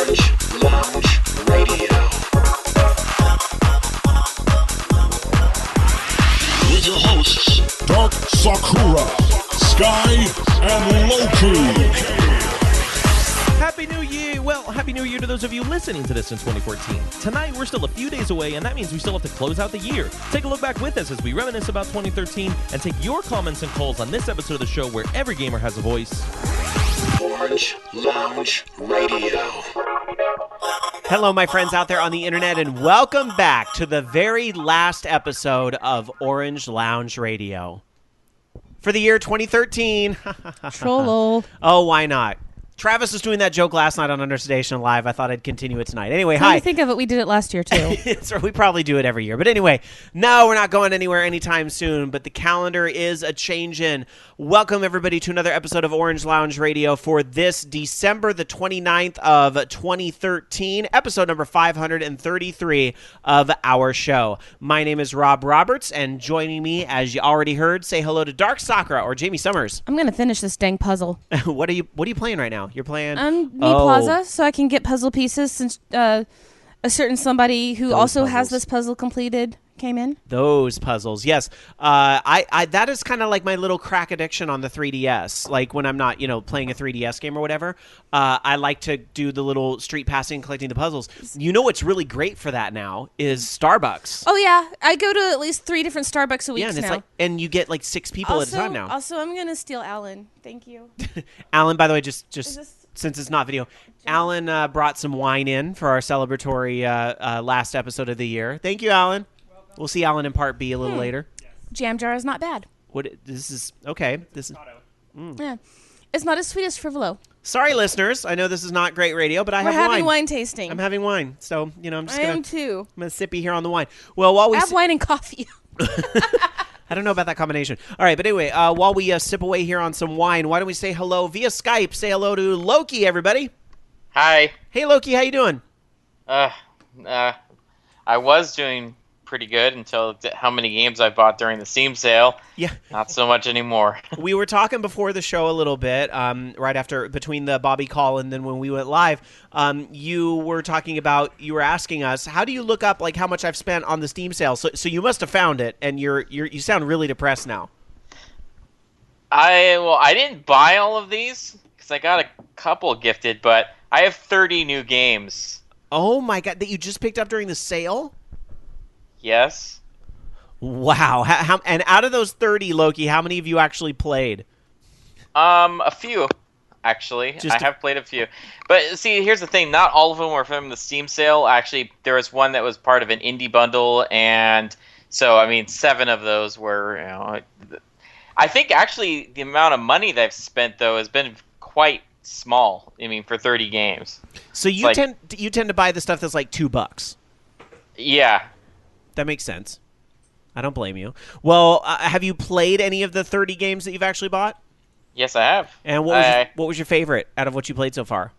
Lounge Radio. With your hosts, Dark Sakura, Sky, and Loki. Happy New Year! Well, Happy New Year to those of you listening to this in 2014. Tonight, we're still a few days away, and that means we still have to close out the year. Take a look back with us as we reminisce about 2013 and take your comments and calls on this episode of the show where every gamer has a voice. Orange Lounge Radio. Hello, my friends out there on the internet, and welcome back to the very last episode of Orange Lounge Radio. For the year 2013. Trollo. Oh, why not? Travis was doing that joke last night on Understation Live. I thought I'd continue it tonight. Anyway, Come hi. to think of it, we did it last year, too. So we probably do it every year. But anyway, no, we're not going anywhere anytime soon, but the calendar is a changin'. Welcome, everybody, to another episode of Orange Lounge Radio for this December the 29th of 2013, episode number 533 of our show. My name is Rob Roberts, and joining me, as you already heard, say hello to Dark Sakura or Jamie Summers. I'm going to finish this dang puzzle. What are you playing right now? You're playing Me Plaza, so I can get puzzle pieces since a certain somebody who also has this puzzle completed came in. Those puzzles, yes. I that is kind of like my little crack addiction on the 3DS. Like when I'm not, playing a 3DS game or whatever, I like to do the little street passing, collecting the puzzles. You know what's really great for that now is Starbucks. Oh yeah, I go to at least 3 different Starbucks a week now. And you get like 6 people at a time now. Also, I'm gonna steal Alan. Thank you. Alan, by the way, just since it's not video, Alan brought some wine in for our celebratory last episode of the year. Thank you, Alan. We'll see Alan in part B a little later. Jam jar is not bad. This is okay. This is Yeah, it's not as sweet as Frivolo. Sorry, listeners. I know this is not great radio, but We're having wine tasting. I'm having wine, so I'm just am too. I'm gonna sippy here on the wine. Well, while we I have wine and coffee. I don't know about that combination. All right, but anyway, while we sip away here on some wine, why don't we say hello via Skype? Say hello to Loki, everybody. Hi. Hey, Loki, how you doing? I was doing pretty good until how many games I bought during the Steam sale. Yeah. Not so much anymore. We were talking before the show a little bit, right after, between the Bobby call and then when we went live, you were you were asking us, how do you look up like how much I've spent on the Steam sale? So you must have found it, and you sound really depressed now. I didn't buy all of these because I got a couple gifted, but I have 30 new games. Oh my God, that you just picked up during the sale? Yes. Wow. And out of those 30, Loki, how many of you actually played? A few, actually. I have played a few. But see, here's the thing. Not all of them were from the Steam sale. Actually, there was one that was part of an indie bundle. And so, 7 of those were, I think actually the amount of money that I've spent, though, has been quite small. For 30 games. So you tend to buy the stuff that's like $2. Yeah. That makes sense. I don't blame you. Well, have you played any of the 30 games that you've actually bought? Yes, I have. And what was your favorite out of what you played so far?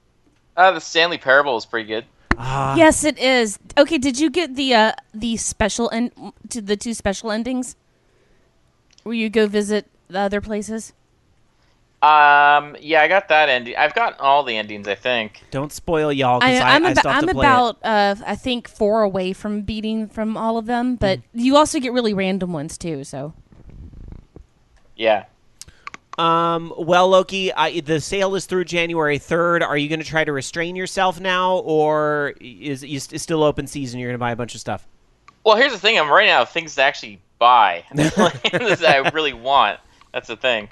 The Stanley Parable is pretty good. Yes, it is. Okay, did you get the special the 2 special endings? Where you go visit the other places? Yeah, I got that ending. I've got all the endings, I think. Don't spoil y'all, because I still have to play I'm about, I think, 4 away from beating from all of them, but you also get really random ones, too, so. Yeah. Well, Loki, the sale is through January 3rd. Are you going to try to restrain yourself now, or is it still open season? You're going to buy a bunch of stuff? Well, here's the thing. I'm running out of things to actually buy that I really want. That's the thing.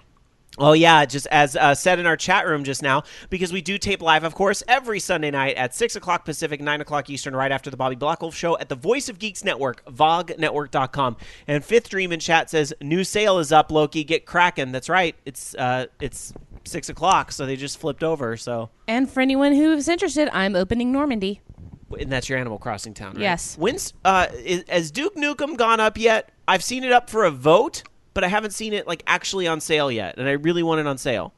Oh, yeah, just as said in our chat room just now, because we do tape live, of course, every Sunday night at 6 o'clock Pacific, 9 o'clock Eastern, right after the Bobby Blackwolf Show at the Voice of Geeks Network, vognetwork.com. And Fifth Dream in chat says, new sale is up, Loki, get cracking. That's right. It's 6 o'clock, so they just flipped over. So. And for anyone who's interested, I'm opening Normandy. And that's your Animal Crossing town, right? Yes. Has Duke Nukem gone up yet? I've seen it up for a vote, but I haven't seen it actually on sale yet, and I really want it on sale.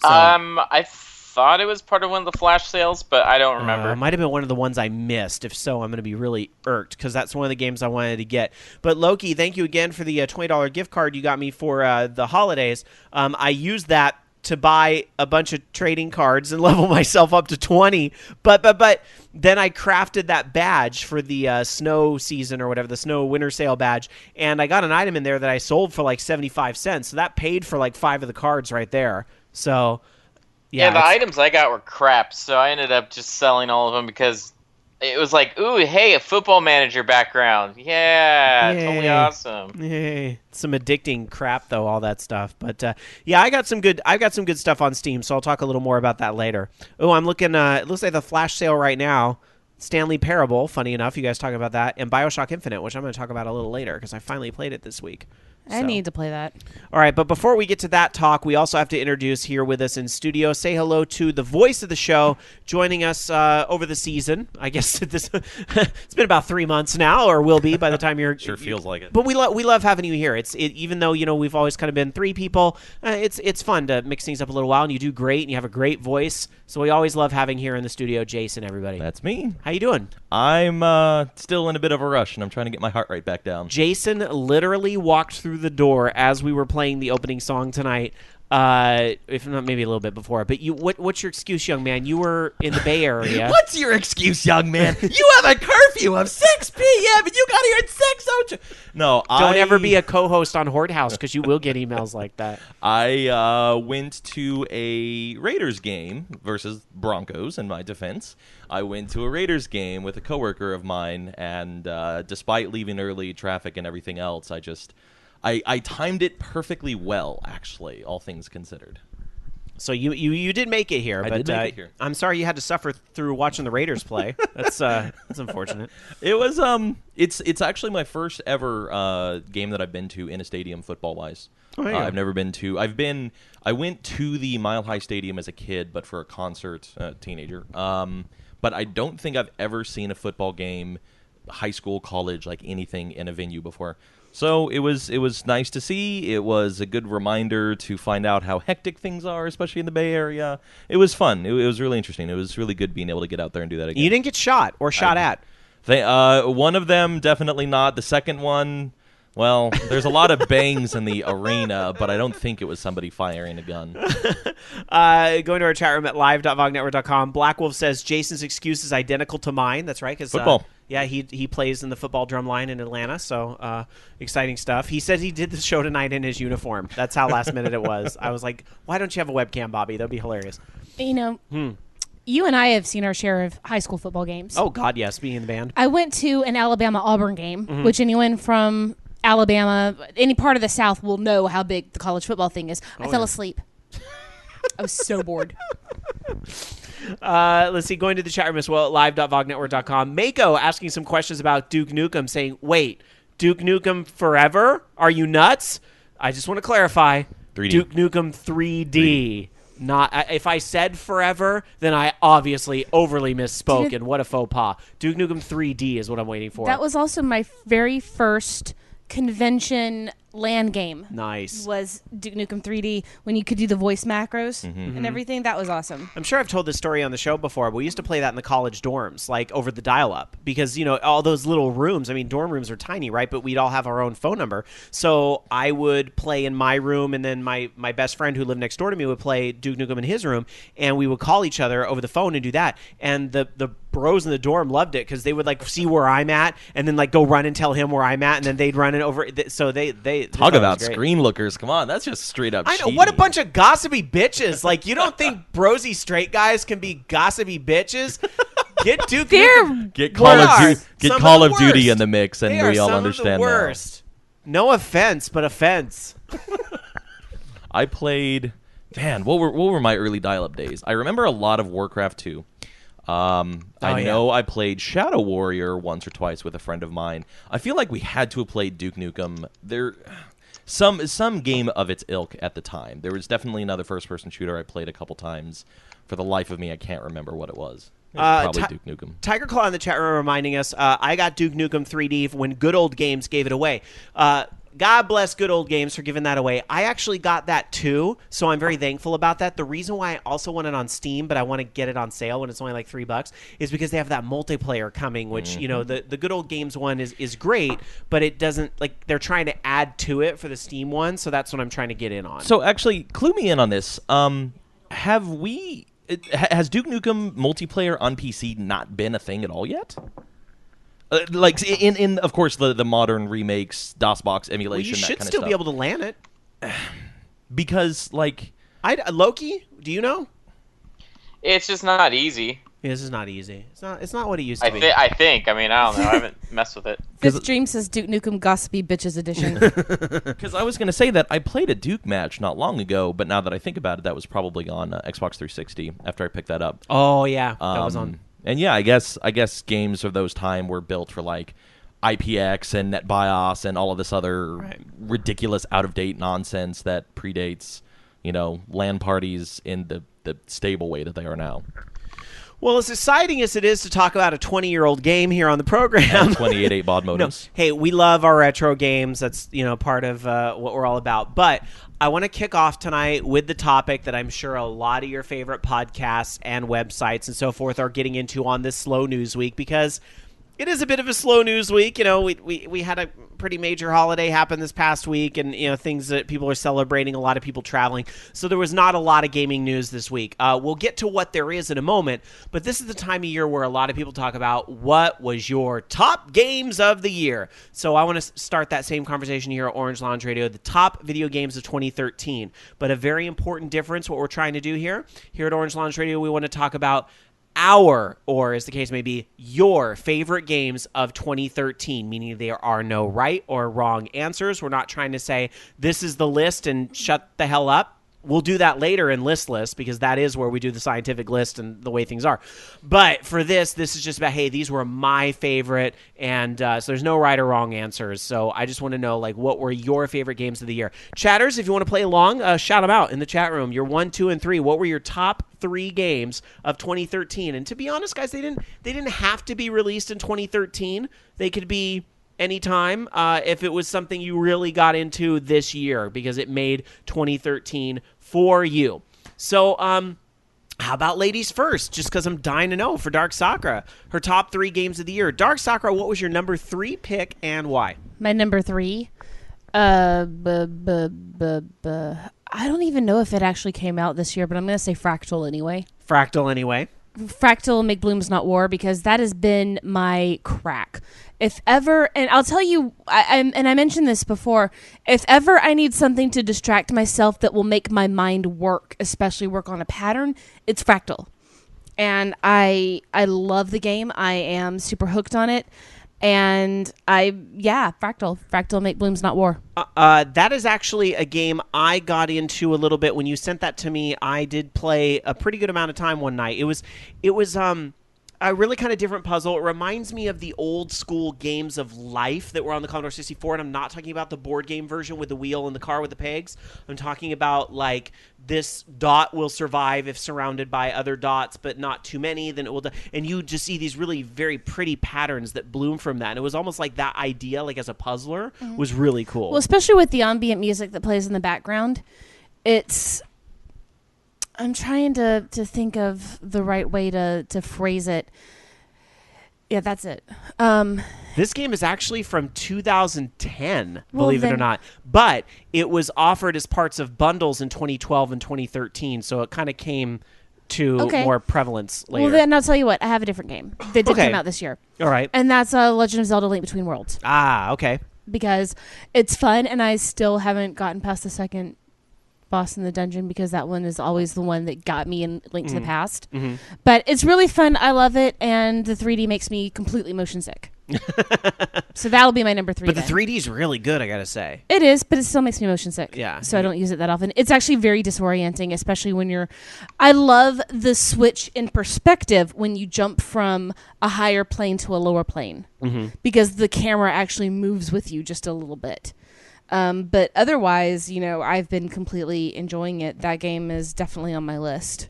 So, I thought it was part of one of the flash sales, but I don't remember. It might have been one of the ones I missed. If so, I'm going to be really irked because that's one of the games I wanted to get. But Loki, thank you again for the $20 gift card you got me for the holidays. I used that to buy a bunch of trading cards and level myself up to 20. But then I crafted that badge for the snow season or whatever, the snow winter sale badge, and I got an item in there that I sold for like 75 cents. So that paid for like 5 of the cards right there. So yeah, the items I got were crap, so I ended up just selling all of them because it was like, ooh, hey, a football manager background. Yeah, totally awesome. Yay. Some addicting crap though, all that stuff. But yeah, I've got some good stuff on Steam, so I'll talk a little more about that later. Oh, I'm looking it looks like the flash sale right now. Stanley Parable, funny enough, you guys talking about that, and BioShock Infinite, which I'm going to talk about a little later because I finally played it this week. I need to play that. All right, but before we get to that talk, we also have to introduce here with us in studio, say hello to the voice of the show, joining us over the season. I guess it's been about 3 months now, or will be by the time you're... Sure feels like it. But we love having you here. Even though, we've always kind of been 3 people, it's fun to mix things up a little while, and you do great, and you have a great voice. So we always love having here in the studio Jason, everybody. That's me. How you doing? I'm still in a bit of a rush, and I'm trying to get my heart rate back down. Jason literally walked through the door as we were playing the opening song tonight, if not maybe a little bit before. But what's your excuse, young man? You were in the Bay Area. What's your excuse, young man? You have a curfew of 6 p.m. and you got here at 6:02. No, Don't ever be a co-host on Horde House because you will get emails like that. I went to a Raiders game versus Broncos, in my defense. I went to a Raiders game with a coworker of mine, and despite leaving early, traffic and everything else, I timed it perfectly well, actually, all things considered. So you did make it here, but did make it here. I'm sorry you had to suffer through watching the Raiders play. That's unfortunate. It was it's actually my first ever game that I've been to in a stadium football wise. Oh, yeah. I've never been to. I went to the Mile High Stadium as a kid, but for a concert, teenager. But I don't think I've ever seen a football game, high school, college, like anything in a venue before. So it was nice to see. It was a good reminder to find out how hectic things are, especially in the Bay Area. It was fun. It was really interesting. It was really good being able to get out there and do that again. You didn't get shot or shot at. One of them, definitely not. The second one, well, there's a lot of bangs in the arena, but I don't think it was somebody firing a gun. Going to our chat room at live.vognetwork.com. Black Wolf says Jason's excuse is identical to mine. That's right. Football. Yeah, he plays in the football drum line in Atlanta, so exciting stuff. He said he did the show tonight in his uniform. That's how last minute it was. I was like, why don't you have a webcam, Bobby? That'd be hilarious. You and I have seen our share of high school football games. Oh, God, yes, being in the band. I went to an Alabama-Auburn game, which anyone from Alabama, any part of the South will know how big the college football thing is. I fell asleep. I was so bored. Let's see, going to the chat room as well at live.vognetwork.com. Mako asking some questions about Duke Nukem, saying, wait, Duke Nukem Forever? Are you nuts? I just want to clarify. 3D. Duke Nukem 3D. Not if I said forever, then I obviously overly misspoke, and what a faux pas. Duke Nukem 3D is what I'm waiting for. That was also my very first convention LAN game. Nice. Was Duke Nukem 3D when you could do the voice macros and everything. That was awesome. I'm sure I've told this story on the show before, but we used to play that in the college dorms, like over the dial-up, because, all those little rooms, dorm rooms are tiny, right? But we'd all have our own phone number. So I would play in my room, and then my best friend who lived next door to me would play Duke Nukem in his room, and we would call each other over the phone and do that. And the bros in the dorm loved it because they would see where I'm at, and then go run and tell him where I'm at, and then they'd run it over. So they talk about screen lookers. Come on, that's just straight up. I know, cheating. what a bunch of gossipy bitches. You don't think brosy straight guys can be gossipy bitches? Get Duke Nukem. Get Call of Duty in the mix, and we all understand worst. No offense, but offense. I played. Man, what were my early dial-up days? I remember a lot of Warcraft 2. I know I played Shadow Warrior once or twice with a friend of mine. I feel like we had to have played Duke Nukem. Some game of its ilk at the time. There was definitely another first-person shooter I played a couple times. For the life of me, I can't remember what it was. It was probably Duke Nukem. Tiger Claw in the chat room reminding us, I got Duke Nukem 3D when Good Old Games gave it away. God bless Good Old Games for giving that away. I actually got that too, so I'm very thankful about that. The reason why I also want it on Steam, but I want to get it on sale when it's only like $3, is because they have that multiplayer coming, which, the Good Old Games one is great, but it doesn't, like, they're trying to add to it for the Steam one, so that's what I'm trying to get in on. So actually, clue me in on this. Has Duke Nukem multiplayer on PC not been a thing at all yet? Like in of course the modern remakes, DOSBox emulation. Well, you that should kind of still stuff. be able to LAN it. Because like Loki, do you know? It's just not easy. Yeah, this is not easy. It's not what it used to be. I think. I mean, I don't know. I haven't messed with it. Fifth Dream says Duke Nukem Gossipy Bitches Edition. Because I was going to say that I played a Duke match not long ago, but now that I think about it, that was probably on Xbox 360 after I picked that up. Oh yeah, that was on. And yeah, I guess games of those time were built for like IPX and NetBIOS and all of this other ridiculous out-of-date nonsense that predates, LAN parties in the stable way that they are now. Well, as exciting as it is to talk about a 20-year-old game here on the program, and 28 baud modems. No, hey, we love our retro games. That's part of what we're all about. But I want to kick off tonight with the topic that I'm sure a lot of your favorite podcasts and websites and so forth are getting into on this slow news week, because it is a bit of a slow news week. We had a pretty major holiday happen this past week, and things that people are celebrating, a lot of people traveling. So there was not a lot of gaming news this week. We'll get to what there is in a moment, but this is the time of year where a lot of people talk about what was your top games of the year. So I want to start that same conversation here at Orange Lounge Radio, the top video games of 2013. But a very important difference, what we're trying to do here at Orange Lounge Radio, we want to talk about our, or as the case may be, your favorite games of 2013, meaning there are no right or wrong answers. We're not trying to say this is the list and shut the hell up. We'll do that later in Listless, because that is where we do the scientific list and the way things are. But for this is just about, hey, these were my favorite, and so there's no right or wrong answers. So I just want to know, like, what were your favorite games of the year? Chatters, if you want to play along, shout them out in the chat room. Your 1, 2, and 3. What were your top 3 games of 2013? And to be honest, guys, they didn't have to be released in 2013. They could be anytime if it was something you really got into this year, because it made 2013 for you. So how about ladies first, just because I'm dying to know, for Dark Sakura, her top 3 games of the year. Dark Sakura, what was your number 3 pick and why? My number 3, I don't even know if it actually came out this year, but I'm going to say Fractal anyway. Fractal Make Blooms Not War, because that has been my crack. If ever, and I'll tell you, I mentioned this before, if ever I need something to distract myself that will make my mind work, especially work on a pattern, it's Fractal. And I love the game. I am super hooked on it. And Fractal Make Blooms Not War. That is actually a game I got into a little bit. When you sent that to me, I did play a pretty good amount of time one night. It was a really kind of different puzzle. It reminds me of the old school games of life that were on the Commodore 64, and I'm not talking about the board game version with the wheel and the car with the pegs. I'm talking about, like, this dot will survive if surrounded by other dots, but not too many, then it will and you just see these really very pretty patterns that bloom from that. And it was almost like that idea, like as a puzzler, was really cool. Well, especially with the ambient music that plays in the background. I'm trying to think of the right way to phrase it. Yeah, that's it. This game is actually from 2010, believe it or not. But it was offered as parts of bundles in 2012 and 2013, so it kind of came to more prevalence later. Well, then I'll tell you what. I have a different game that did come out this year. All right. And that's Legend of Zelda Link Between Worlds. Ah, okay. Because it's fun, and I still haven't gotten past the second boss in the dungeon, because that one is always the one that got me in Link to the Past. Mm-hmm. But it's really fun. I love it, and the 3D makes me completely motion sick. So that'll be my number 3. But the 3D is really good, I gotta say. It is, but it still makes me motion sick. Yeah. So I don't use it that often. It's actually very disorienting, especially when I love the switch in perspective when you jump from a higher plane to a lower plane, because the camera actually moves with you just a little bit. But otherwise, I've been completely enjoying it. That game is definitely on my list.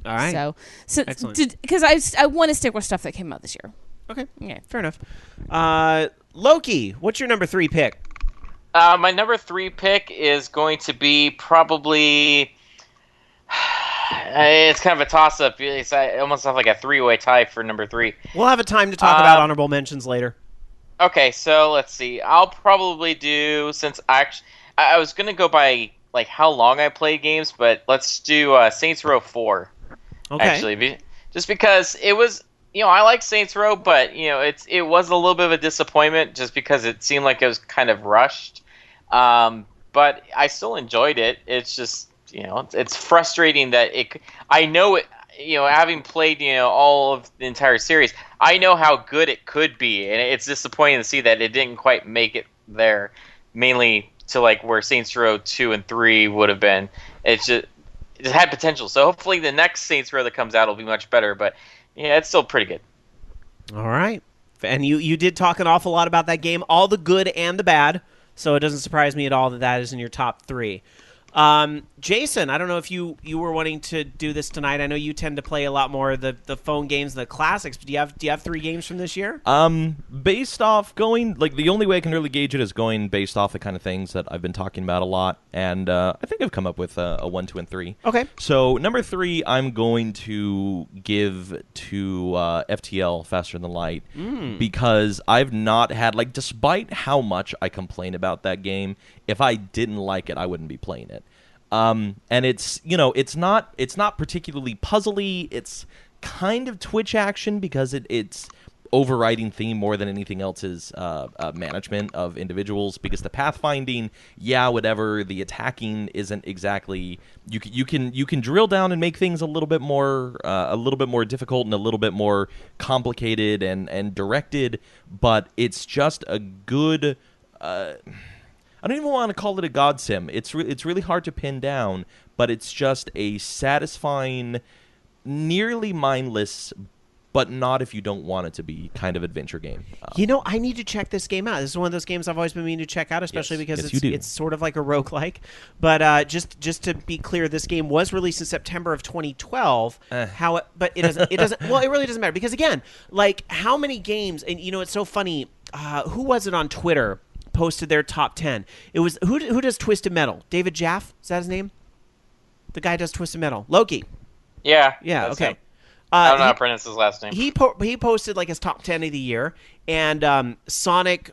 All right. So excellent. Because I want to stick with stuff that came out this year. Okay. Yeah, fair enough. Loki, what's your number 3 pick? My number 3 pick is going to be probably. It's kind of a toss-up. I almost have like a 3-way tie for number 3. We'll have a time to talk about honorable mentions later. Okay, so let's see. I'll probably do, since I was going to go by like how long I play games, but let's do Saints Row 4. Okay. Actually, just because it was, I like Saints Row, but it was a little bit of a disappointment just because it seemed like it was kind of rushed. But I still enjoyed it. It's just, it's frustrating that I know it, having played, all of the entire series, I know how good it could be, and it's disappointing to see that it didn't quite make it there, mainly to like where Saints Row 2 and 3 would have been. It had potential. So hopefully the next Saints Row that comes out will be much better, but yeah, it's still pretty good. All right. And you did talk an awful lot about that game, all the good and the bad, so it doesn't surprise me at all that is in your top 3. Jason, I don't know if you were wanting to do this tonight. I know you tend to play a lot more of the phone games, the classics. But do you have 3 games from this year? Based off going, like, the only way I can really gauge it is going based off the kind of things that I've been talking about a lot, and I think I've come up with a 1, 2, and 3. Okay. So number 3, I'm going to give to FTL, Faster Than Light, because I've not had, like, despite how much I complain about that game, if I didn't like it, I wouldn't be playing it. And it's, it's not particularly puzzly. It's kind of Twitch action because it's overriding theme more than anything else is management of individuals. Because the pathfinding, whatever. The attacking isn't exactly. You can drill down and make things a little bit more difficult and a little bit more complicated and directed. But it's just a good. I don't even want to call it a god sim. It's really hard to pin down, but it's just a satisfying, nearly mindless, but not if you don't want it to be, kind of adventure game. I need to check this game out. This is one of those games I've always been meaning to check out, especially because it's sort of like a roguelike. But just to be clear, this game was released in September of 2012. But it doesn't. Well, it really doesn't matter because again, like how many games? And it's so funny. Who was it on Twitter? Posted their top 10. It was who does Twisted Metal? David Jaff? Is that his name? The guy does Twisted Metal. Loki. Yeah. Okay. I don't know how to pronounce his last name. He posted like his top 10 of the year, and Sonic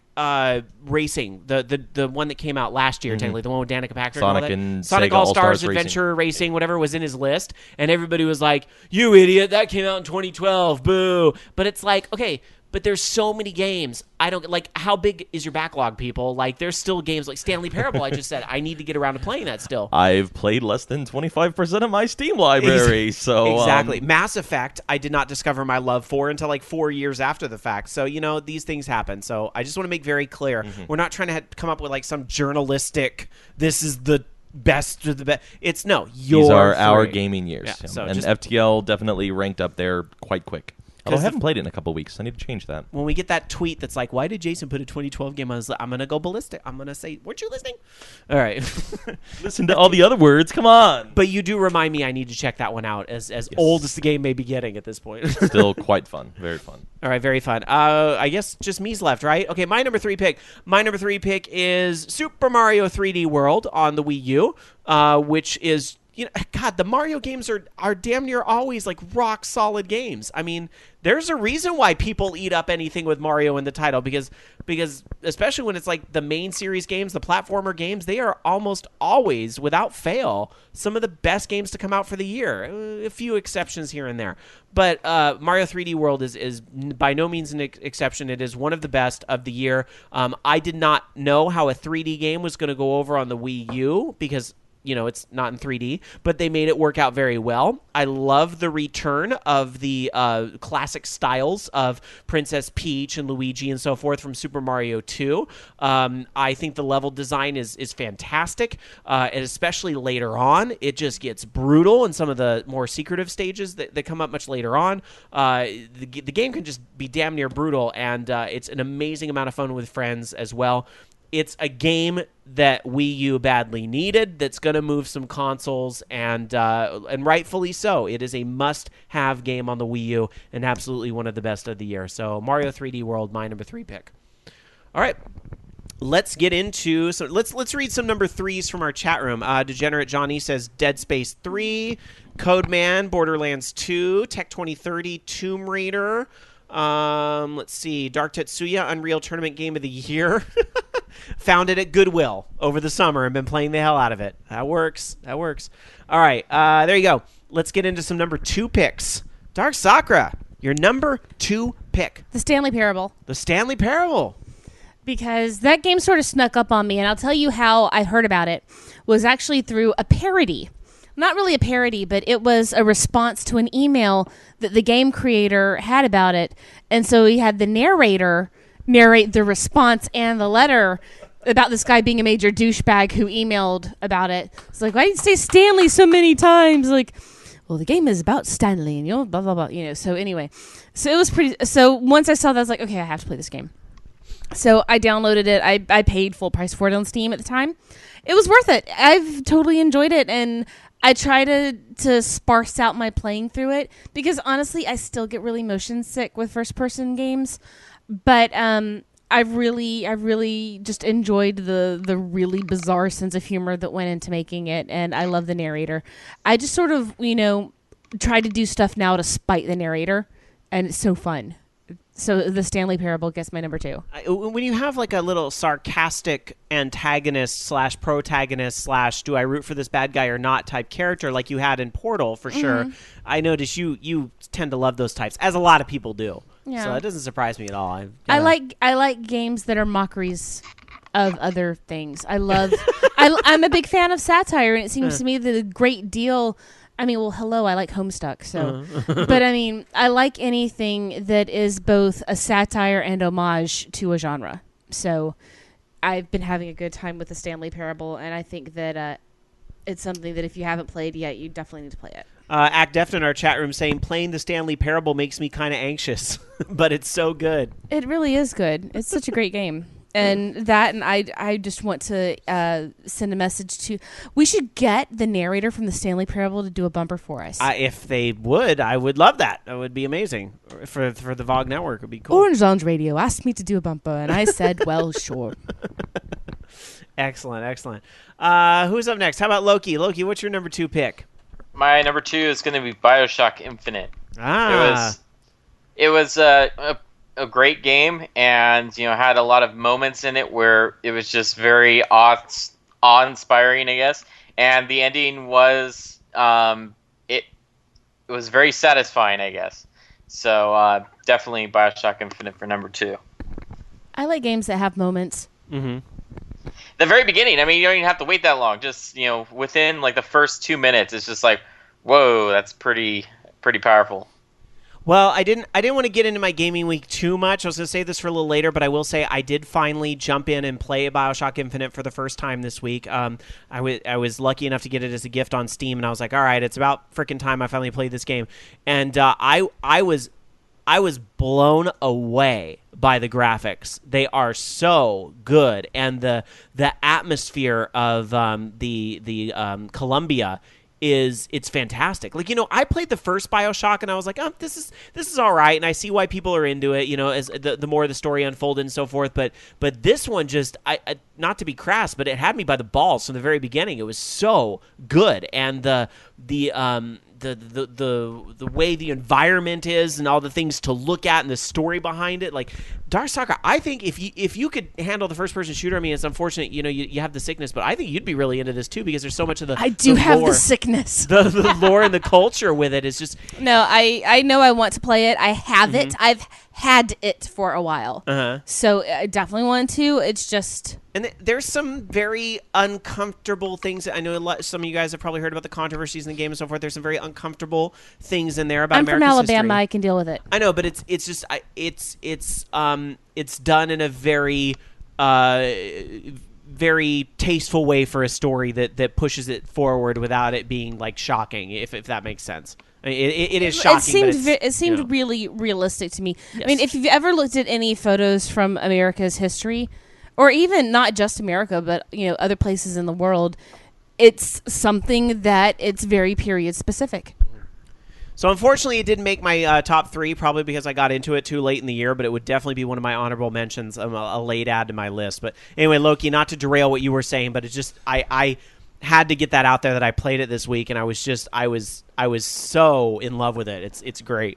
Racing, the one that came out last year, technically the one with Danica Packard. Sonic All-Stars Adventure Racing, whatever was in his list, and everybody was like, "You idiot! That came out in 2012. Boo!" But it's like, okay. But there's so many games. I don't like. How big is your backlog, people? Like, there's still games like Stanley Parable. I just said I need to get around to playing that still. I've played less than 25% of my Steam library. So exactly. Mass Effect, I did not discover my love for until like 4 years after the fact. So these things happen. So I just want to make very clear, we're not trying to come up with like some journalistic. This is the best of the best. It's these are our gaming years. Yeah, so and FTL definitely ranked up there quite quick. Although I haven't played it in a couple of weeks. I need to change that. When we get that tweet that's like, why did Jason put a 2012 game on? I'm going to go ballistic. I'm going to say, weren't you listening? All right. Listen to all the other words. Come on. But you do remind me I need to check that one out, as old as the game may be getting at this point. Still quite fun. Very fun. All right, very fun. I guess just me's left, right? Okay, my number 3 pick. My number 3 pick is Super Mario 3D World on the Wii U, which is... God, the Mario games are damn near always like rock solid games. I mean, there's a reason why people eat up anything with Mario in the title because especially when it's like the main series games, the platformer games, they are almost always, without fail, some of the best games to come out for the year. A few exceptions here and there. But Mario 3D World is by no means an exception. It is one of the best of the year. I did not know how a 3D game was going to go over on the Wii U because... it's not in 3D, but they made it work out very well. I love the return of the classic styles of Princess Peach and Luigi and so forth from Super Mario 2. I think the level design is fantastic, and especially later on. It just gets brutal in some of the more secretive stages that come up much later on. The game can just be damn near brutal, and it's an amazing amount of fun with friends as well. It's a game that Wii U badly needed that's going to move some consoles, and rightfully so. It is a must-have game on the Wii U and absolutely one of the best of the year. So Mario 3D World, my number 3 pick. All right. let's get into let's read some number 3s from our chat room. Degenerate Johnny says Dead Space 3, Codeman, Borderlands 2, Tech 2030, Tomb Raider. Let's see, Dark Tetsuya, Unreal Tournament Game of the Year. Found it at Goodwill over the summer and been playing the hell out of it. That works. All right, there you go. Let's get into some number 2 picks. Dark Sakura, your number 2 pick. The Stanley Parable. The Stanley Parable. Because that game sort of snuck up on me, and I'll tell you how I heard about it was actually through a parody. Not really a parody, but it was a response to an email that the game creator had about it. And so he had the narrator narrate the response and the letter about this guy being a major douchebag who emailed about it. It's like, why did you say Stanley so many times? Like, well, the game is about Stanley, and blah, blah, blah. So anyway, so it was pretty. So once I saw that, I was like, okay, I have to play this game. So I downloaded it. I paid full price for it on Steam at the time. It was worth it. I've totally enjoyed it, and I try to sparse out my playing through it because honestly, I still get really motion sick with first person games. But I really just enjoyed the really bizarre sense of humor that went into making it, and I love the narrator. I just sort of try to do stuff now to spite the narrator, and it's so fun. So the Stanley Parable gets my number 2. When you have like a little sarcastic antagonist / protagonist / do I root for this bad guy or not type character like you had in Portal for sure, I notice you tend to love those types, as a lot of people do. Yeah. So that doesn't surprise me at all. I like games that are mockeries of other things. I'm a big fan of satire, and it seems to me that a great deal. I mean, well, hello, I like Homestuck, so. But, I mean, I like anything that is both a satire and homage to a genre. So I've been having a good time with the Stanley Parable, and I think that it's something that if you haven't played yet, you definitely need to play it. Act Deft in our chat room saying, playing the Stanley Parable makes me kind of anxious, but it's so good. It really is good. It's such a great game. And I just want to send a message to. We should get the narrator from the Stanley Parable to do a bumper for us. If they would, I would love that. That would be amazing for the VOG network. It would be cool. Orange Lounge Radio asked me to do a bumper, and I said, "Well, sure." Excellent. Who's up next? How about Loki? Loki, what's your number 2 pick? My number 2 is going to be BioShock Infinite. It was a great game, and had a lot of moments in it where it was just very awe-inspiring, I guess. And the ending was it was very satisfying, I guess. So definitely BioShock Infinite for number 2. I like games that have moments. Mm-hmm. The very beginning, I mean, you don't even have to wait that long. Just within like the first 2 minutes, it's just like, whoa, that's pretty powerful. Well, I didn't want to get into my gaming week too much. I was going to save this for a little later, but I will say I did finally jump in and play BioShock Infinite for the first time this week. I was lucky enough to get it as a gift on Steam, and I was like, all right, it's about freaking time I finally played this game. And I was blown away by the graphics. They are so good, and the atmosphere of the Columbia it's fantastic. Like, I played the first BioShock and I was like, oh, this is all right, and I see why people are into it, as the more the story unfolded and so forth, but this one just I not to be crass, but it had me by the balls from the very beginning. It was so good, and the way the environment is and all the things to look at and the story behind it, like Dark Sakura, I think if you could handle the first person shooter, I mean, it's unfortunate, you have the sickness, but I think you'd be really into this too, because there's so much of the have the sickness. The lore and the culture with it is just. No, I know I want to play it. I have it. I've had it for a while. So I definitely want to. It's just. And there's some very uncomfortable things. I know some of you guys have probably heard about the controversies in the game and so forth. There's some very uncomfortable things in there about America's Alabama. history. I can deal with it. I know, but it's just it's done in a very very tasteful way for a story that pushes it forward without it being like shocking, if that makes sense. I mean, it is shocking. It seemed really realistic to me. Yes. I mean, if you've ever looked at any photos from America's history, or even not just America, but other places in the world, it's something that it's very period specific. So unfortunately, it didn't make my top 3, probably because I got into it too late in the year, but it would definitely be one of my honorable mentions, a late add to my list. But anyway, Loki, not to derail what you were saying, but it's just I had to get that out there that I played it this week, and I was so in love with it. It's great.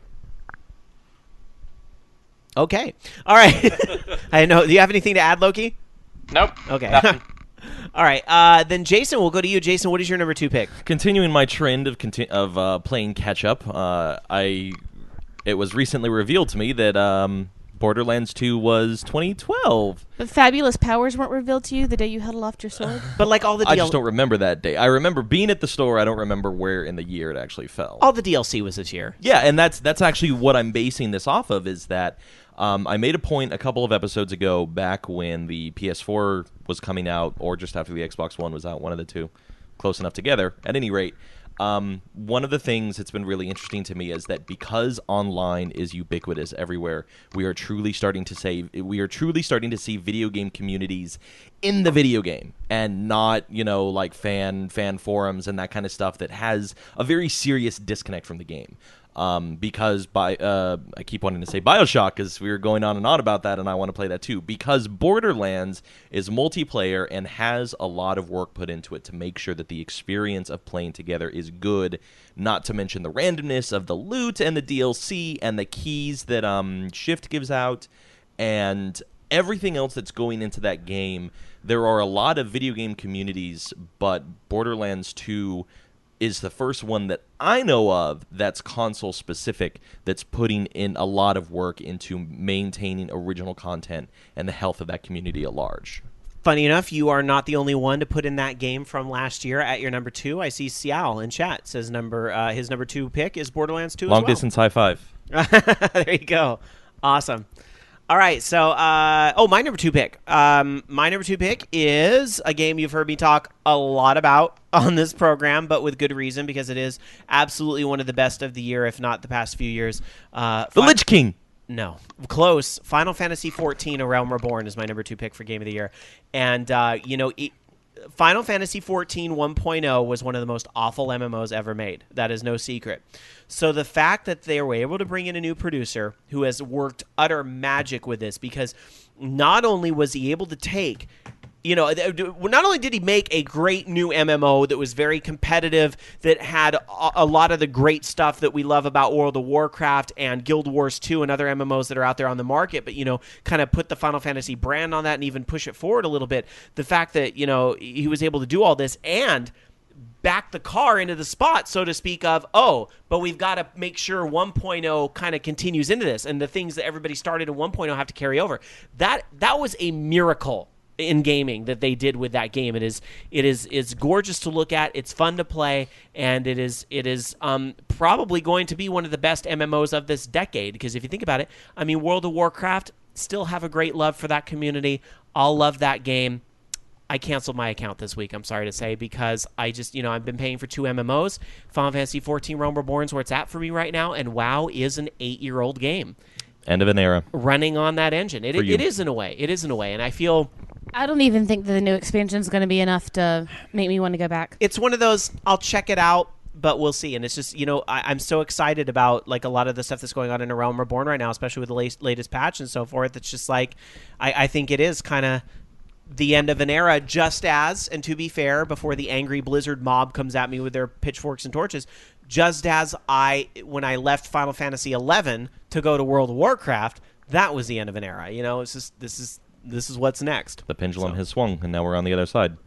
Okay. All right. I know. Do you have anything to add, Loki? Nope. Okay. Nothing. All right. Then Jason, we'll go to you. Jason, what is your number 2 pick? Continuing my trend of playing catch up, it was recently revealed to me that Borderlands 2 was 2012. But fabulous powers weren't revealed to you the day you held aloft your sword? But like all the I just don't remember that day. I remember being at the store. I don't remember where in the year it actually fell. All the DLC was this year. Yeah, and that's actually what I'm basing this off of, is that I made a point a couple of episodes ago, back when the PS4 was coming out, or just after the Xbox One was out, one of the two, close enough together. At any rate, one of the things that's been really interesting to me is that because online is ubiquitous everywhere, we are truly starting to see video game communities in the video game, and not, like fan forums and that kind of stuff that has a very serious disconnect from the game. Because I keep wanting to say BioShock, because we were going on and on about that, and I want to play that too. Because Borderlands is multiplayer and has a lot of work put into it to make sure that the experience of playing together is good, not to mention the randomness of the loot and the DLC and the keys that Shift gives out, and everything else that's going into that game. There are a lot of video game communities, but Borderlands 2 is the first one that I know of that's console specific, that's putting in a lot of work into maintaining original content and the health of that community at large. Funny enough, you are not the only one to put in that game from last year at your number 2. I see Xiao in chat says his number 2 pick is Borderlands 2 Long distance high five. There you go. Awesome. All right, so my number 2 pick. My number 2 pick is a game you've heard me talk a lot about on this program, but with good reason, because it is absolutely one of the best of the year, if not the past few years. The Lich King. No, close. Final Fantasy XIV: A Realm Reborn is my number 2 pick for Game of the Year, and Final Fantasy XIV 1.0 was one of the most awful MMOs ever made. That is no secret. So the fact that they were able to bring in a new producer who has worked utter magic with this, because not only was he able to take, not only did he make a great new MMO that was very competitive, that had a lot of the great stuff that we love about World of Warcraft and Guild Wars 2 and other MMOs that are out there on the market, but, kind of put the Final Fantasy brand on that and even push it forward a little bit. The fact that, he was able to do all this and back the car into the spot, so to speak, of, but we've got to make sure 1.0 kind of continues into this, and the things that everybody started in 1.0 have to carry over. That was a miracle in gaming that they did with that game. It's gorgeous to look at, it's fun to play, and it is probably going to be one of the best MMOs of this decade, because if you think about it, World of Warcraft still have a great love for that community. I'll love that game. I canceled my account this week, I'm sorry to say, because I just, I've been paying for 2 MMOs. Final Fantasy XIV Realm Reborn's where it's at for me right now, and WoW is an 8-year-old game. End of an era. Running on that engine. It is in a way. It is in a way, and I feel... I don't even think that the new expansion is going to be enough to make me want to go back. It's one of those, I'll check it out, but we'll see. And it's just, I'm so excited about like a lot of the stuff that's going on in A Realm Reborn right now, especially with the latest patch and so forth. It's just like, I think it is kind of the end of an era, just as, and to be fair, before the angry Blizzard mob comes at me with their pitchforks and torches, just as when I left Final Fantasy XI to go to World of Warcraft, that was the end of an era. It's just, this is what's next. The pendulum has swung, and now we're on the other side.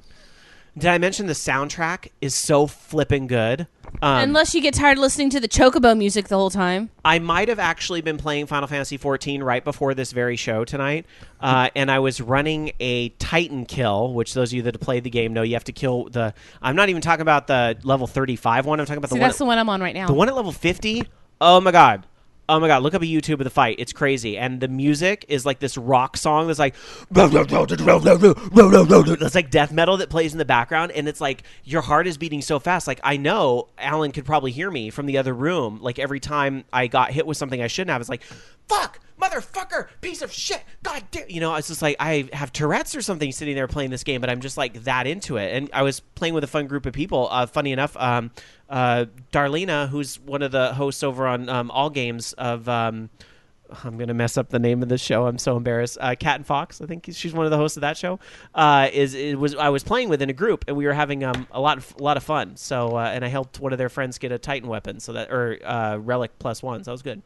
Did I mention the soundtrack is so flipping good? Unless you get tired of listening to the Chocobo music the whole time. I might have actually been playing Final Fantasy XIV right before this very show tonight, and I was running a Titan kill, which those of you that have played the game know you have to kill the... I'm not even talking about the level 35 one. I'm talking about the one... that's the one I'm on right now. The one at level 50? Oh, my God. Oh my God, look up a YouTube of the fight. It's crazy. And the music is like this rock song that's like... It's like death metal that plays in the background. And it's like your heart is beating so fast. Like I know Alan could probably hear me from the other room. Like every time I got hit with something I shouldn't have, it's like, fuck, motherfucker, piece of shit, god damn. It's just like I have Tourette's or something sitting there playing this game, but I'm just like that into it. And I was playing with a fun group of people. Funny enough, Darlena, who's one of the hosts over on All Games of I'm going to mess up the name of the show. I'm so embarrassed. Cat and Fox, I think she's one of the hosts of that show. I was playing with in a group, and we were having a lot of fun. So and I helped one of their friends get a Titan weapon, Relic +1. So that was good.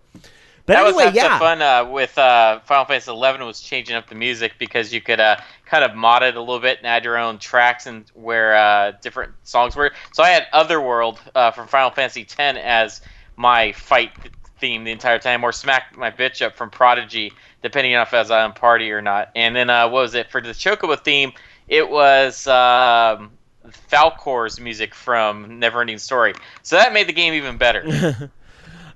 But that anyway, was half the fun with Final Fantasy 11 was changing up the music because you could kind of mod it a little bit and add your own tracks and where different songs were. So I had Otherworld from Final Fantasy 10 as my fight theme the entire time, or Smack My Bitch Up from Prodigy, depending on if I was on party or not. And then what was it for the Chocobo theme? It was Falcor's music from Neverending Story. So that made the game even better.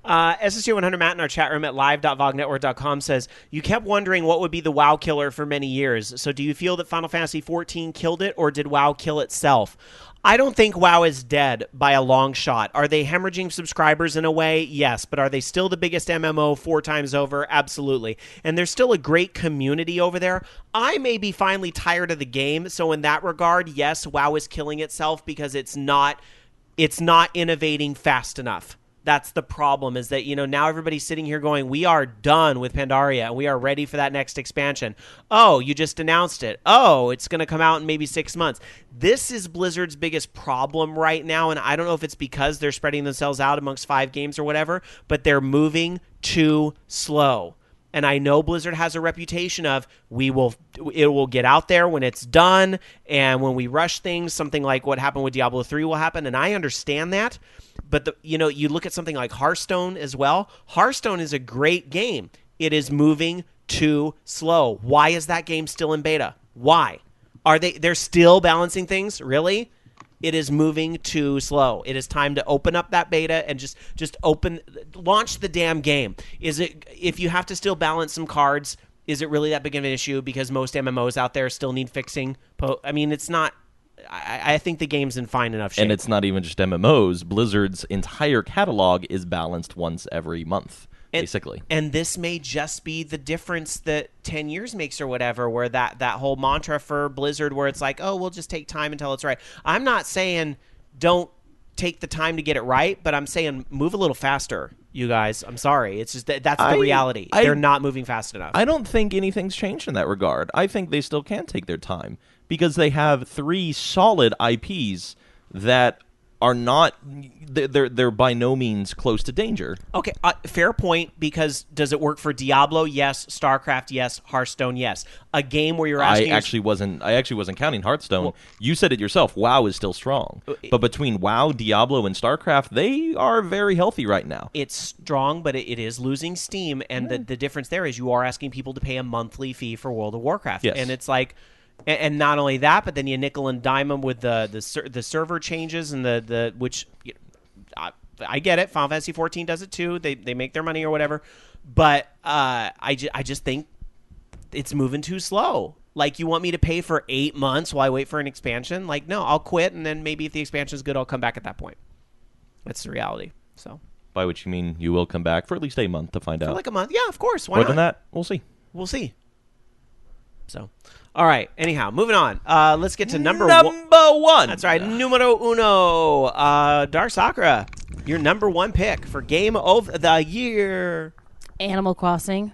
SSU100 Matt in our chat room at live.vognetwork.com says, you kept wondering what would be the WoW killer for many years. So do you feel that Final Fantasy XIV killed it, or did WoW kill itself? I don't think WoW is dead by a long shot. Are they hemorrhaging subscribers in a way? Yes. But are they still the biggest MMO 4 times over? Absolutely. And there's still a great community over there. I may be finally tired of the game. So in that regard, yes, WoW is killing itself because it's not innovating fast enough. That's the problem, is that, now everybody's sitting here going, we are done with Pandaria, and we are ready for that next expansion. Oh, you just announced it. Oh, it's going to come out in maybe 6 months. This is Blizzard's biggest problem right now, and I don't know if it's because they're spreading themselves out amongst 5 games or whatever, but they're moving too slow. And I know Blizzard has a reputation of it will get out there when it's done, and when we rush things, something like what happened with Diablo 3 will happen, and I understand that. But you look at something like Hearthstone as well. Hearthstone is a great game. It is moving too slow. Why is that game still in beta? Why? They're still balancing things? Really? It is moving too slow. It is time to open up that beta and just launch the damn game. If you have to still balance some cards, is it really that big of an issue because most MMOs out there still need fixing? I mean, it's not. I think the game's in fine enough shape. And it's not even just MMOs. Blizzard's entire catalog is balanced once every month, basically. And this may just be the difference that 10 years makes or whatever, where that whole mantra for Blizzard where it's like, oh, we'll just take time until it's right. I'm not saying don't take the time to get it right, but I'm saying move a little faster, you guys. I'm sorry. It's just that's the reality. They're not moving fast enough. I don't think anything's changed in that regard. I think they still can take their time because they have 3 solid IPs that are not they're by no means close to danger. Okay, fair point, because does it work for Diablo? Yes. StarCraft? Yes. Hearthstone? Yes. A game where you're asking... I actually wasn't counting Hearthstone. Well, you said it yourself. WoW is still strong. But between WoW, Diablo, and StarCraft, they are very healthy right now. It's strong, but it is losing steam, and the difference there is you are asking people to pay a monthly fee for World of Warcraft. Yes. And it's like... And not only that, but then you nickel and dime them with the server changes and which I get it. Final Fantasy 14 does it too. They make their money or whatever. But I just think it's moving too slow. Like, you want me to pay for 8 months while I wait for an expansion? Like, no, I'll quit, and then maybe if the expansion is good, I'll come back at that point. That's the reality. So, by which you mean you will come back for at least a month to find out. For like a month, yeah, of course. Why More not? Than that, we'll see. We'll see. So, all right. Anyhow, moving on. Let's get to number one. That's right. Numero uno. Dark Sakura, your number 1 pick for Game of the Year. Animal Crossing.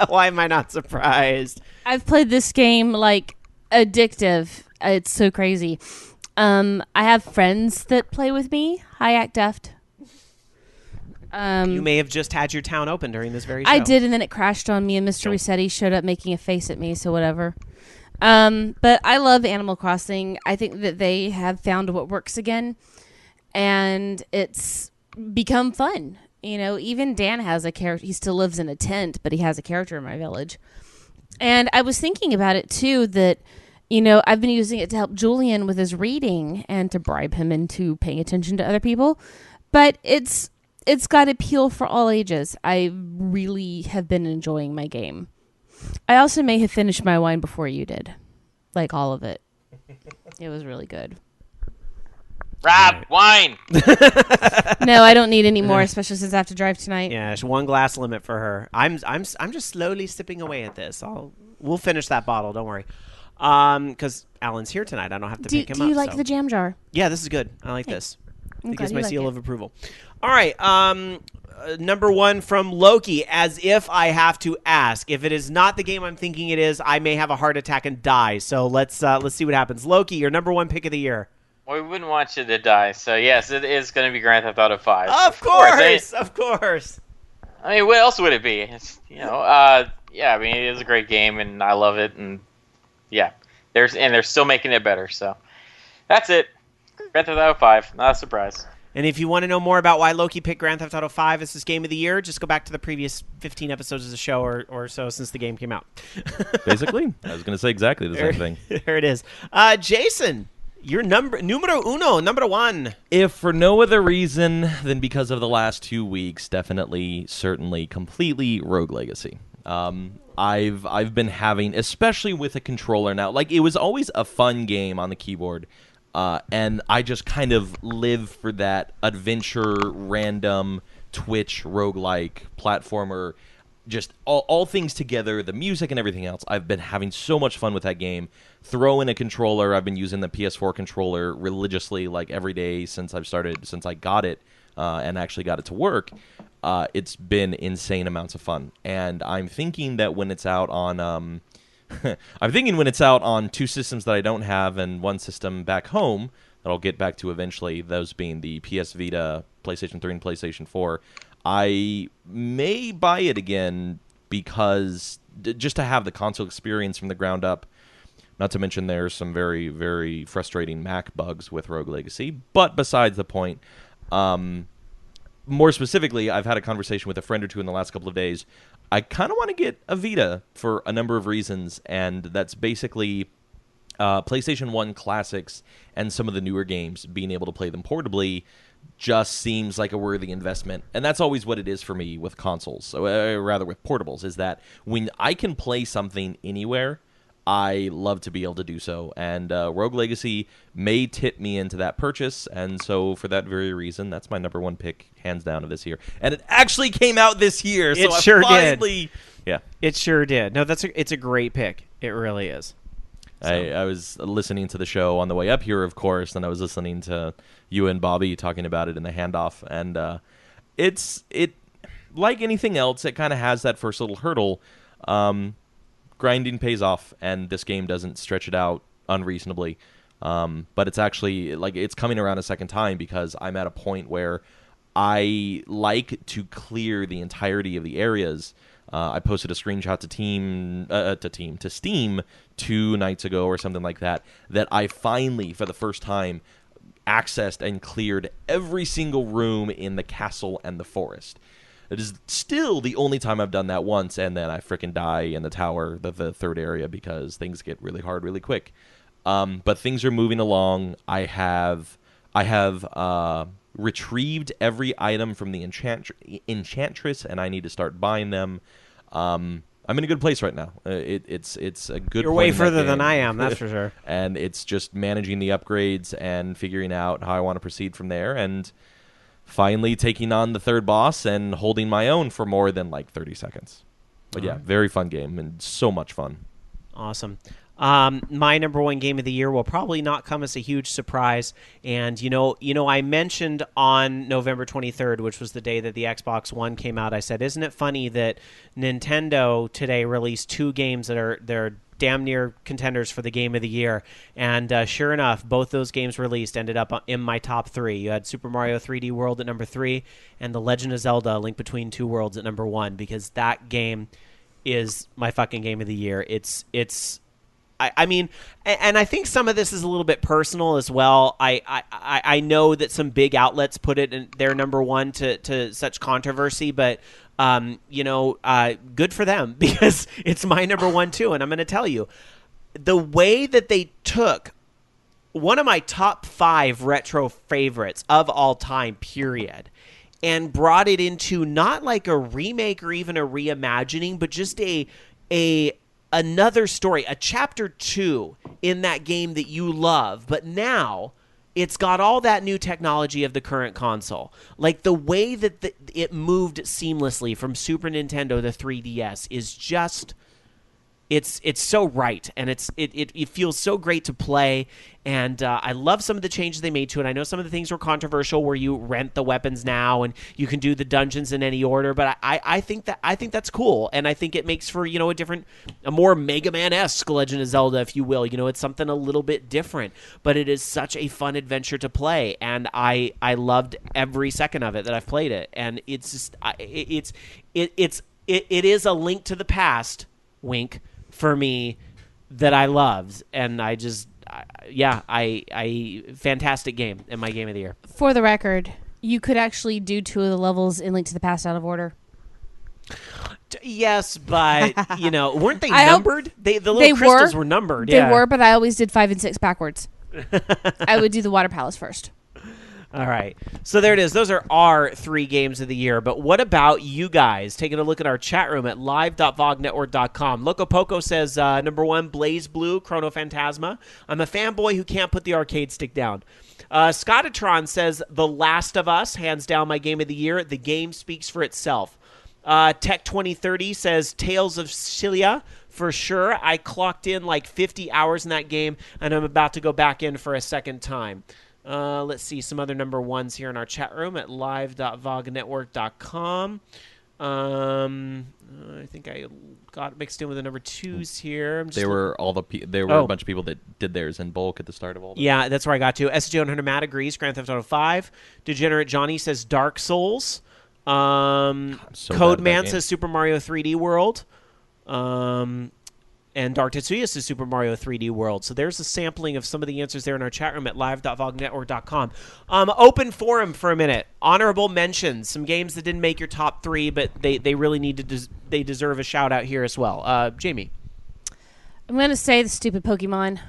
Why am I not surprised? I've played this game like addictive. It's so crazy. I have friends that play with me. Hi, Act Deft. You may have just had your town open during this very show. I did, and then it crashed on me, and Mr. Rossetti showed up making a face at me, so whatever. But I love Animal Crossing. I think that they have found what works again, and it's become fun. Even Dan has a character. He still lives in a tent, but he has a character in my village. And I was thinking about it, too, that, I've been using it to help Julian with his reading and to bribe him into paying attention to other people. But it's got appeal for all ages. I really have been enjoying my game. I also may have finished my wine before you did. Like, all of it. It was really good. Rob, wine! No, I don't need any more, especially since I have to drive tonight. Yeah, it's 1 glass limit for her. I'm just slowly sipping away at this. We'll finish that bottle, don't worry. Because Alan's here tonight. I don't have to pick him up. Do you like the jam jar? Yeah, this is good. I like this. He gives my seal of approval. All right. Number one from Loki, as if I have to ask. If it is not the game I'm thinking it is, I may have a heart attack and die. So let's see what happens. Loki, your number one pick of the year. Well, we wouldn't want you to die. So yes, it is going to be Grand Theft Auto 5. Of course. I mean, what else would it be? It's, yeah, I mean, it is a great game, and I love it, and yeah, they're still making it better. So that's it. Grand Theft Auto 5, not a surprise. And if you want to know more about why Loki picked Grand Theft Auto 5 as his game of the year, just go back to the previous 15 episodes of the show or so since the game came out. Basically, I was going to say exactly the same thing. There it is. Jason, your number one. If for no other reason than because of the last 2 weeks, definitely, certainly, completely Rogue Legacy. I've been having, especially with a controller now, like it was always a fun game on the keyboard. And I just kind of live for that adventure, random, Twitch, roguelike, platformer, just all things together, the music and everything else. I've been having so much fun with that game. Throw in a controller. I've been using the PS4 controller religiously, like every day since I got it and actually got it to work. It's been insane amounts of fun. And I'm thinking that when it's out on... I'm thinking when it's out on 2 systems that I don't have and 1 system back home that I'll get back to eventually, those being the PS Vita, PlayStation 3, and PlayStation 4, I may buy it again because just to have the console experience from the ground up. Not to mention there's some very, very frustrating Mac bugs with Rogue Legacy. But besides the point, more specifically, I've had a conversation with a friend or two in the last couple of days. I kind of want to get a Vita for a number of reasons, and that's basically PlayStation 1 classics and some of the newer games, being able to play them portably just seems like a worthy investment. And that's always what it is for me with consoles, rather with portables, is that when I can play something anywhere, I love to be able to do so. And Rogue Legacy may tip me into that purchase, and so for that very reason, that's my number one pick, hands down, of this year. And it actually came out this year, so it sure did. Yeah, it sure did. No, it's a great pick. It really is. So. I was listening to the show on the way up here, of course, and I was listening to you and Bobby talking about it in the handoff, and it like anything else, it kind of has that first little hurdle. Grinding pays off, and this game doesn't stretch it out unreasonably. But it's actually, like, it's coming around a second time because I'm at a point where I like to clear the entirety of the areas. I posted a screenshot to Steam 2 nights ago or something like that I finally, for the first time, accessed and cleared every single room in the castle and the forest. It is still the only time I've done that once, and then I frickin' die in the tower, the third area, because things get really hard really quick. But things are moving along. I have retrieved every item from the Enchantress, and I need to start buying them. I'm in a good place right now. It's a good. You're way further than I am, that's for sure. And it's just managing the upgrades and figuring out how I want to proceed from there, and finally taking on the third boss and holding my own for more than like 30 seconds. But yeah, very fun game and so much fun. Awesome. My number one game of the year will probably not come as a huge surprise. And, you know, I mentioned on November 23rd, which was the day that the Xbox One came out, I said, isn't it funny that Nintendo today released 2 games that are damn near contenders for the game of the year? And sure enough, both those games released ended up in my top 3. You had Super Mario 3D World at number 3 and The Legend of Zelda: Link Between Two Worlds at number 1, because that game is my fucking game of the year. I mean, and I think some of this is a little bit personal as well. I know that some big outlets put it in their number 1 to such controversy, but good for them, because it's my number 1 too. And I'm going to tell you, the way that they took one of my top 5 retro favorites of all time, period, and brought it into not like a remake or even a reimagining, but just another story, a chapter 2 in that game that you love, but now it's got all that new technology of the current console. Like the way that it moved seamlessly from Super Nintendo to 3DS is just it's so right, and it feels so great to play. And I love some of the changes they made to it. I know some of the things were controversial, where you rent the weapons now and you can do the dungeons in any order. But I think that's cool, and I think it makes for a more Mega Man-esque Legend of Zelda, if you will. It's something a little bit different, but it is such a fun adventure to play, and I loved every second of it that I've played it. And it's just it is a link to the past, wink, for me, that I loved, and I just. Fantastic game, and my game of the year. For the record, you could actually do 2 of the levels in Link to the Past out of order. Yes, but weren't they numbered? The little crystals were numbered. They were, but I always did 5 and 6 backwards. I would do the Water Palace first. All right. So there it is. Those are our 3 games of the year. But what about you guys? Taking a look at our chat room at live.vognetwork.com. Loco Poco says, number 1, Blaze Blue, Chrono Phantasma. I'm a fanboy who can't put the arcade stick down. Scottatron says, The Last of Us, hands down my game of the year. The game speaks for itself. Tech 2030 says, Tales of Cilia. For sure. I clocked in like 50 hours in that game, and I'm about to go back in for a second time. Let's see some other number 1s here in our chat room at live.vognetwork.com. I think I got mixed in with the number 2s here. There were a bunch of people that did theirs in bulk at the start of all this. Yeah, that's where I got to. SJ100 Matt agrees. Grand Theft Auto 5. Degenerate Johnny says Dark Souls. Codeman says Super Mario 3D World. And Dark Tetsuya says Super Mario 3D World. So there's a sampling of some of the answers there in our chat room at live.vognetwork.com. Open forum for a minute. Honorable mentions. Some games that didn't make your top 3, but they really they deserve a shout out here as well. Jamie. I'm going to say the stupid Pokemon.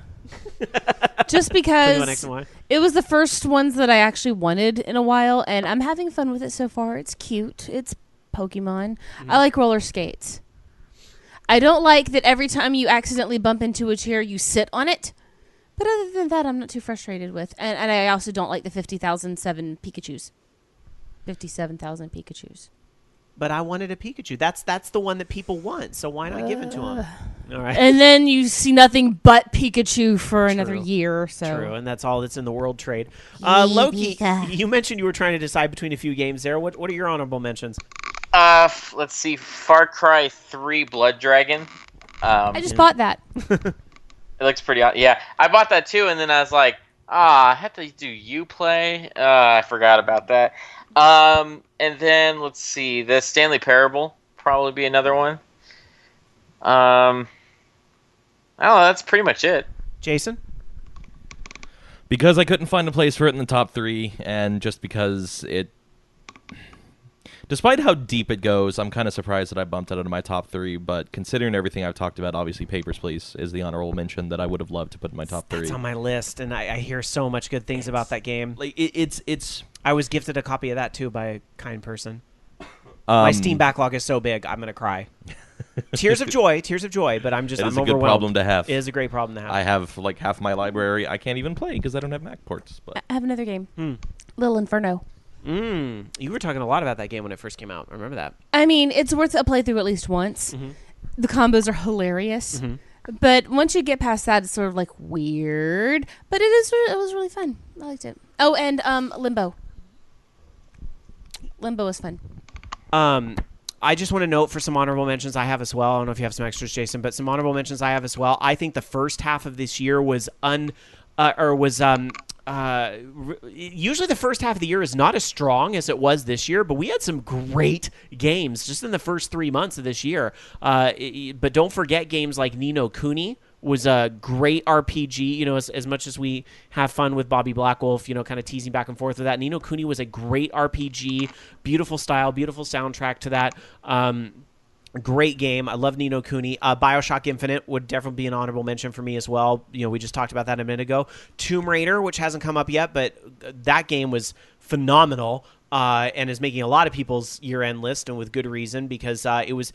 Just because it was the first ones that I actually wanted in a while, and I'm having fun with it so far. It's cute. It's Pokemon. Mm-hmm. I like roller skates. I don't like that every time you accidentally bump into a chair, you sit on it. But other than that, I'm not too frustrated with. And I also don't like the 50,007 Pikachus. 57,000 Pikachus. But I wanted a Pikachu. That's the one that people want. So why not give it to them? All right. And then you see nothing but Pikachu for another year. So. True, and that's all that's in the world trade. Loki, you mentioned you were trying to decide between a few games there. What are your honorable mentions? Let's see. Far Cry 3 Blood Dragon. I just bought that. It looks pretty odd. Yeah, I bought that too, and then I was like, I have to do Uplay. I forgot about that. And then let's see. The Stanley Parable probably be another one. I don't know. That's pretty much it. Jason? Because I couldn't find a place for it in the top 3, and just because despite how deep it goes, I'm kind of surprised that I bumped it out of my top 3, but considering everything I've talked about, obviously Papers, Please is the honorable mention that I would have loved to put in my top 3. It's on my list, and I hear so much good things about that game. Like I was gifted a copy of that, too, by a kind person. My Steam backlog is so big, I'm going to cry. Tears of joy, but I'm overwhelmed. It's a good problem to have. It is a great problem to have. I have like half my library I can't even play because I don't have Mac ports. But I have another game. Little Inferno. You were talking a lot about that game when it first came out. I remember that. I mean, it's worth a playthrough at least once. Mm-hmm. The combos are hilarious. Mm-hmm. But once you get past that, it's sort of like weird. But it was really fun. I liked it. Oh, and Limbo. Limbo was fun. I just want to note for some honorable mentions I have as well. I don't know if you have some extras, Jason, but some honorable mentions I have as well. I think the first half of this year was usually the first half of the year is not as strong as it was this year, but we had some great games just in the first 3 months of this year. But don't forget games like Ni no Kuni was a great RPG, as much as we have fun with Bobby Blackwolf, kind of teasing back and forth with that. Ni no Kuni was a great RPG, beautiful style, beautiful soundtrack to that. Great game. I love Ni no Kuni. BioShock Infinite would definitely be an honorable mention for me as well. We just talked about that a minute ago. Tomb Raider, which hasn't come up yet, but that game was phenomenal. And is making a lot of people's year-end list, and with good reason, because it was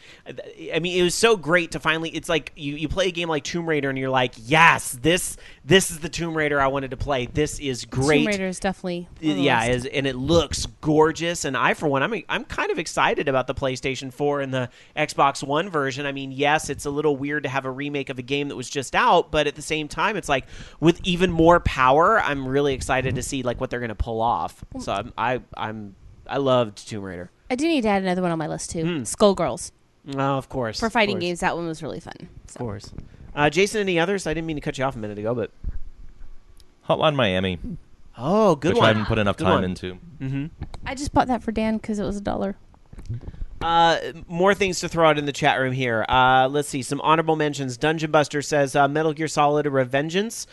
so great to finally. It's like you play a game like Tomb Raider, and you're like, yes, this is the Tomb Raider I wanted to play. This is great. Tomb Raider is definitely and it looks gorgeous. And I, for one, I'm kind of excited about the PlayStation 4 and the Xbox One version. I mean, yes, it's a little weird to have a remake of a game that was just out, but at the same time, it's like with even more power. I'm really excited to see like what they're going to pull off. So I loved Tomb Raider. I do need to add another one on my list too. Skullgirls. Oh, of course. For fighting games, that one was really fun. So. Of course. Jason, any others? I didn't mean to cut you off a minute ago, but Hotline Miami. Oh, good which one. I haven't put enough time into. Mm-hmm. I just bought that for Dan because it was $1. More things to throw out in the chat room here. Let's see. Some honorable mentions. Dungeon Buster says Metal Gear Solid: Revengeance,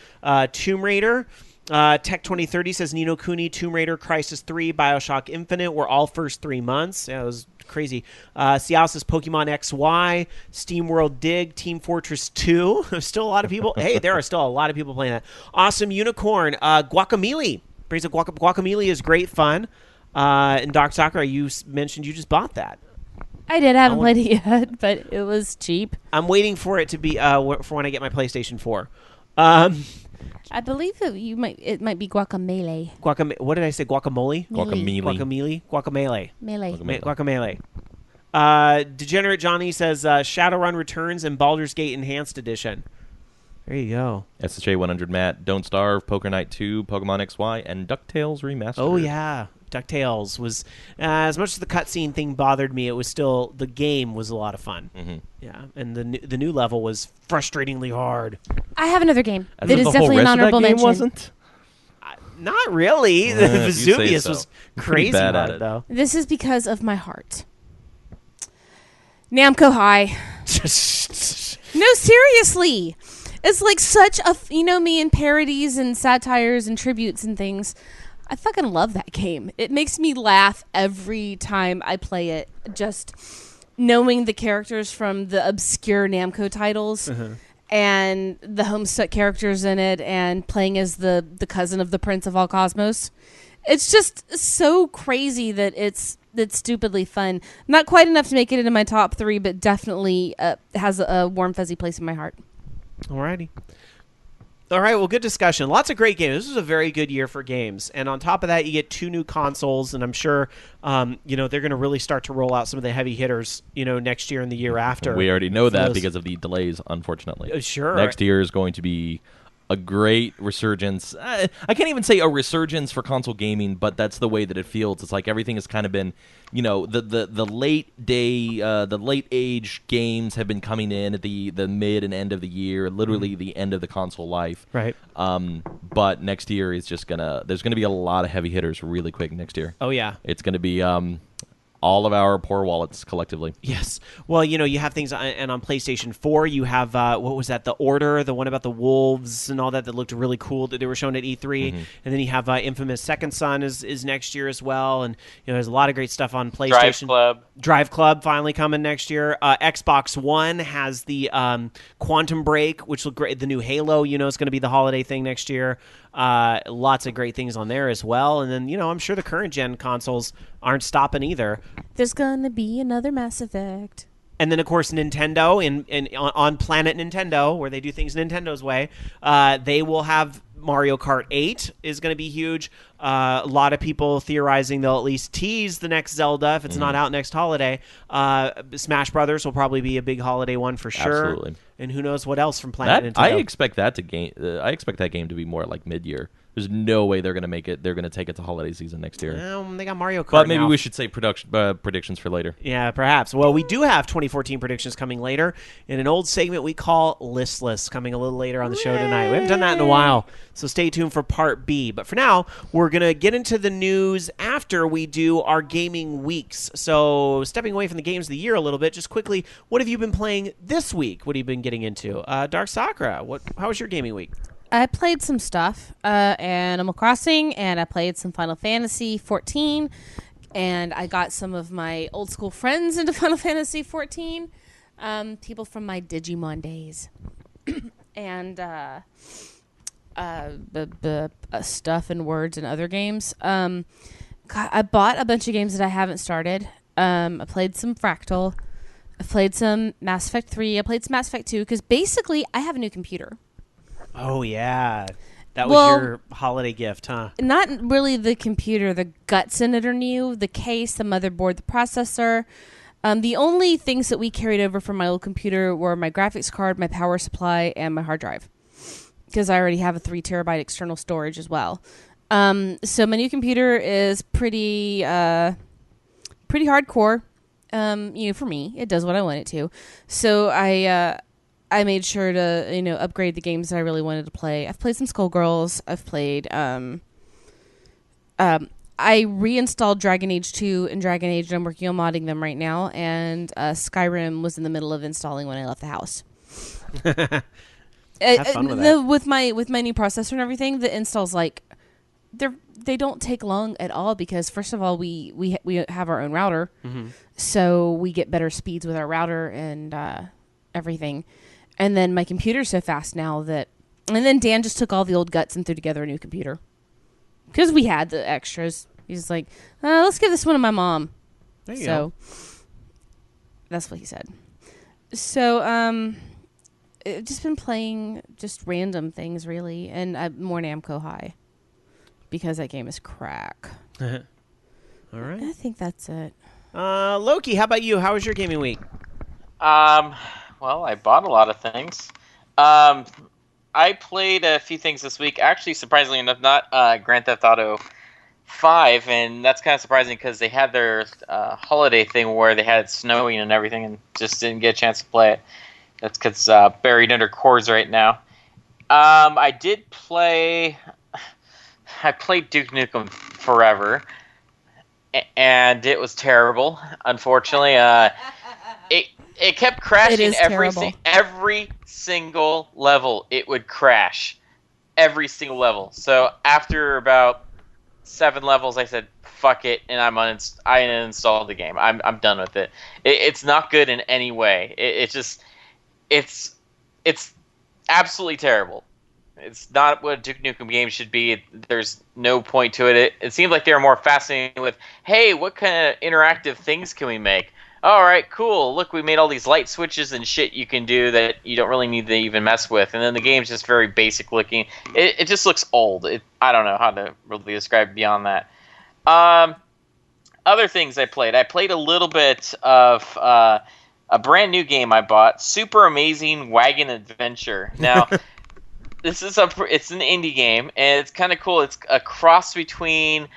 Tomb Raider. Tech 2030 says Ni no Kuni, Tomb Raider, Crysis 3, Bioshock Infinite were all first 3 months. Yeah, it was crazy. Ciao says Pokemon XY, SteamWorld Dig, Team Fortress 2. There's still a lot of people. Hey, there are still a lot of people playing that. Awesome Unicorn, Guacamelee. Brings up Guacamelee is great fun. And Dark Sakura, you mentioned you just bought that. I did. I haven't played it yet, but it was cheap. I'm waiting for it to be for when I get my PlayStation 4. I believe that it might be Guacamele. What did I say? Guacamole? Guacamole. Guacamele. Degenerate Johnny says Shadowrun Returns and Baldur's Gate Enhanced Edition. There you go. SHA 100 Matt, Don't Starve, Poker Night 2, Pokemon XY, and DuckTales Remastered. Oh, yeah. DuckTales was, as much as the cutscene thing bothered me, it was still, the game was a lot of fun. Mm-hmm. Yeah, and the new level was frustratingly hard. I have another game that is definitely an honorable mention. Wasn't? Not really. Vesuvius was crazy bad at at it, though. This is because of my heart. Namco High. No, seriously. It's like such a, me and parodies and satires and tributes and things. I fucking love that game. It makes me laugh every time I play it. Just knowing the characters from the obscure Namco titles and the Homestuck characters in it and playing as the cousin of the Prince of All Cosmos. It's just so crazy that it's stupidly fun. Not quite enough to make it into my top 3, but definitely has a warm, fuzzy place in my heart. Alrighty. All right, well, good discussion. Lots of great games. This was a very good year for games. And on top of that, you get 2 new consoles, and I'm sure, they're going to really start to roll out some of the heavy hitters, next year and the year after. We already know that because of the delays, unfortunately. Sure. Next year is going to be a great resurgence. I can't even say a resurgence for console gaming, but that's the way that it feels. It's like everything has kind of been, the late age games have been coming in at the mid and end of the year, literally the end of the console life. Right. But next year is just there's gonna be a lot of heavy hitters really quick next year. Oh yeah. It's gonna be all of our poor wallets collectively. Yes. Well, you have things, and on PlayStation 4, you have, what was that, The Order, the one about the wolves and all that looked really cool that they were shown at E3. And then you have Infamous Second Son is next year as well. And, there's a lot of great stuff on PlayStation. Drive Club finally coming next year. Xbox One has the Quantum Break, which look great. The new Halo, is going to be the holiday thing next year. Lots of great things on there as well. And then, I'm sure the current gen consoles aren't stopping either. There's gonna be another Mass Effect. And then, of course, Nintendo on Planet Nintendo, where they do things Nintendo's way, they will have Mario Kart 8 is going to be huge. A lot of people theorizing they'll at least tease the next Zelda if it's not out next holiday. Smash Brothers will probably be a big holiday one for sure. Absolutely. And who knows what else from Planet Nintendo. I expect that game to be more like mid-year. There's no way they're going to make it. They're going to take it to holiday season next year. They got Mario Kart But maybe now. we should say predictions for later. Yeah, perhaps. Well, we do have 2014 predictions coming later in an old segment we call Listless, coming a little later on the show tonight. We haven't done that in a while, so stay tuned for Part B. But for now, we're going to get into the news after we do our gaming weeks. So stepping away from the games of the year a little bit, just quickly, what have you been playing this week? What have you been getting into? Dark Sakura, how was your gaming week? I played some stuff, Animal Crossing, and I played some Final Fantasy 14, and I got some of my old school friends into Final Fantasy 14, people from my Digimon days, and stuff and words and other games. God, I bought a bunch of games that I haven't started. I played some Fractal. I played some Mass Effect 3. I played some Mass Effect 2 because basically I have a new computer. Oh, yeah. That was your holiday gift, huh? Not really the computer. The guts in it are new. The case, the motherboard, the processor. The only things that we carried over from my old computer were my graphics card, my power supply, and my hard drive. Because I already have a 3 terabyte external storage as well. So my new computer is pretty hardcore. For me, it does what I want it to. So I made sure to, upgrade the games that I really wanted to play. I've played some Skullgirls. I've played, I reinstalled Dragon Age 2 and Dragon Age, and I'm working on modding them right now. And Skyrim was in the middle of installing when I left the house. Have fun with that. With my new processor and everything, the installs they don't take long at all because first of all we have our own router, so we get better speeds with our router and everything. And then my computer's so fast now and then Dan just took all the old guts and threw together a new computer because we had the extras. He's like, let's give this one to my mom. There you go. That's what he said. So I've just been playing just random things really, and more Namco High because that game is crack. All right. I think that's it. Loki, how about you? How was your gaming week? Well, I bought a lot of things. I played a few things this week. Actually, surprisingly enough, not Grand Theft Auto 5, and that's kind of surprising because they had their holiday thing where they had it snowing and everything and just didn't get a chance to play it. That's because buried under cores right now. I played Duke Nukem Forever, and it was terrible, unfortunately. It kept crashing every single level. It would crash every single level. So after about 7 levels, I said, fuck it, and I uninstalled the game. I'm done with it. It's not good in any way. It's absolutely terrible. It's not what a Duke Nukem game should be. There's no point to it. It seemed like they were more fascinated with, hey, what kind of interactive things can we make? All right, cool. Look, we made all these light switches and shit you can do that you don't really need to even mess with. And then the game's just very basic looking. It just looks old. I don't know how to really describe beyond that. Other things I played a little bit of a brand new game I bought, Super Amazing Wagon Adventure. Now, it's an indie game, and it's kind of cool. It's a cross between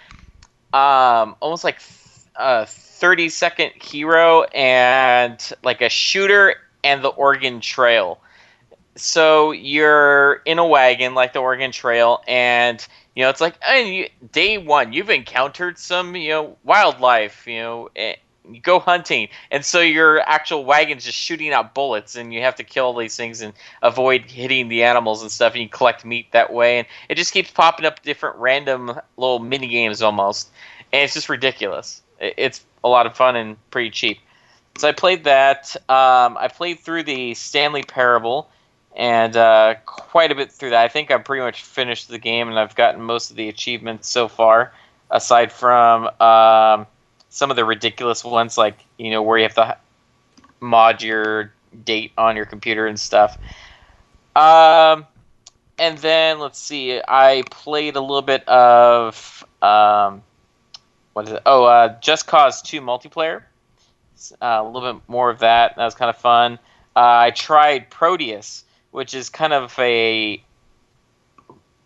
almost like 30-second hero and like a shooter and the Oregon Trail. So you're in a wagon like the Oregon Trail, and it's like day one you've encountered some wildlife, you go hunting, and so your actual wagon's just shooting out bullets, and you have to kill these things and avoid hitting the animals and stuff, and you collect meat that way, and it just keeps popping up different random little mini games almost, and it's just ridiculous. It's a lot of fun and pretty cheap. So I played that. I played through the Stanley Parable, and quite a bit through that. I think I've pretty much finished the game, and I've gotten most of the achievements so far, aside from some of the ridiculous ones, like where you have to mod your date on your computer and stuff. And then let's see, I played a little bit of what is it? Oh, Just Cause 2 multiplayer. A little bit more of that. That was kind of fun. I tried Proteus, which is kind of a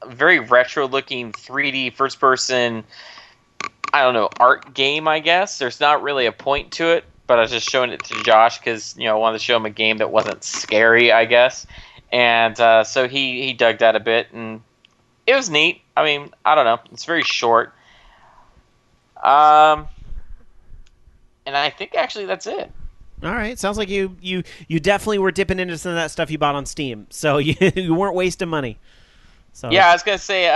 very retro-looking 3D first-person, I don't know, art game, I guess. There's not really a point to it, but I was just showing it to Josh because, I wanted to show him a game that wasn't scary, I guess. And so he dug that a bit, and it was neat. I mean, I don't know. It's very short. And I think actually that's it. All right. Sounds like you definitely were dipping into some of that stuff you bought on Steam. So you weren't wasting money. So yeah, I was going to say,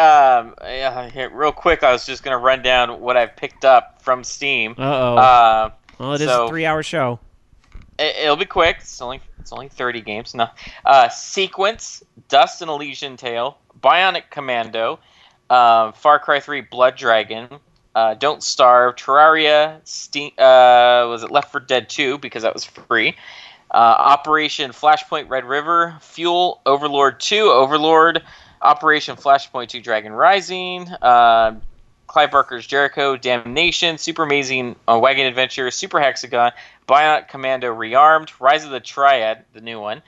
real quick, I was just going to run down what I've picked up from Steam. Uh-oh. Well, it is a 3-hour show. It'll be quick. It's only 30 games. No. Sequence, Dust and Elysian Tale, Bionic Commando, Far Cry 3 Blood Dragon, Don't Starve, Terraria, was it Left 4 Dead 2 because that was free. Operation Flashpoint Red River, Fuel, Overlord 2, Overlord, Operation Flashpoint 2 Dragon Rising, Clive Barker's Jericho, Damnation, Super Amazing Wagon Adventure, Super Hexagon, Bionic Commando Rearmed, Rise of the Triad, the new one,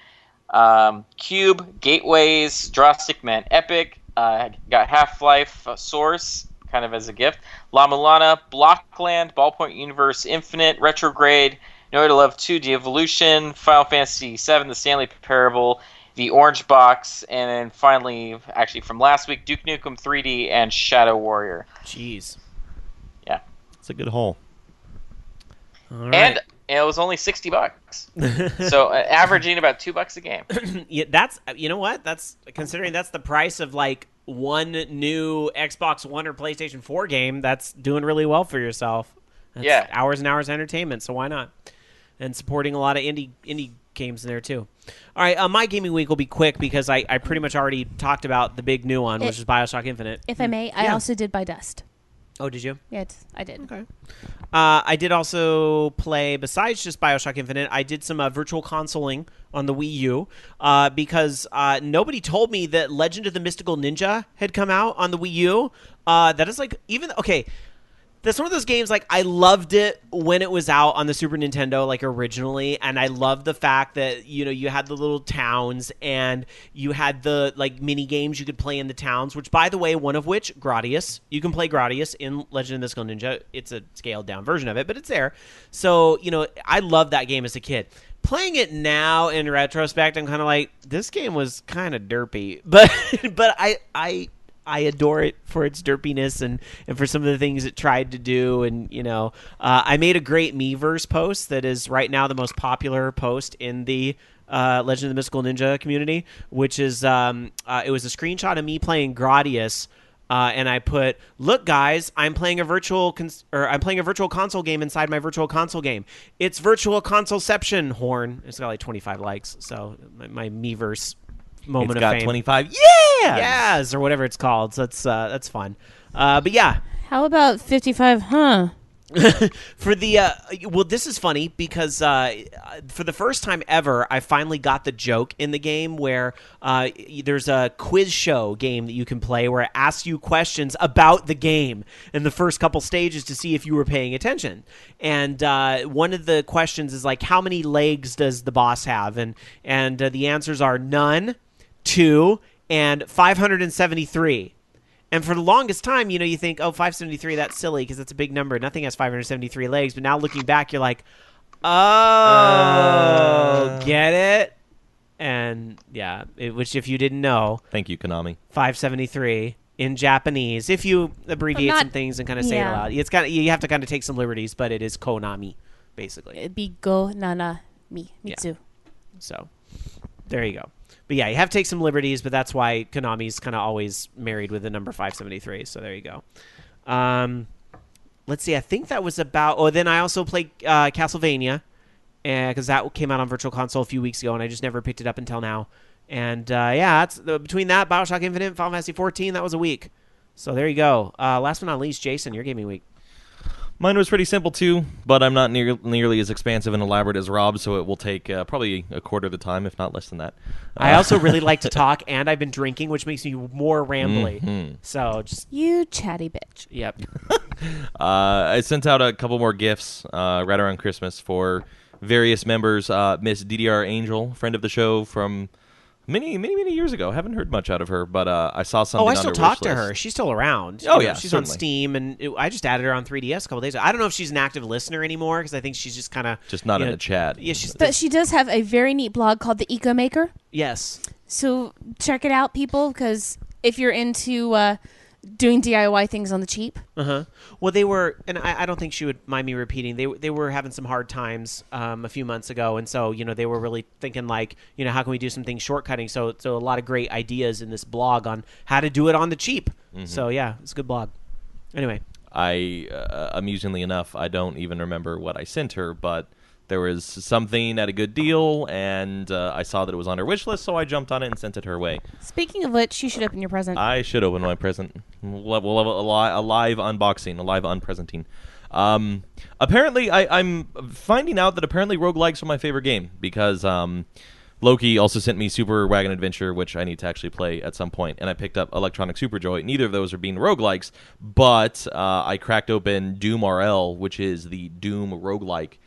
Cube, Gateways, Drawstick Man Epic, got Half-Life Source, kind of as a gift, La Mulana, Blockland, Ballpoint Universe Infinite, Retrograde, No Way to Love 2, De-Evolution, Final Fantasy VII, The Stanley Parable, The Orange Box, and then finally, actually from last week, Duke Nukem 3D and Shadow Warrior. Jeez. Yeah. It's a good haul. All right. And it was only $60. So averaging about $2 a game. Yeah, that's, you know what? That's, considering that's the price of like one new Xbox One or PlayStation 4 game, that's doing really well for yourself. That's hours and hours of entertainment, so why not? And supporting a lot of indie games in there too. All right, my gaming week will be quick because I pretty much already talked about the big new one, which is BioShock Infinite. If I may, I also did buy Dust. Oh, did you? Yeah, I did. Okay. I did also play, besides just BioShock Infinite, I did some virtual consoling on the Wii U because nobody told me that Legend of the Mystical Ninja had come out on the Wii U. That is like, even, okay, that's one of those games, like, I loved it when it was out on the Super Nintendo, like, originally, and I loved the fact that, you know, you had the little towns, and you had the, like, mini games you could play in the towns, which, by the way, one of which, Gradius. You can play Gradius in Legend of the Mystical Ninja. It's a scaled-down version of it, but it's there. So, you know, I loved that game as a kid. Playing it now in retrospect, I'm kind of like, this game was kind of derpy, but I adore it for its derpiness and for some of the things it tried to do. And, you know, I made a great Miiverse post that is right now the most popular post in the Legend of the Mystical Ninja community, which is it was a screenshot of me playing Gradius. And I put, look, guys, I'm playing a virtual console game inside my virtual console game. It's Virtual Consoleception, Horn. It's got like 25 likes. So my Miiverse moment it's got of fame. 25 yes, or whatever it's called. So that's fun. But yeah, how about 55? for the well, this is funny because for the first time ever, I finally got the joke in the game where there's a quiz show game that you can play where it asks you questions about the game in the first couple stages to see if you were paying attention. And one of the questions is like, how many legs does the boss have? And the answers are none, 2, and 573. And for the longest time, you know, you think, oh, 573, that's silly because it's a big number. Nothing has 573 legs. But now looking back, you're like, oh, get it? And yeah, which if you didn't know. Thank you, Konami. 573 in Japanese. If you abbreviate some things and kind of say it aloud. It's kind of, you have to kind of take some liberties, but it is Konami, basically. It'd be Go Nana Mi Mitsu. Yeah. So there you go. But yeah, you have to take some liberties, but that's why Konami's kind of always married with the number 573. So there you go. Let's see. I think that was about... Oh, then I also played Castlevania, because that came out on Virtual Console a few weeks ago, and I just never picked it up until now. And yeah, that's between that, BioShock Infinite, and Final Fantasy 14, that was a week. So there you go. Last but not least, Jason, your gaming week. Mine was pretty simple, too, but I'm not nearly as expansive and elaborate as Rob, so it will take probably a quarter of the time, if not less than that. I also really like to talk, and I've been drinking, which makes me more rambly. Mm-hmm. So just... You chatty bitch. Yep. I sent out a couple more gifts right around Christmas for various members. Miss DDR Angel, friend of the show from... Many years ago. Haven't heard much out of her, but I saw something on her wish list. Oh, I still talk to her. She's still around. Oh, yeah, she's certainly. on Steam, and I just added her on 3DS a couple days ago. I don't know if she's an active listener anymore, because I think she's just kind of... Just not in the chat. Yeah, but she does have a very neat blog called The Eco Maker. Yes. So check it out, people, because if you're into... doing DIY things on the cheap. Well, they were, and I don't think she would mind me repeating, they were having some hard times a few months ago, and so, you know, they were really thinking like, you know, how can we do some things shortcutting? So a lot of great ideas in this blog on how to do it on the cheap. Mm-hmm. So yeah, it's a good blog. Anyway. Amusingly enough, I don't even remember what I sent her, but There was something at a good deal, and I saw that it was on her wish list, so I jumped on it and sent it her way. Speaking of which, you should open your present. I should open my present. We'll have a live unboxing, a live unpresenting. Apparently, I'm finding out that apparently roguelikes are my favorite game, because Loki also sent me Super Wagon Adventure, which I need to actually play at some point, and I picked up Electronic Superjoy. Neither of those are being roguelikes, but I cracked open Doom RL, which is the Doom roguelike.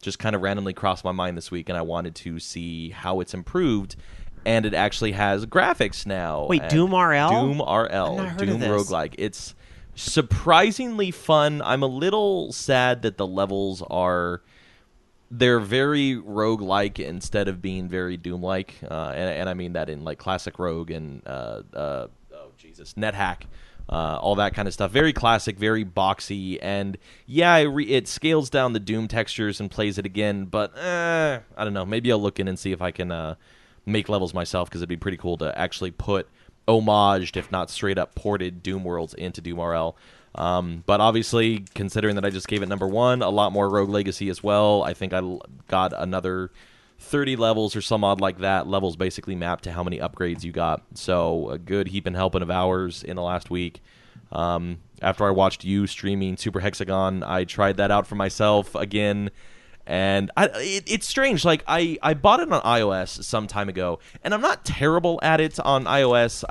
Just kind of randomly crossed my mind this week, and I wanted to see how it's improved, and it actually has graphics now. Wait, Doom RL? Doom RL, Doom roguelike. It's surprisingly fun. I'm a little sad that the levels they're very roguelike instead of being very Doom-like, and I mean that in like classic Rogue and NetHack. All that kind of stuff. Very classic, very boxy, and yeah, it scales down the Doom textures and plays it again, but I don't know. Maybe I'll look in and see if I can make levels myself, because it'd be pretty cool to actually put homaged, if not straight up ported, Doom worlds into Doom RL. But obviously, considering that I just gave it number 1, a lot more Rogue Legacy as well. I think I got another 30 levels or some odd like that. Levels basically map to how many upgrades you got. So a good heaping helping of hours in the last week. After I watched you streaming Super Hexagon, I tried that out for myself again. And it's strange. Like I bought it on iOS some time ago, and I'm not terrible at it on iOS.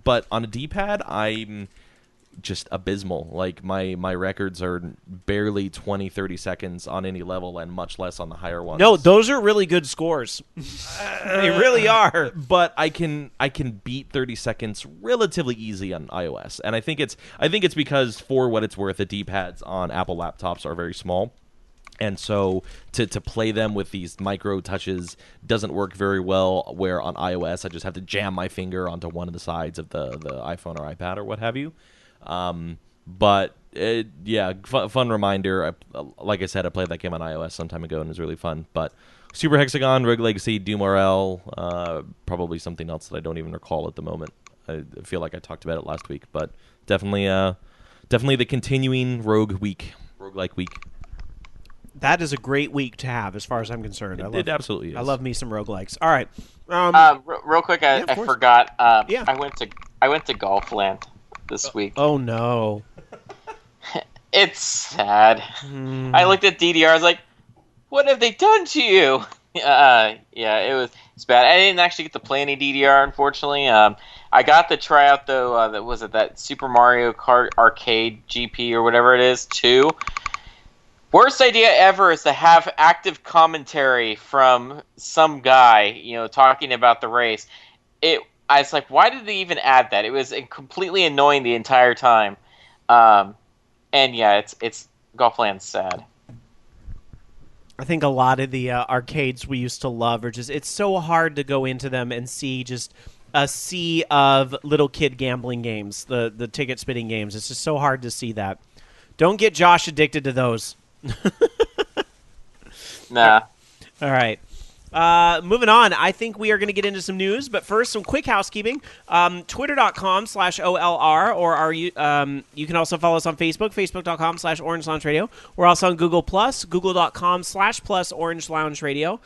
But on a D-pad, I'm just abysmal. Like my records are barely 20-30 seconds on any level, and much less on the higher ones. No, those are really good scores. They really are. But I can beat 30 seconds relatively easy on iOS, and I think it's because, for what it's worth, the D-pads on Apple laptops are very small. And so to play them with these micro touches doesn't work very well, where on iOS I just have to jam my finger onto one of the sides of the iPhone or iPad or what have you. But fun reminder. Like I said, I played that game on iOS some time ago and it was really fun. But Super Hexagon, Rogue Legacy, Doom RL, probably something else that I don't even recall at the moment. I feel like I talked about it last week, but definitely the continuing roguelike week. That is a great week to have, as far as I'm concerned. It absolutely is. I love me some roguelikes. All right. Real quick, I forgot. Yeah. I went to Golfland this week. Oh no. It's sad. I looked at DDR. I was like, "What have they done to you?" Yeah, it's bad. I didn't actually get to play any DDR, unfortunately. I got to try out though. That Super Mario Kart Arcade GP or whatever it is 2. Worst idea ever is to have active commentary from some guy, talking about the race. I was like, why did they even add that? It was completely annoying the entire time. And yeah, it's Golfland's sad. I think a lot of the arcades we used to love are it's so hard to go into them and see just a sea of little kid gambling games, the ticket spinning games. It's just so hard to see that. Don't get Josh addicted to those. Nah. All right. Moving on, I think we are going to get into some news, but first, some quick housekeeping. Twitter.com/OLR, or you can also follow us on Facebook, Facebook.com/Orange Lounge Radio. We're also on Google+, Google.com/+ Orange Lounge Radio.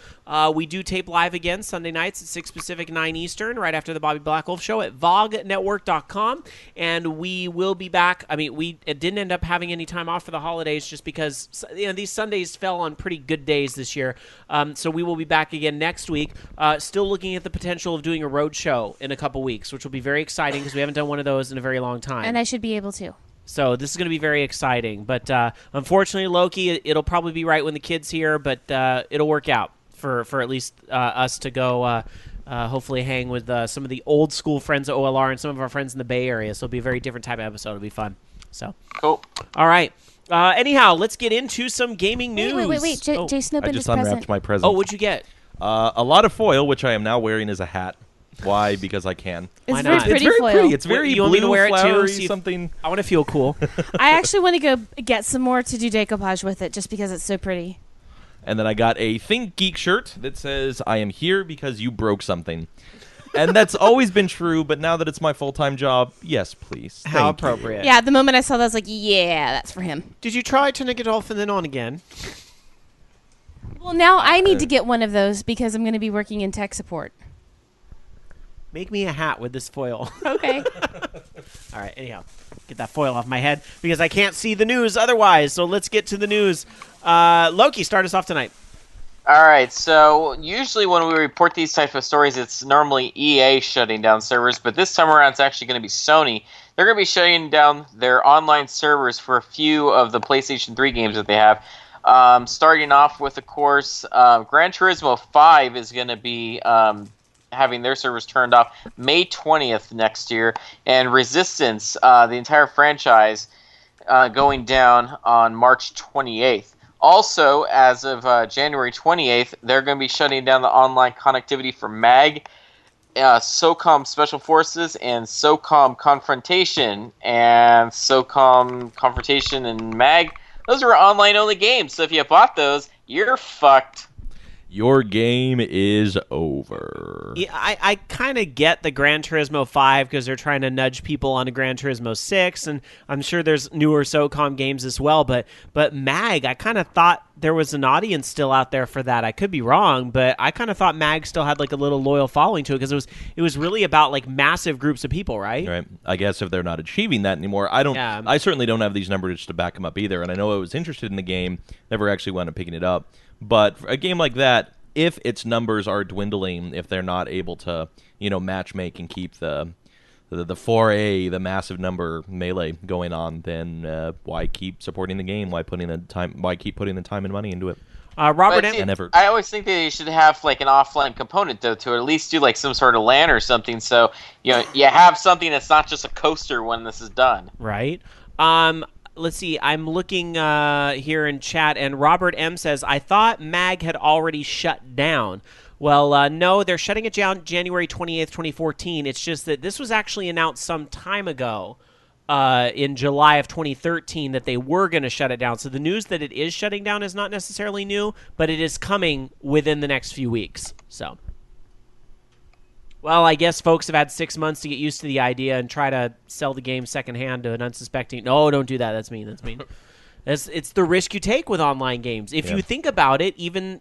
We do tape live again Sunday nights at 6 Pacific, 9 Eastern, right after the Bobby Blackwolf Show at VogNetwork.com, and we will be back. I mean, we didn't end up having any time off for the holidays just because these Sundays fell on pretty good days this year, so we will be back again next week. Still looking at the potential of doing a road show in a couple weeks, which will be very exciting because we haven't done one of those in a very long time. And I should be able to. So this is going to be very exciting. But unfortunately, Loki, it'll probably be right when the kid's here, but it'll work out for at least us to go hopefully hang with some of the old school friends at OLR and some of our friends in the Bay Area. So it'll be a very different type of episode. It'll be fun. So cool. All right. Anyhow, let's get into some gaming news. Wait. Jason opened his I just unwrapped my present. Oh, what'd you get? A lot of foil, which I am now wearing as a hat. Why? Because I can. It's not? very It's very foil. pretty. It's very You want me to blue, wear it too? flowery, See if- something. I want to feel cool. I actually want to go get some more to do decoupage with it just because it's so pretty. And then I got a Think Geek shirt that says, "I am here because you broke something." And that's always been true, but now that it's my full-time job, yes, please. How Thank you. appropriate. Yeah, the moment I saw that, I was like, yeah, that's for him. Did you try turning it off and then on again? Well, now I need to get one of those because I'm going to be working in tech support. Make me a hat with this foil. Okay. All right, anyhow, get that foil off my head because I can't see the news otherwise. So let's get to the news. Loki, start us off tonight. All right, so usually when we report these type of stories, it's normally EA shutting down servers, but this time around it's actually going to be Sony. They're going to be shutting down their online servers for a few of the PlayStation 3 games that they have. Starting off with, of course, Gran Turismo 5 is going to be having their servers turned off May 20th next year, and Resistance, the entire franchise, going down on March 28th. Also, as of January 28th, they're going to be shutting down the online connectivity for MAG, SOCOM Special Forces, and SOCOM Confrontation. And SOCOM Confrontation and MAG, those are online-only games, so if you bought those, you're fucked. Your game is over. Yeah, I kind of get the Gran Turismo 5 because they're trying to nudge people onto Gran Turismo 6, and I'm sure there's newer SOCOM games as well, but MAG, I kind of thought there was an audience still out there for that. I could be wrong, but I kind of thought MAG still had like a little loyal following to it because it was really about like massive groups of people, right? Right. I guess if they're not achieving that anymore, I certainly don't have these numbers to back them up either, and I know I was interested in the game, never actually wound up picking it up. But for a game like that, if its numbers are dwindling, if they're not able to, match make and keep the 4A, the massive number melee going on, then why keep supporting the game? Why keep putting the time and money into it? Robert and effort. I always think that they should have like an offline component though, to at least do like some sort of LAN or something, so you have something that's not just a coaster when this is done. Right. Let's see. I'm looking here in chat, and Robert M says, I thought MAG had already shut down. Well, no, they're shutting it down January 28th, 2014. It's just that this was actually announced some time ago in July of 2013 that they were going to shut it down. So the news that it is shutting down is not necessarily new, but it is coming within the next few weeks. So, well, I guess folks have had 6 months to get used to the idea and try to sell the game secondhand to an unsuspecting. No, don't do that. That's mean. It's the risk you take with online games. If you think about it, even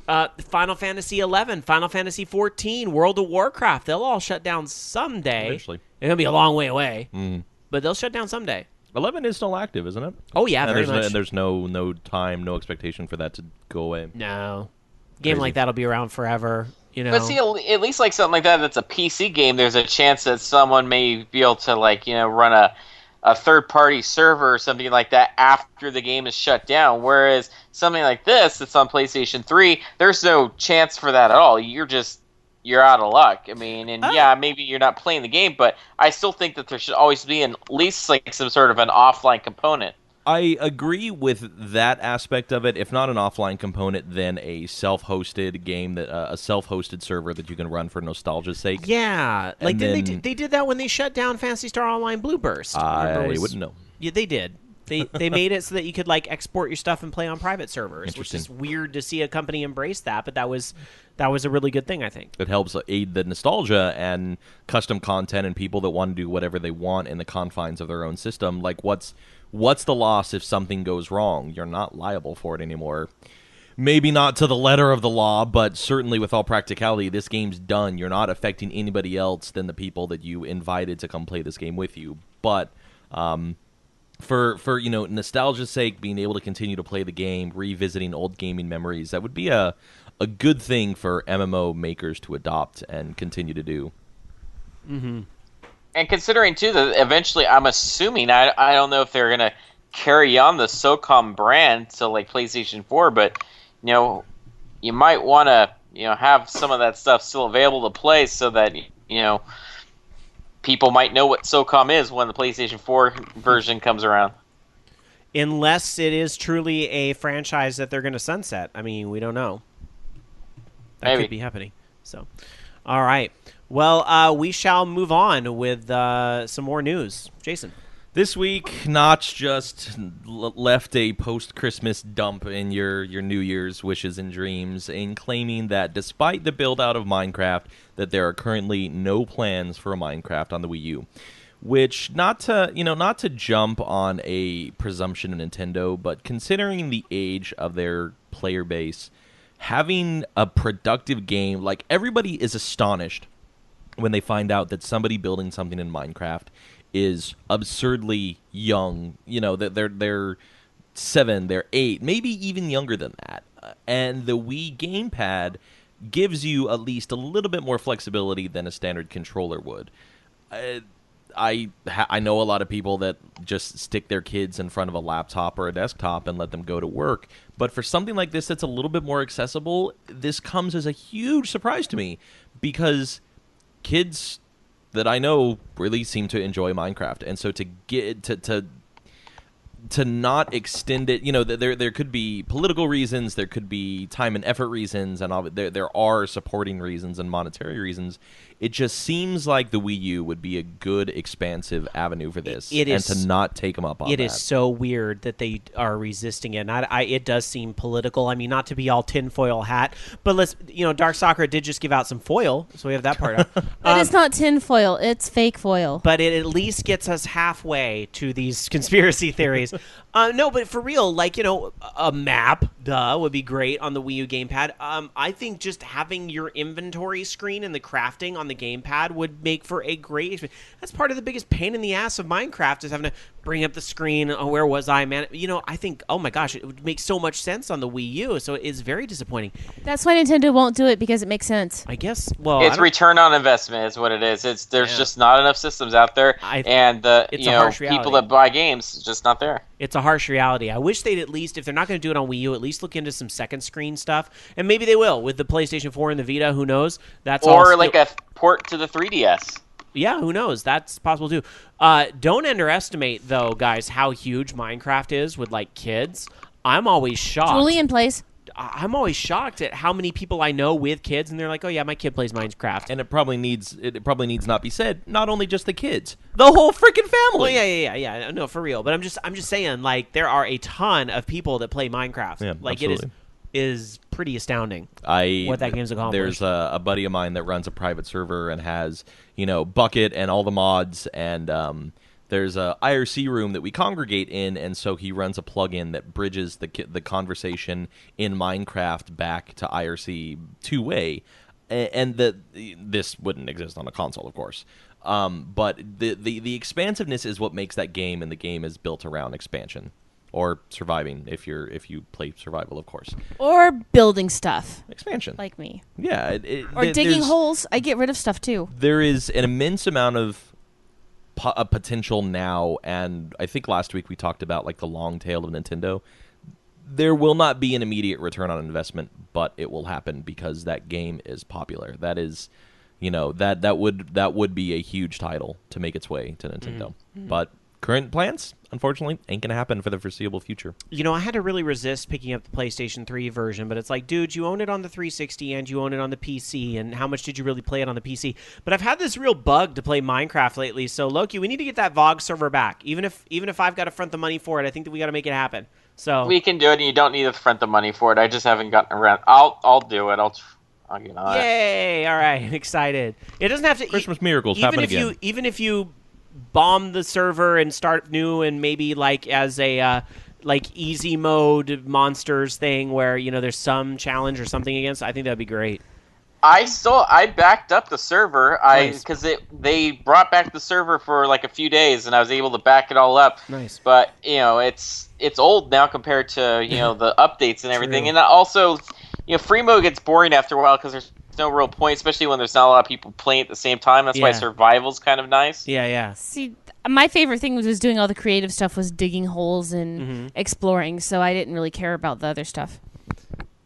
Final Fantasy XI, Final Fantasy XIV, World of Warcraft, they'll all shut down someday. Eventually. It's going to be a long way away, but they'll shut down someday. 11 is still active, isn't it? Oh, yeah, very much. And there's no time, no expectation for that to go away. No. Game like that will be around forever. But see, at least like something like that's a PC game, there's a chance that someone may be able to run a third-party server or something like that after the game is shut down. Whereas something like this that's on PlayStation 3, there's no chance for that at all. You're out of luck. I mean, and maybe you're not playing the game, but I still think that there should always be at least like some sort of an offline component. I agree with that aspect of it. If not an offline component, then a self-hosted game, a self-hosted server that you can run for nostalgia's sake. Yeah, like they did that when they shut down Phantasy Star Online Blue Burst. I wouldn't know. Yeah, they did. They made it so that you could like export your stuff and play on private servers, which is weird to see a company embrace that, but that was a really good thing, I think. It helps aid the nostalgia and custom content and people that want to do whatever they want in the confines of their own system. Like, what's the loss if something goes wrong? You're not liable for it anymore. Maybe not to the letter of the law, but certainly with all practicality, this game's done. You're not affecting anybody else than the people that you invited to come play this game with you. But for nostalgia's sake, being able to continue to play the game, revisiting old gaming memories, that would be a good thing for MMO makers to adopt and continue to do. Mm-hmm. And considering, too, that eventually, I'm assuming, I don't know if they're going to carry on the SOCOM brand to, like, PlayStation 4, but, you might want to, have some of that stuff still available to play so that, people might know what SOCOM is when the PlayStation 4 version comes around. Unless it is truly a franchise that they're going to sunset. I mean, we don't know. That could be happening. So, all right. Well, we shall move on with some more news. Jason. This week, Notch just left a post-Christmas dump in your New Year's wishes and dreams in claiming that despite the build-out of Minecraft, that there are currently no plans for a Minecraft on the Wii U. Which, not to jump on a presumption of Nintendo, but considering the age of their player base, having a productive game, like everybody is astonished when they find out that somebody building something in Minecraft is absurdly young. You know, that they're 7, they're 8, maybe even younger than that. And the Wii Gamepad gives you at least a little bit more flexibility than a standard controller would. I know a lot of people that just stick their kids in front of a laptop or a desktop and let them go to work. But for something like this that's a little bit more accessible, this comes as a huge surprise to me, because kids that I know really seem to enjoy Minecraft. And so to get to not extend it, you know, there could be political reasons, there could be time and effort reasons, and there are supporting reasons and monetary reasons. It just seems like the Wii U would be a good expansive avenue for this, and to not take them up on that. It is so weird that they are resisting it. And it does seem political. I mean, not to be all tinfoil hat, but Dark Sakura did just give out some foil, so we have that part up. But it's not tinfoil, it's fake foil. But it at least gets us halfway to these conspiracy theories. No, but for real, a map, would be great on the Wii U gamepad. I think just having your inventory screen and the crafting on the gamepad would make for a great experience. That's part of the biggest pain in the ass of Minecraft, is having to bring up the screen. Oh, where was I, man? I think, oh my gosh, it would make so much sense on the Wii U, so it is very disappointing. That's why Nintendo won't do it, because it makes sense. I guess, well... It's return on investment is what it is. There's just not enough systems out there, and the people that buy games, it's just not there. It's a harsh reality. I wish they'd at least, if they're not going to do it on Wii U, at least look into some second screen stuff. And maybe they will with the PlayStation 4 and the Vita. Who knows? Or like a port to the 3DS. Yeah, who knows? That's possible too. Don't underestimate, though, guys, how huge Minecraft is with kids. I'm always shocked. Julian plays. I'm always shocked at how many people I know with kids, and they're like, "Oh yeah, my kid plays Minecraft." And it probably needs not be said. Not only just the kids, the whole freaking family. Well, yeah. No, for real. But I'm just saying, there are a ton of people that play Minecraft. Yeah, absolutely. It is pretty astounding what that game's accomplished. There's a buddy of mine that runs a private server and has Bucket and all the mods, and there's a IRC room that we congregate in, and so he runs a plugin that bridges the conversation in Minecraft back to IRC two-way, and this wouldn't exist on a console, of course. But the expansiveness is what makes that game, and the game is built around expansion. Or surviving, if you play survival, of course. Or building stuff. Expansion. Like me. Yeah. Or digging holes. I get rid of stuff, too. There is an immense amount of potential now, and I think last week we talked about the long tail of Nintendo. There will not be an immediate return on investment, but it will happen because that game is popular. That is, that would be a huge title to make its way to Nintendo. Mm-hmm. But current plans, unfortunately, ain't gonna happen for the foreseeable future. I had to really resist picking up the PlayStation 3 version, but it's dude, you own it on the 360 and you own it on the PC, and how much did you really play it on the PC? But I've had this real bug to play Minecraft lately, so Loki, we need to get that VOG server back. Even if I've got to front the money for it, I think that we got to make it happen. So we can do it, and you don't need to front the money for it. I just haven't gotten around. I'll do it. I'll get on it. Yay! All right, excited. It doesn't have to. Christmas miracles happen again. Even if you bomb the server and start new, and maybe as a easy mode monsters thing where there's some challenge or something against, I think that'd be great. I backed up the server because they brought back the server for a few days, and I was able to back it all up. Nice. But it's old now compared to the updates and everything. True. And also free mode gets boring after a while because there's no real point, especially when there's not a lot of people playing at the same time. That's why survival's kind of nice. Yeah. See, my favorite thing was doing all the creative stuff, was digging holes and exploring, so I didn't really care about the other stuff.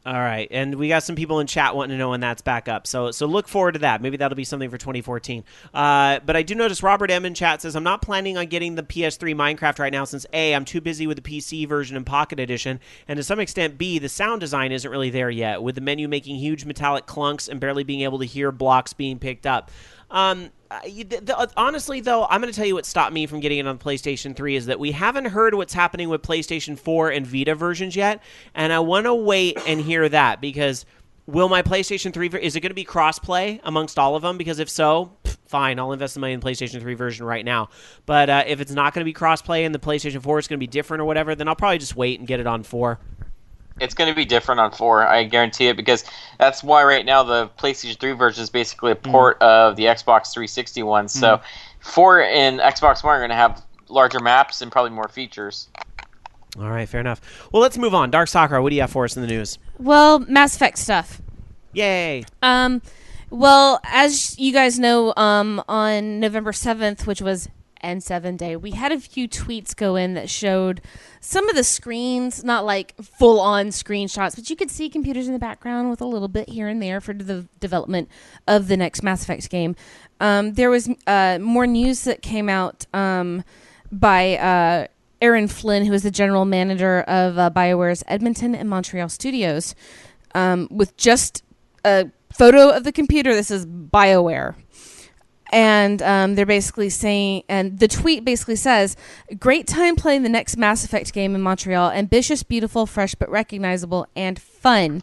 All right, and we got some people in chat wanting to know when that's back up, so look forward to that. Maybe that'll be something for 2014. But I do notice Robert M. in chat says, I'm not planning on getting the PS3 Minecraft right now since A, I'm too busy with the PC version and Pocket Edition, and to some extent B, the sound design isn't really there yet, with the menu making huge metallic clunks and barely being able to hear blocks being picked up. Honestly, though, I'm going to tell you what stopped me from getting it on PlayStation 3 is that we haven't heard what's happening with PlayStation 4 and Vita versions yet, and I want to wait and hear that, because will my PlayStation 3, is it going to be cross-play amongst all of them? Because if so, fine, I'll invest the money in the PlayStation 3 version right now. But if it's not going to be cross-play and the PlayStation 4 is going to be different or whatever, then I'll probably just wait and get it on 4. It's going to be different on 4, I guarantee it, because that's why right now the PlayStation 3 version is basically a port of the Xbox 360 one. So 4 and Xbox One are going to have larger maps and probably more features. All right, fair enough. Well, let's move on. Dark Sakura, what do you have for us in the news? Well, Mass Effect stuff. Yay. Well, as you guys know, on November 7th, which was N7 Day, we had a few tweets go in that showed some of the screens, not like full-on screenshots, but you could see computers in the background with a little bit here and there for the development of the next Mass Effect game. There was more news that came out by Aaron Flynn, who is the general manager of BioWare's Edmonton and Montreal studios, with just a photo of the computer. This is BioWare. And they're basically saying, and the tweet basically says, great time playing the next Mass Effect game in Montreal. Ambitious, beautiful, fresh, but recognizable, and fun.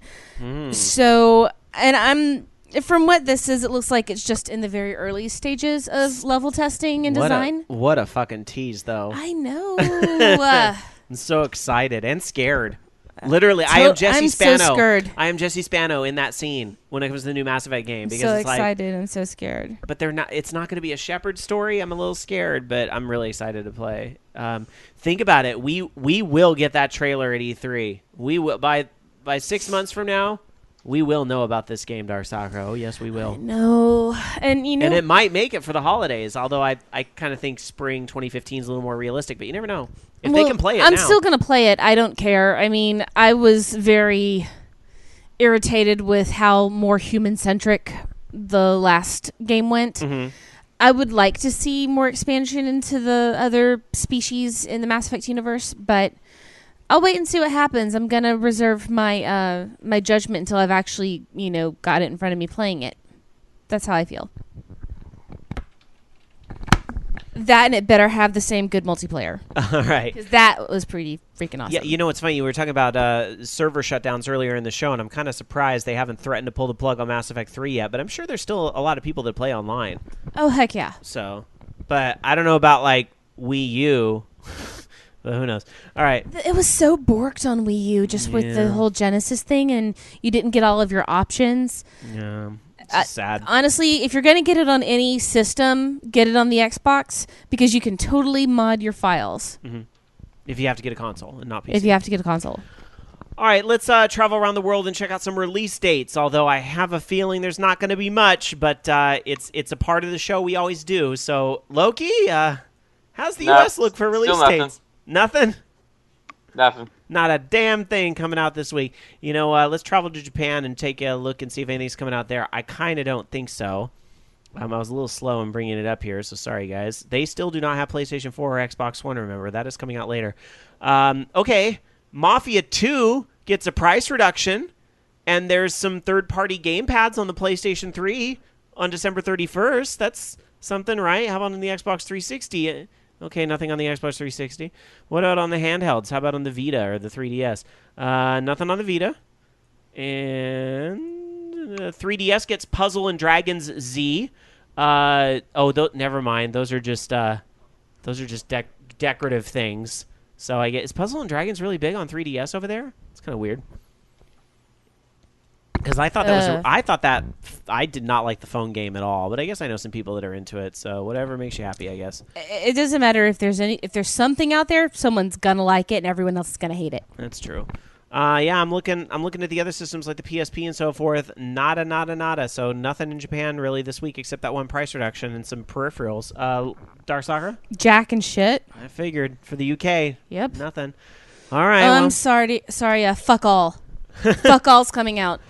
So, and from what this is, it looks like it's just in the very early stages of level testing and design. What a fucking tease, though. I know. I'm so excited and scared. Literally, I am Jesse Spano. So scared. I am Jesse Spano in that scene when it comes to the new Mass Effect game. Because so it's excited. I'm so scared. But they're not. It's not going to be a Shepard story. I'm a little scared, but I'm really excited to play. Think about it. We will get that trailer at E3. We will by 6 months from now. We will know about this game, Dark Sakura. Oh, yes, we will. No, and you know, and it might make it for the holidays. Although I kind of think spring 2015 is a little more realistic. But you never know. If they can play it I'm now. still going to play it. I don't care. I mean, I was very irritated with how more human-centric the last game went. I would like to see more expansion into the other species in the Mass Effect universe, but I'll wait and see what happens. I'm going to reserve my my judgment until I've actually, got it in front of me playing it. That's how I feel. That, and it better have the same good multiplayer. All right. Because that was pretty freaking awesome. Yeah, you know what's funny? You were talking about server shutdowns earlier in the show, and I'm kind of surprised they haven't threatened to pull the plug on Mass Effect 3 yet, but I'm sure there's still a lot of people that play online. Oh, heck yeah. So, but I don't know about, like, Wii U. But who knows? All right. It was so borked on Wii U just with the whole Genesis thing, and you didn't get all of your options. Yeah. It's sad. Honestly, if you're going to get it on any system, get it on the Xbox because you can totally mod your files. If you have to get a console and not PC. If you have to get a console. All right, let's travel around the world and check out some release dates, although I have a feeling there's not going to be much, but it's a part of the show we always do. So, Loki, how's the U.S. look for release dates? Nothing? Nothing. Not a damn thing coming out this week. Let's travel to Japan and take a look and see if anything's coming out there. I kind of don't think so. I was a little slow in bringing it up here, so sorry, guys. They still do not have PlayStation 4 or Xbox One, remember. That is coming out later. Okay, Mafia 2 gets a price reduction, and there's some third-party gamepads on the PlayStation 3 on December 31st. That's something, right? How about on the Xbox 360? Okay, nothing on the Xbox 360. What about on the handhelds? How about on the Vita or the 3DS? Nothing on the Vita. And 3DS gets Puzzle and Dragons Z. Never mind. Those are just decorative things. So I guess, is Puzzle and Dragons really big on 3DS over there? It's kind of weird. Because I thought I did not like the phone game at all, but I guess I know some people that are into it. So whatever makes you happy, I guess. It doesn't matter if there's something out there, someone's gonna like it, and everyone else is gonna hate it. That's true. I'm looking at the other systems like the PSP and so forth. Nada. So nothing in Japan really this week except that one price reduction and some peripherals. Dark Sakura? Jack and shit. I figured for the UK. Yep. Nothing. All right. I'm sorry. Fuck all. Fuck all's coming out.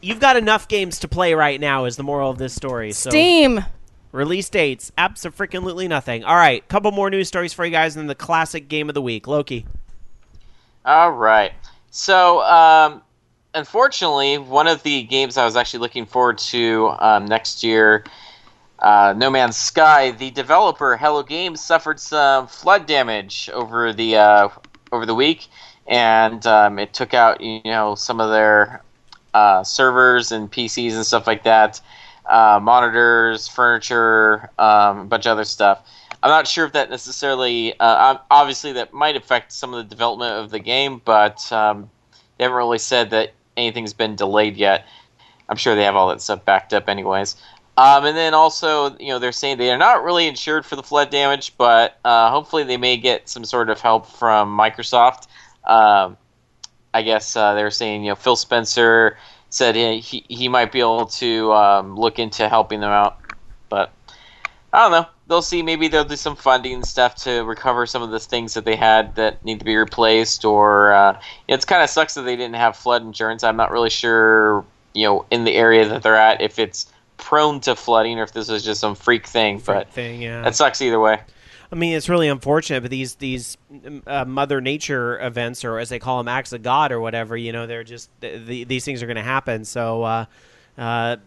You've got enough games to play right now is the moral of this story. So Steam. Release dates. Abso-freaking-lutely nothing. All right. Couple more news stories for you guys and then the classic game of the week. Loki. All right. So, unfortunately, one of the games I was actually looking forward to next year, No Man's Sky, the developer Hello Games suffered some flood damage over the week, and it took out some of their servers and PCs and stuff like that, monitors, furniture, a bunch of other stuff. I'm not sure if that necessarily, obviously that might affect some of the development of the game, but They haven't really said that anything's been delayed yet. I'm sure they have all that stuff backed up anyways. And then also, they're saying they are not really insured for the flood damage, but hopefully they may get some sort of help from Microsoft. I guess they're saying, Phil Spencer said he might be able to look into helping them out. But I don't know. They'll see. Maybe they'll do some funding and stuff to recover some of the things that they had that need to be replaced. Or it's kind of sucks that they didn't have flood insurance. I'm not really sure, in the area that they're at, if it's prone to flooding or if this was just some freak thing. Yeah. That sucks either way. I mean, it's really unfortunate, but these Mother Nature events, or as they call them, acts of God or whatever, they're just these things are going to happen. So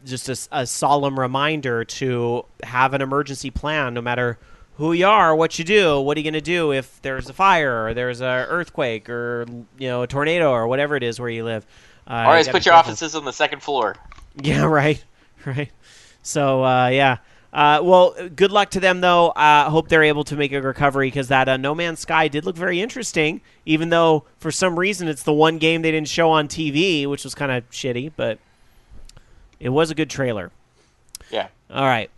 just a solemn reminder to have an emergency plan, no matter who you are, what you do. What are you going to do if there's a fire or there's an earthquake or a tornado or whatever it is where you live? Always put your offices on the second floor. Yeah, right. So yeah. Well, good luck to them, though. Hope they're able to make a recovery, because that No Man's Sky did look very interesting, even though for some reason it's the one game they didn't show on TV, which was kind of shitty, but it was a good trailer. Yeah. All right.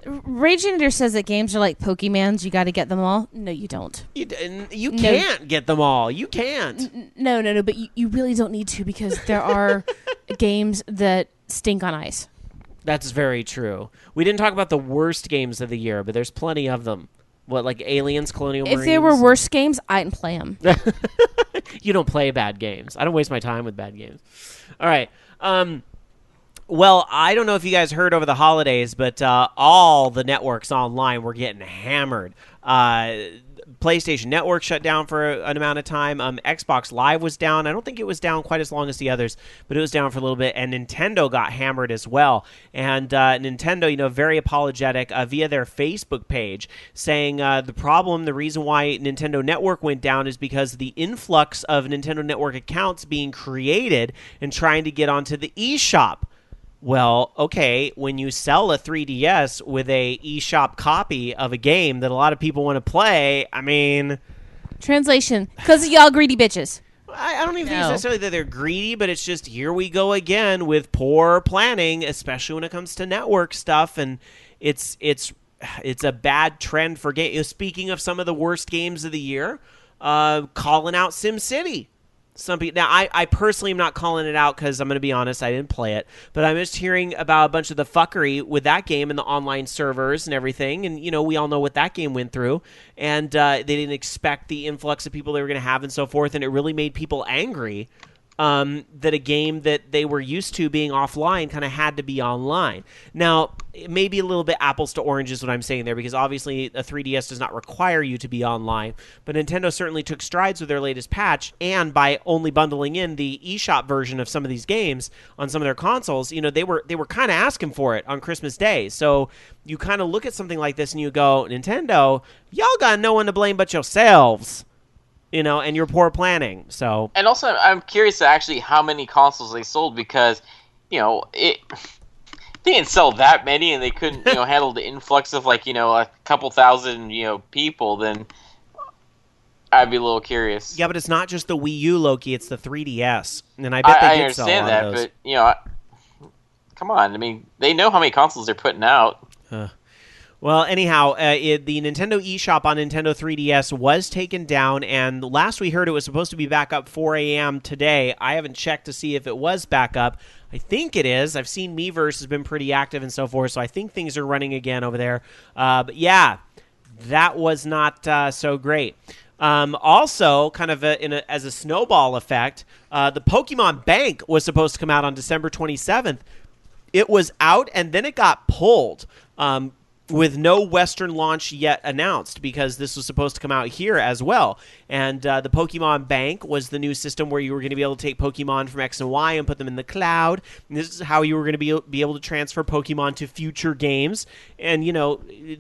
Raginator says that games are like Pokemons. You got to get them all. No, you don't. You can't get them all. You can't. No. But you really don't need to, because there are games that stink on ice. That's very true. We didn't talk about the worst games of the year, but there's plenty of them. What, like Aliens, Colonial Marines? If there were worse games, I didn't play them. You don't play bad games. I don't waste my time with bad games. All right. Well, I don't know if you guys heard over the holidays, but all the networks online were getting hammered. PlayStation Network shut down for an amount of time. Xbox Live was down. I don't think it was down quite as long as the others, but it was down for a little bit. And Nintendo got hammered as well. And Nintendo, very apologetic via their Facebook page, saying the reason why Nintendo Network went down is because of the influx of Nintendo Network accounts being created and trying to get onto the eShop. Well, okay, when you sell a 3DS with a eShop copy of a game that a lot of people want to play, I mean... Translation, because of y'all greedy bitches. I don't even think it's necessarily that they're greedy, but it's just here we go again with poor planning, especially when it comes to network stuff, and it's a bad trend for games. Speaking of some of the worst games of the year, calling out SimCity. Some people, now, I personally am not calling it out because I'm going to be honest, I didn't play it. But I'm just hearing about a bunch of the fuckery with that game and the online servers and everything. And, we all know what that game went through. And they didn't expect the influx of people they were going to have and so forth. And it really made people angry that a game that they were used to being offline kind of had to be online. Now, it may be a little bit apples to oranges what I'm saying there, because obviously a 3DS does not require you to be online, but Nintendo certainly took strides with their latest patch, and by only bundling in the eShop version of some of these games on some of their consoles, they were kind of asking for it on Christmas Day. So you kind of look at something like this and you go, Nintendo, y'all got no one to blame but yourselves. And your poor planning. So, and also, I'm curious actually how many consoles they sold, because, they didn't sell that many, and they couldn't, handle the influx of a couple thousand, people. Then I'd be a little curious. Yeah, but it's not just the Wii U, Loki. It's the 3DS, and I bet they did sell a lot of those. But come on. I mean, they know how many consoles they're putting out. Well, anyhow, the Nintendo eShop on Nintendo 3DS was taken down, and last we heard it was supposed to be back up 4 a.m. today. I haven't checked to see if it was back up. I think it is. I've seen Miiverse has been pretty active and so forth, so I think things are running again over there. But yeah, that was not so great. Also, kind of as a snowball effect, the Pokemon Bank was supposed to come out on December 27th. It was out, and then it got pulled. With no Western launch yet announced, because this was supposed to come out here as well. And the Pokemon Bank was the new system where you were going to be able to take Pokemon from X and Y and put them in the cloud. And this is how you were going to be able to transfer Pokemon to future games. And,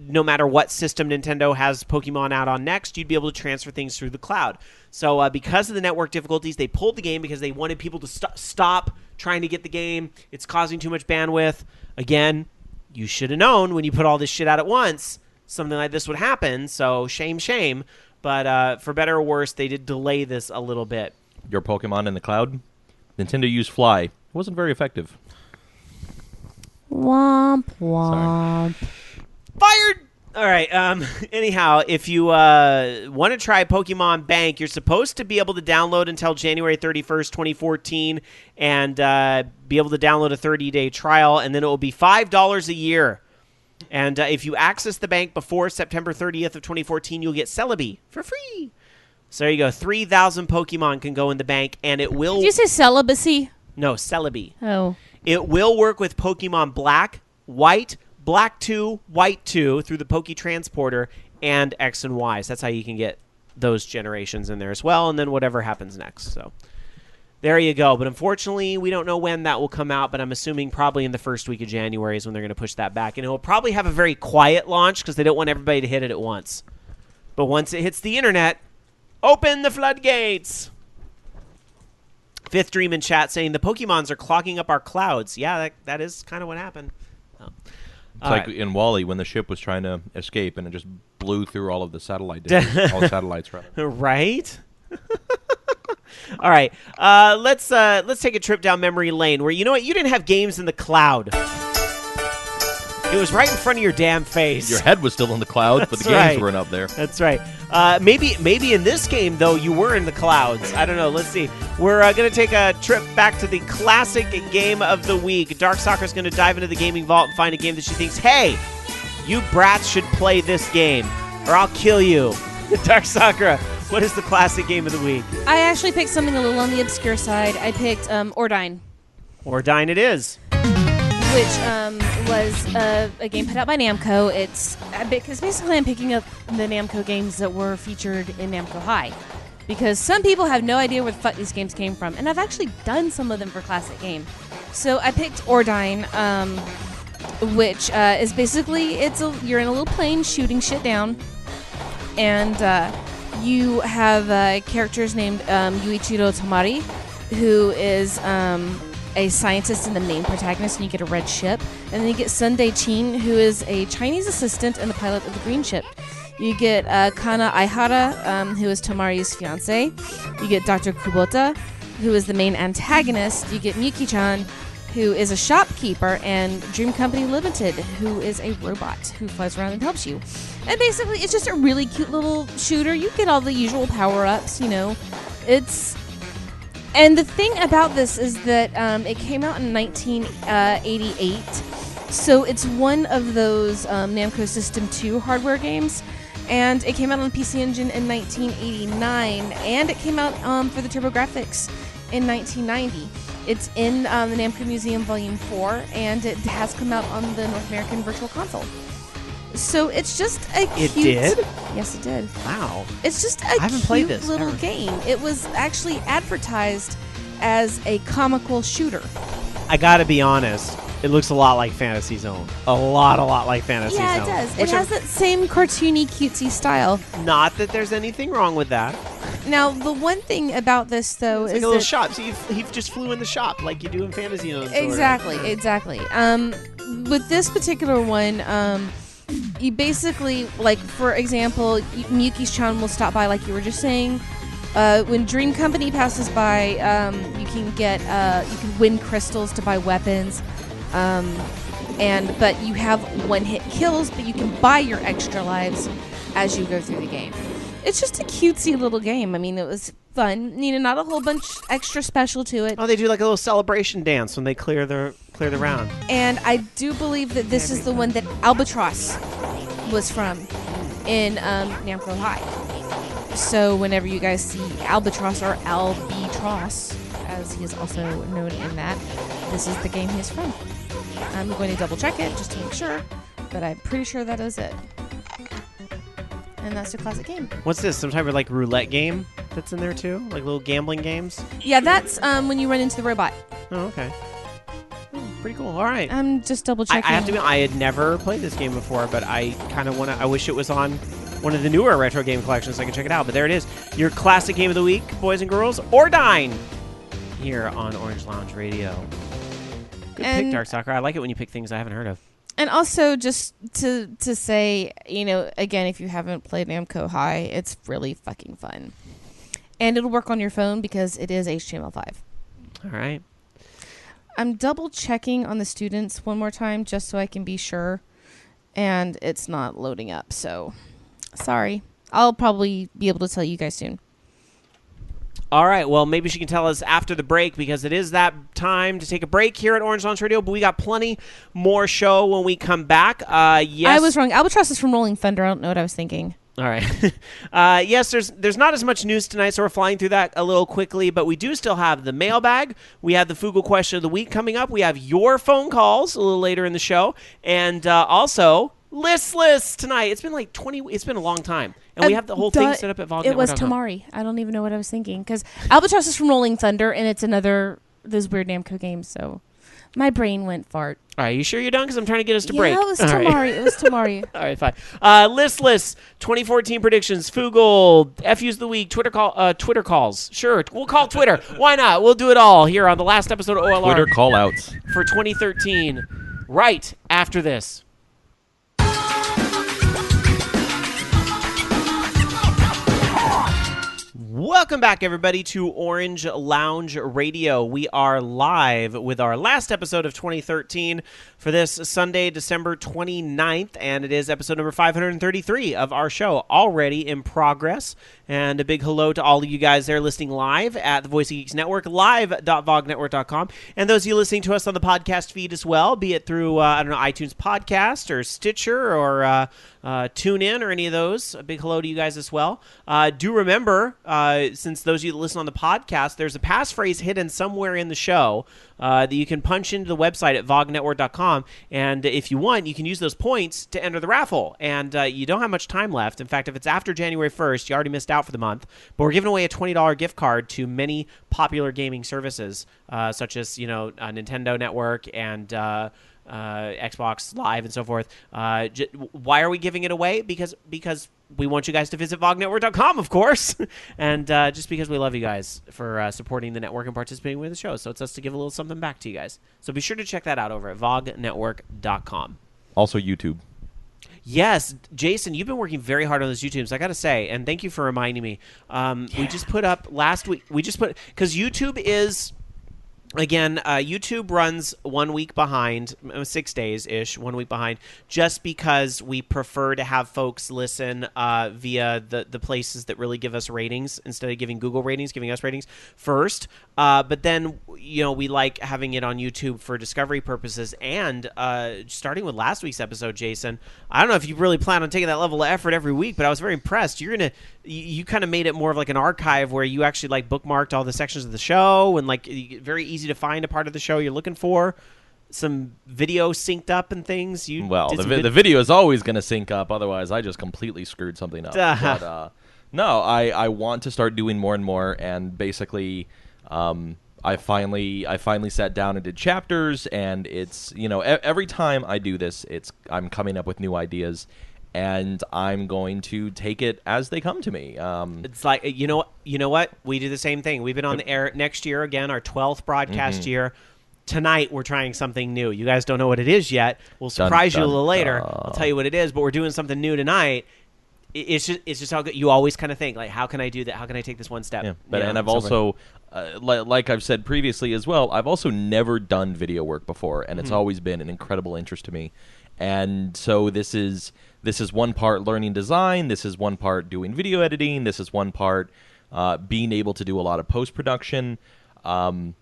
no matter what system Nintendo has Pokemon out on next, you'd be able to transfer things through the cloud. So because of the network difficulties, they pulled the game because they wanted people to stop trying to get the game. It's causing too much bandwidth. Again, you should have known when you put all this shit out at once, something like this would happen. So shame. But for better or worse, they did delay this a little bit. Your Pokemon in the cloud? Nintendo used Fly. It wasn't very effective. Womp womp. Fired! All right. Anyhow, if you want to try Pokemon Bank, you're supposed to be able to download until January 31st, 2014, and be able to download a 30-day trial, and then it will be $5 a year. And if you access the bank before September 30th of 2014, you'll get Celebi for free. So there you go. 3,000 Pokemon can go in the bank, and it will... Did you say celibacy? No, Celebi. Oh. It will work with Pokemon Black, White, Black 2, White 2 through the Poke Transporter and X and Y. So that's how you can get those generations in there as well, and then whatever happens next. So there you go. But unfortunately, we don't know when that will come out, but I'm assuming probably in the first week of January is when they're going to push that back. And it will probably have a very quiet launch because they don't want everybody to hit it at once. But once it hits the internet, open the floodgates. Fifth Dream in chat saying the Pokemons are clogging up our clouds. Yeah, that is kind of what happened. Oh. It's like in WALL-E when the ship was trying to escape and it just blew through all of the satellite dishes, all the satellites, rather. Right? All right. Let's take a trip down memory lane where, you know what, you didn't have games in the cloud. It was right in front of your damn face. Your head was still in the clouds, but the games weren't up there. That's right. Maybe in this game, though, you were in the clouds. I don't know. Let's see. We're going to take a trip back to the classic game of the week. Dark Sakura's going to dive into the gaming vault and find a game that she thinks, hey, you brats should play this game, or I'll kill you. Dark Sakura, what is the classic game of the week? I actually picked something a little on the obscure side. I picked Ordyne. Ordyne it is. Which was a game put out by Namco. It's because basically I'm picking up the Namco games that were featured in Namco High, because some people have no idea where the fuck these games came from, and I've actually done some of them for Classic Game. So I picked Ordyne, which is basically you're in a little plane shooting shit down, and you have characters named Yuichiro Tamari, who is a scientist and the main protagonist, and you get a red ship. And then you get Sunday Chin, who is a Chinese assistant and the pilot of the green ship. You get Kana Aihara, who is Tamari's fiance. You get Dr. Kubota, who is the main antagonist. You get Miyuki-chan, who is a shopkeeper, and Dream Company Limited, who is a robot who flies around and helps you. And basically, it's just a really cute little shooter. You get all the usual power-ups, you know. And the thing about this is that it came out in 1988, so it's one of those Namco System 2 hardware games, and it came out on the PC Engine in 1989, and it came out for the TurboGrafx in 1990. It's in the Namco Museum Volume 4, and it has come out on the North American Virtual Console. So it's just a cute... It did? Yes, it did. Wow. It's just a I haven't played cute this, little ever. game. It was actually advertised as a comical shooter. I gotta be honest, it looks a lot like Fantasy Zone. A lot like Fantasy Zone. Yeah, it does. It has that same cartoony, cutesy style. Not that there's anything wrong with that. Now, the one thing about this, though, It's is like a little that... shop. So he just flew in the shop like you do in Fantasy Zone. Exactly. With this particular one... you basically, like, for example, Miyuki-chan will stop by, like you were just saying. When Dream Company passes by, you can win crystals to buy weapons. But you have one-hit kills, but you can buy your extra lives as you go through the game. It's just a cutesy little game. I mean, it was fun. You know, not a whole bunch extra special to it. Oh, they do like a little celebration dance when they clear the round. And I do believe that this is the one that Albatross was from in Namco High. So whenever you guys see Albatross or Albatross, as he is also known in that, this is the game he's from. I'm going to double check it just to make sure, but I'm pretty sure that is it. And that's the classic game. What's this? Some type of like roulette game that's in there too? Like little gambling games? Yeah, that's when you run into the robot. Oh, okay. Pretty cool. All right. I'm just double checking. I have to be. I had never played this game before, but I kind of want to. I wish it was on one of the newer retro game collections so I can check it out. But there it is. Your classic game of the week, boys and girls, Ordyne, here on Orange Lounge Radio. Good pick, Dark Sakura. I like it when you pick things I haven't heard of. And also, just to say, you know, again, if you haven't played Namco High, it's really fucking fun. And it'll work on your phone because it is HTML5. All right. I'm double checking on the students one more time just so I can be sure, and it's not loading up. So, sorry. I'll probably be able to tell you guys soon. All right. Well, maybe she can tell us after the break because it is that time to take a break here at Orange Launch Radio. But we got plenty more show when we come back. Yes, I was wrong. Albatross is from Rolling Thunder. I don't know what I was thinking. All right. Yes, there's not as much news tonight, so we're flying through that a little quickly, but we do still have the mailbag. We have the Foogle Question of the Week coming up. We have your phone calls a little later in the show, and also listless tonight. It's been like 20. It's been a long time, and we have the whole thing set up at VogNetwork.com. It was Tamari. I don't even know what I was thinking because Albatross is from Rolling Thunder, and it's another those weird Namco games. So my brain went fart. All right, you sure you're done? Because I'm trying to get us to break. Yeah, it was Tamari. Right. It was Tamari. All right, fine. Listless 2014 predictions. Foogle, FU's of the week. Twitter calls. Sure, we'll call Twitter. Why not? We'll do it all here on the last episode of OLR. Twitter call-outs for 2013. Right after this. Welcome back, everybody, to Orange Lounge Radio. We are live with our last episode of 2013 for this Sunday, December 29th, and it is episode number 533 of our show, already in progress. And a big hello to all of you guys there listening live at the Voice of Geeks Network, live.vognetwork.com, and those of you listening to us on the podcast feed as well, be it through, iTunes Podcast or Stitcher or TuneIn or any of those. A big hello to you guys as well. Do remember, since those of you that listen on the podcast, there's a passphrase hidden somewhere in the show that you can punch into the website at vognetwork.com, and if you want, you can use those points to enter the raffle, and you don't have much time left. In fact, if it's after January 1st, you already missed out for the month, but we're giving away a $20 gift card to many popular gaming services, such as, Nintendo Network and Xbox Live and so forth. Why are we giving it away? Because we want you guys to visit vognetwork.com, of course, and just because we love you guys for supporting the network and participating with the show. So it's us to give a little something back to you guys. So be sure to check that out over at vognetwork.com. Also YouTube. Yes, Jason, you've been working very hard on those YouTubes, I got to say, and thank you for reminding me. We just put up last week, because YouTube is... Again, YouTube runs 1 week behind, 6 days-ish, 1 week behind, just because we prefer to have folks listen via the places that really give us ratings instead of giving Google ratings, giving us ratings first. But then, we like having it on YouTube for discovery purposes. And starting with last week's episode, Jason, I don't know if you really plan on taking that level of effort every week, but I was very impressed. You kind of made it more of like an archive where you actually bookmarked all the sections of the show and very easy to find a part of the show you're looking for. Some video synced up and things. The video is always going to sync up. Otherwise, I just completely screwed something up. But, no, I want to start doing more and more. And basically, I finally sat down and did chapters. And it's, every time I do this, I'm coming up with new ideas. And I'm going to take it as they come to me. It's like, you know what? We do the same thing. We've been on the air next year, again, our 12th broadcast year. Tonight, we're trying something new. You guys don't know what it is yet. We'll surprise you a little later. I'll tell you what it is, but we're doing something new tonight. It's just how good. You always kind of think, how can I do that? How can I take this one step? Yeah. And I've also, like I've said previously as well, I've also never done video work before, and it's always been an incredible interest to me. And so this is one part learning design. This is one part doing video editing. This is one part being able to do a lot of post-production. I'm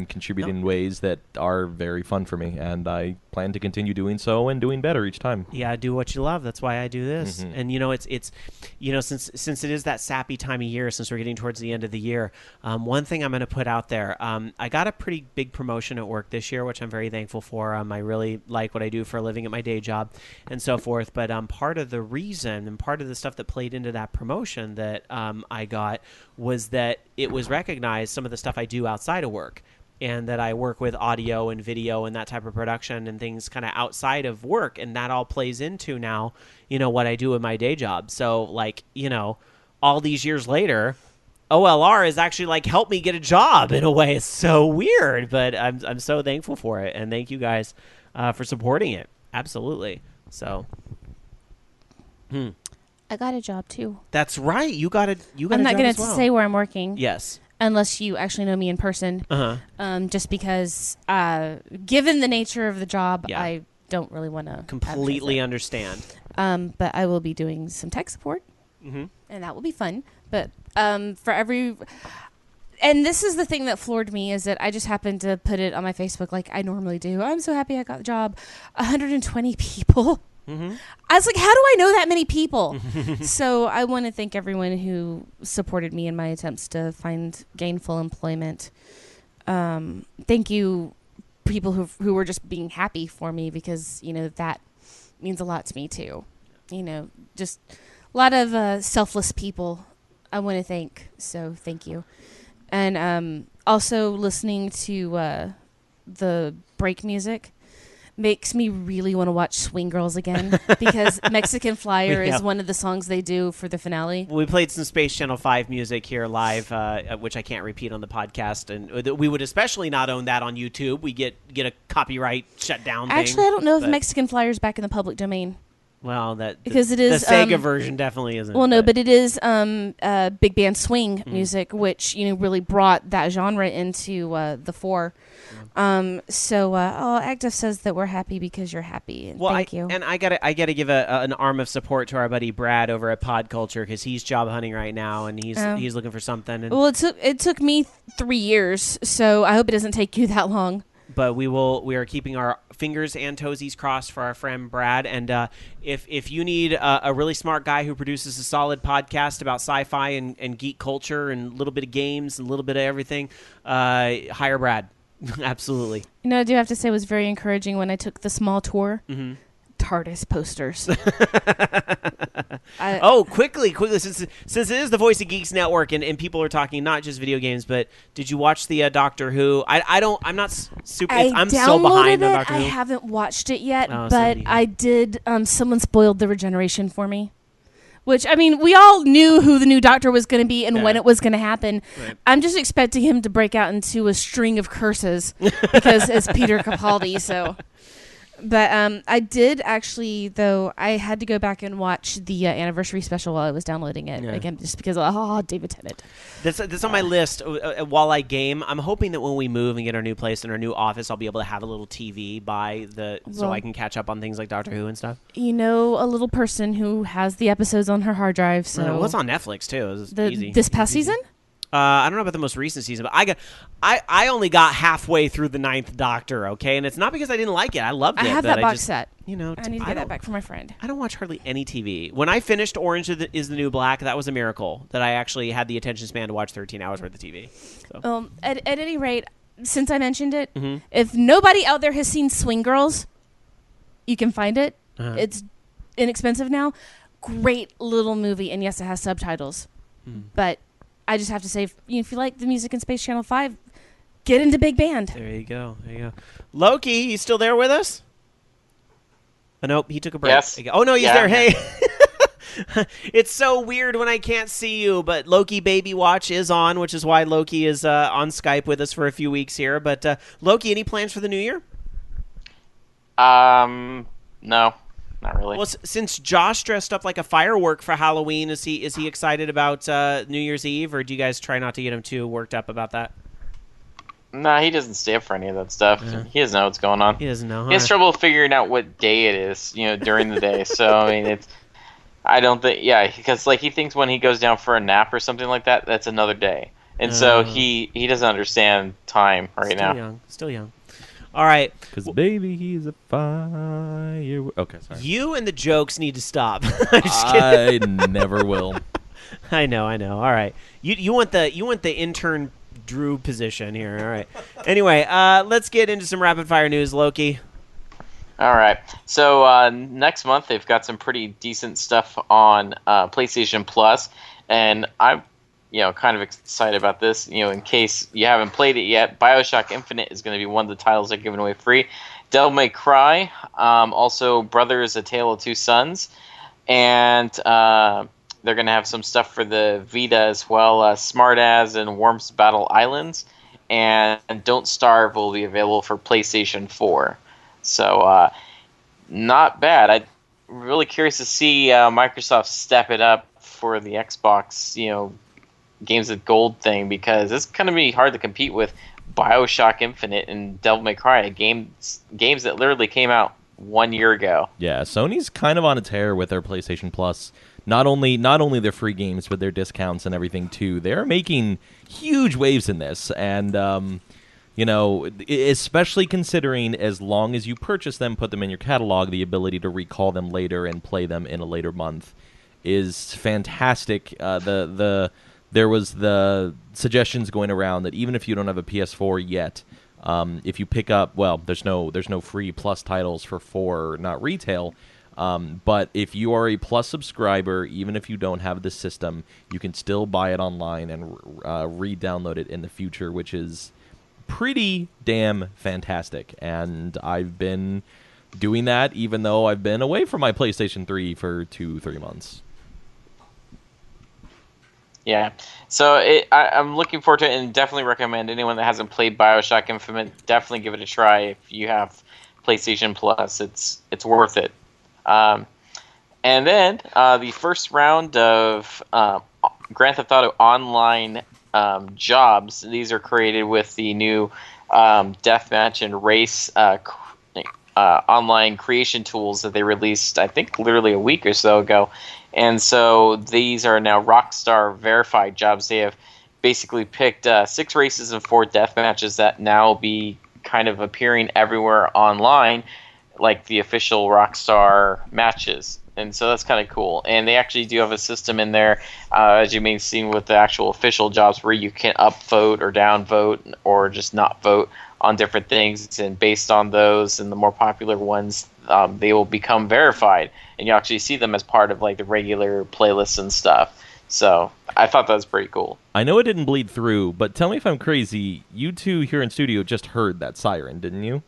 contributing in ways that are very fun for me, and I plan to continue doing so and doing better each time. Yeah, do what you love. That's why I do this. And it's since it is that sappy time of year, since we're getting towards the end of the year, one thing I'm going to put out there, I got a pretty big promotion at work this year, which I'm very thankful for. I really like what I do for a living at my day job and so forth. But part of the reason and part of the stuff that played into that promotion that I got was that it was recognized some of the stuff I do outside of work, and that I work with audio and video and that type of production and things kind of outside of work, and that all plays into now, what I do in my day job. So all these years later, OLR has actually helped me get a job in a way. It's so weird, but I'm so thankful for it, and thank you guys for supporting it. Absolutely. So I got a job too. That's right. You got a I'm not job going as to well. say where I'm working. Yes. unless you actually know me in person. Just because, given the nature of the job, I don't really want to completely understand. But I will be doing some tech support, and that will be fun. But and this is the thing that floored me, is that I just happened to put it on my Facebook like I normally do. I'm so happy I got the job. 120 people. I was like, how do I know that many people? So I want to thank everyone who supported me in my attempts to find gainful employment. Thank you, people who were just being happy for me, because, that means a lot to me too. Just a lot of selfless people I want to thank. So thank you. And also listening to the break music makes me really want to watch Swing Girls again, because Mexican Flyer is one of the songs they do for the finale. We played some Space Channel 5 music here live, which I can't repeat on the podcast, and we would especially not own that on YouTube. We get a copyright shutdown thing. Actually, I don't know if Mexican Flyer is back in the public domain. Well, because it is the Sega version definitely isn't. Well, no, but it is big band swing music, which really brought that genre into the fore. Active says that we're happy because you're happy. Well, thank you. And I gotta give an arm of support to our buddy Brad over at Pod Culture, because he's job hunting right now, and he's looking for something. And well, it took me 3 years, so I hope it doesn't take you that long. But we are keeping our fingers and toesies crossed for our friend Brad. And if you need a really smart guy who produces a solid podcast about sci-fi and geek culture and a little bit of games and a little bit of everything, hire Brad. Absolutely. I do have to say, it was very encouraging when I took the small tour. TARDIS posters. Quickly, since it is the Voice of Geeks Network, and people are talking not just video games, but did you watch the Doctor Who? I'm not super. I'm so behind on Doctor Who. I haven't watched it yet, but I did. Someone spoiled the regeneration for me. Which, we all knew who the new Doctor was going to be and when it was going to happen. Right. I'm just expecting him to break out into a string of curses because it's Peter Capaldi, so... But I did actually, though, I had to go back and watch the anniversary special while I was downloading it again, just because David Tennant. That's on my list while I game. I'm hoping that when we move and get our new place and our new office, I'll be able to have a little TV so I can catch up on things like Doctor Who and stuff. A little person who has the episodes on her hard drive. So it's on Netflix too. Easy. This past season? I don't know about the most recent season, but I only got halfway through the 9th Doctor, okay? And it's not because I didn't like it. I loved it. I have that box set. I need to get that back for my friend. I don't watch hardly any TV. When I finished Orange is the New Black, that was a miracle that I actually had the attention span to watch 13 hours worth of TV. So. At any rate, since I mentioned it, if nobody out there has seen Swing Girls, you can find it. It's inexpensive now. Great little movie, and yes, it has subtitles. But I just have to say, if you like the music in Space Channel 5, get into big band. There you go. Loki, you still there with us? Oh, nope, he took a break. Yes. Oh, no, he's there. Hey. It's so weird when I can't see you, but Loki Baby Watch is on, which is why Loki is on Skype with us for a few weeks here. But Loki, any plans for the new year? No. Not really. Well, since Josh dressed up like a firework for Halloween, is he excited about New Year's Eve, or do you guys try not to get him too worked up about that? Nah, he doesn't stay up for any of that stuff. He doesn't know what's going on. He doesn't know. He has trouble figuring out what day it is, during the day. So I don't think, because he thinks when he goes down for a nap or something like that, that's another day, and so he doesn't understand time right now. Still young. All right. Because baby, he's a fire. Okay, sorry. You and the jokes need to stop. I never will. I know. All right. You want the intern Drew position here. All right. Anyway, let's get into some rapid fire news, Loki. All right. So next month they've got some pretty decent stuff on PlayStation Plus, and I'm kind of excited about this. In case you haven't played it yet, BioShock Infinite is going to be one of the titles they're giving away free. Devil May Cry, also Brothers: A Tale of Two Sons, and they're going to have some stuff for the Vita as well. Smart As and Worms Battle Islands, and Don't Starve will be available for PlayStation 4. So not bad. I'm really curious to see Microsoft step it up for the Xbox, Games with Gold thing, because it's going to be hard to compete with BioShock Infinite and Devil May Cry, games that literally came out 1 year ago. Yeah, Sony's kind of on a tear with their PlayStation Plus. Not only their free games, but their discounts and everything too. They're making huge waves in this, and especially considering as long as you purchase them, put them in your catalog, the ability to recall them later and play them in a later month is fantastic. There was the suggestions going around that even if you don't have a PS4 yet, if you pick up, there's no free Plus titles for 4, not retail. But if you are a Plus subscriber, even if you don't have the system, you can still buy it online and re-download it in the future, which is pretty damn fantastic. And I've been doing that even though I've been away from my PlayStation 3 for 2-3 months. Yeah, so I'm looking forward to it, and definitely recommend anyone that hasn't played BioShock Infinite, definitely give it a try if you have PlayStation Plus. It's worth it. And then the first round of Grand Theft Auto Online jobs. These are created with the new deathmatch and race online creation tools that they released, I think, literally a week or so ago. And so these are now Rockstar verified jobs. They have basically picked 6 races and 4 death matches that now be kind of appearing everywhere online, like the official Rockstar matches. And so that's kind of cool. And they actually do have a system in there, as you may have seen with the actual official jobs, where you can upvote or downvote or just not vote on different things. And based on those and the more popular ones, they will become verified. And you actually see them as part of like the regular playlists and stuff. So I thought that was pretty cool. I know it didn't bleed through, but tell me if I'm crazy. You two here in studio just heard that siren, didn't you?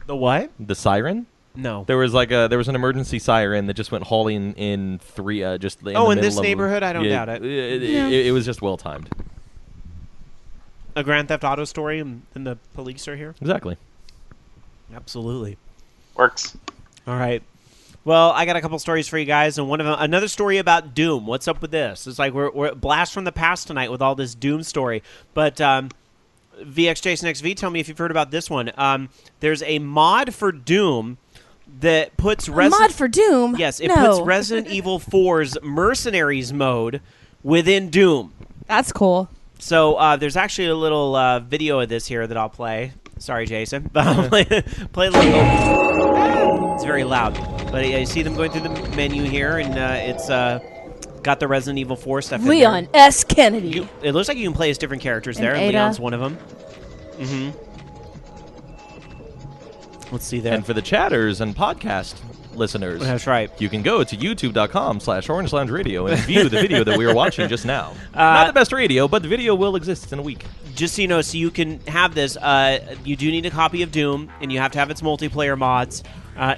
The what? The siren? No. There was an emergency siren that just went hauling in 3 just in the in middle this of, neighborhood? I don't doubt it. It was just well timed. A Grand Theft Auto story and the police are here? Exactly. Absolutely. Works. All right. Well, I got a couple stories for you guys, and one of them, another story about Doom. What's up with this? It's like we're blast from the past tonight with all this Doom story. But VXJasonXV, tell me if you've heard about this one. There's a mod for Doom that puts mod for Doom. Yes, it puts Resident Evil 4's Mercenaries mode within Doom. That's cool. So there's actually a little video of this here that I'll play. Sorry, Jason. But I'll play a little. It's very loud. But you see them going through the menu here, and it's got the Resident Evil 4 stuff Leon in there. S. Kennedy. It looks like you can play as different characters and there, and Ada. Leon's one of them. Mm-hmm. Let's see there. And for the chatters and podcast listeners, that's right. You can go to youtube.com/Orange Lounge Radio and view the video that we were watching just now. Not the best radio, but the video will exist in a week. Just so you know, so you can have this, you do need a copy of Doom, and you have to have its multiplayer mods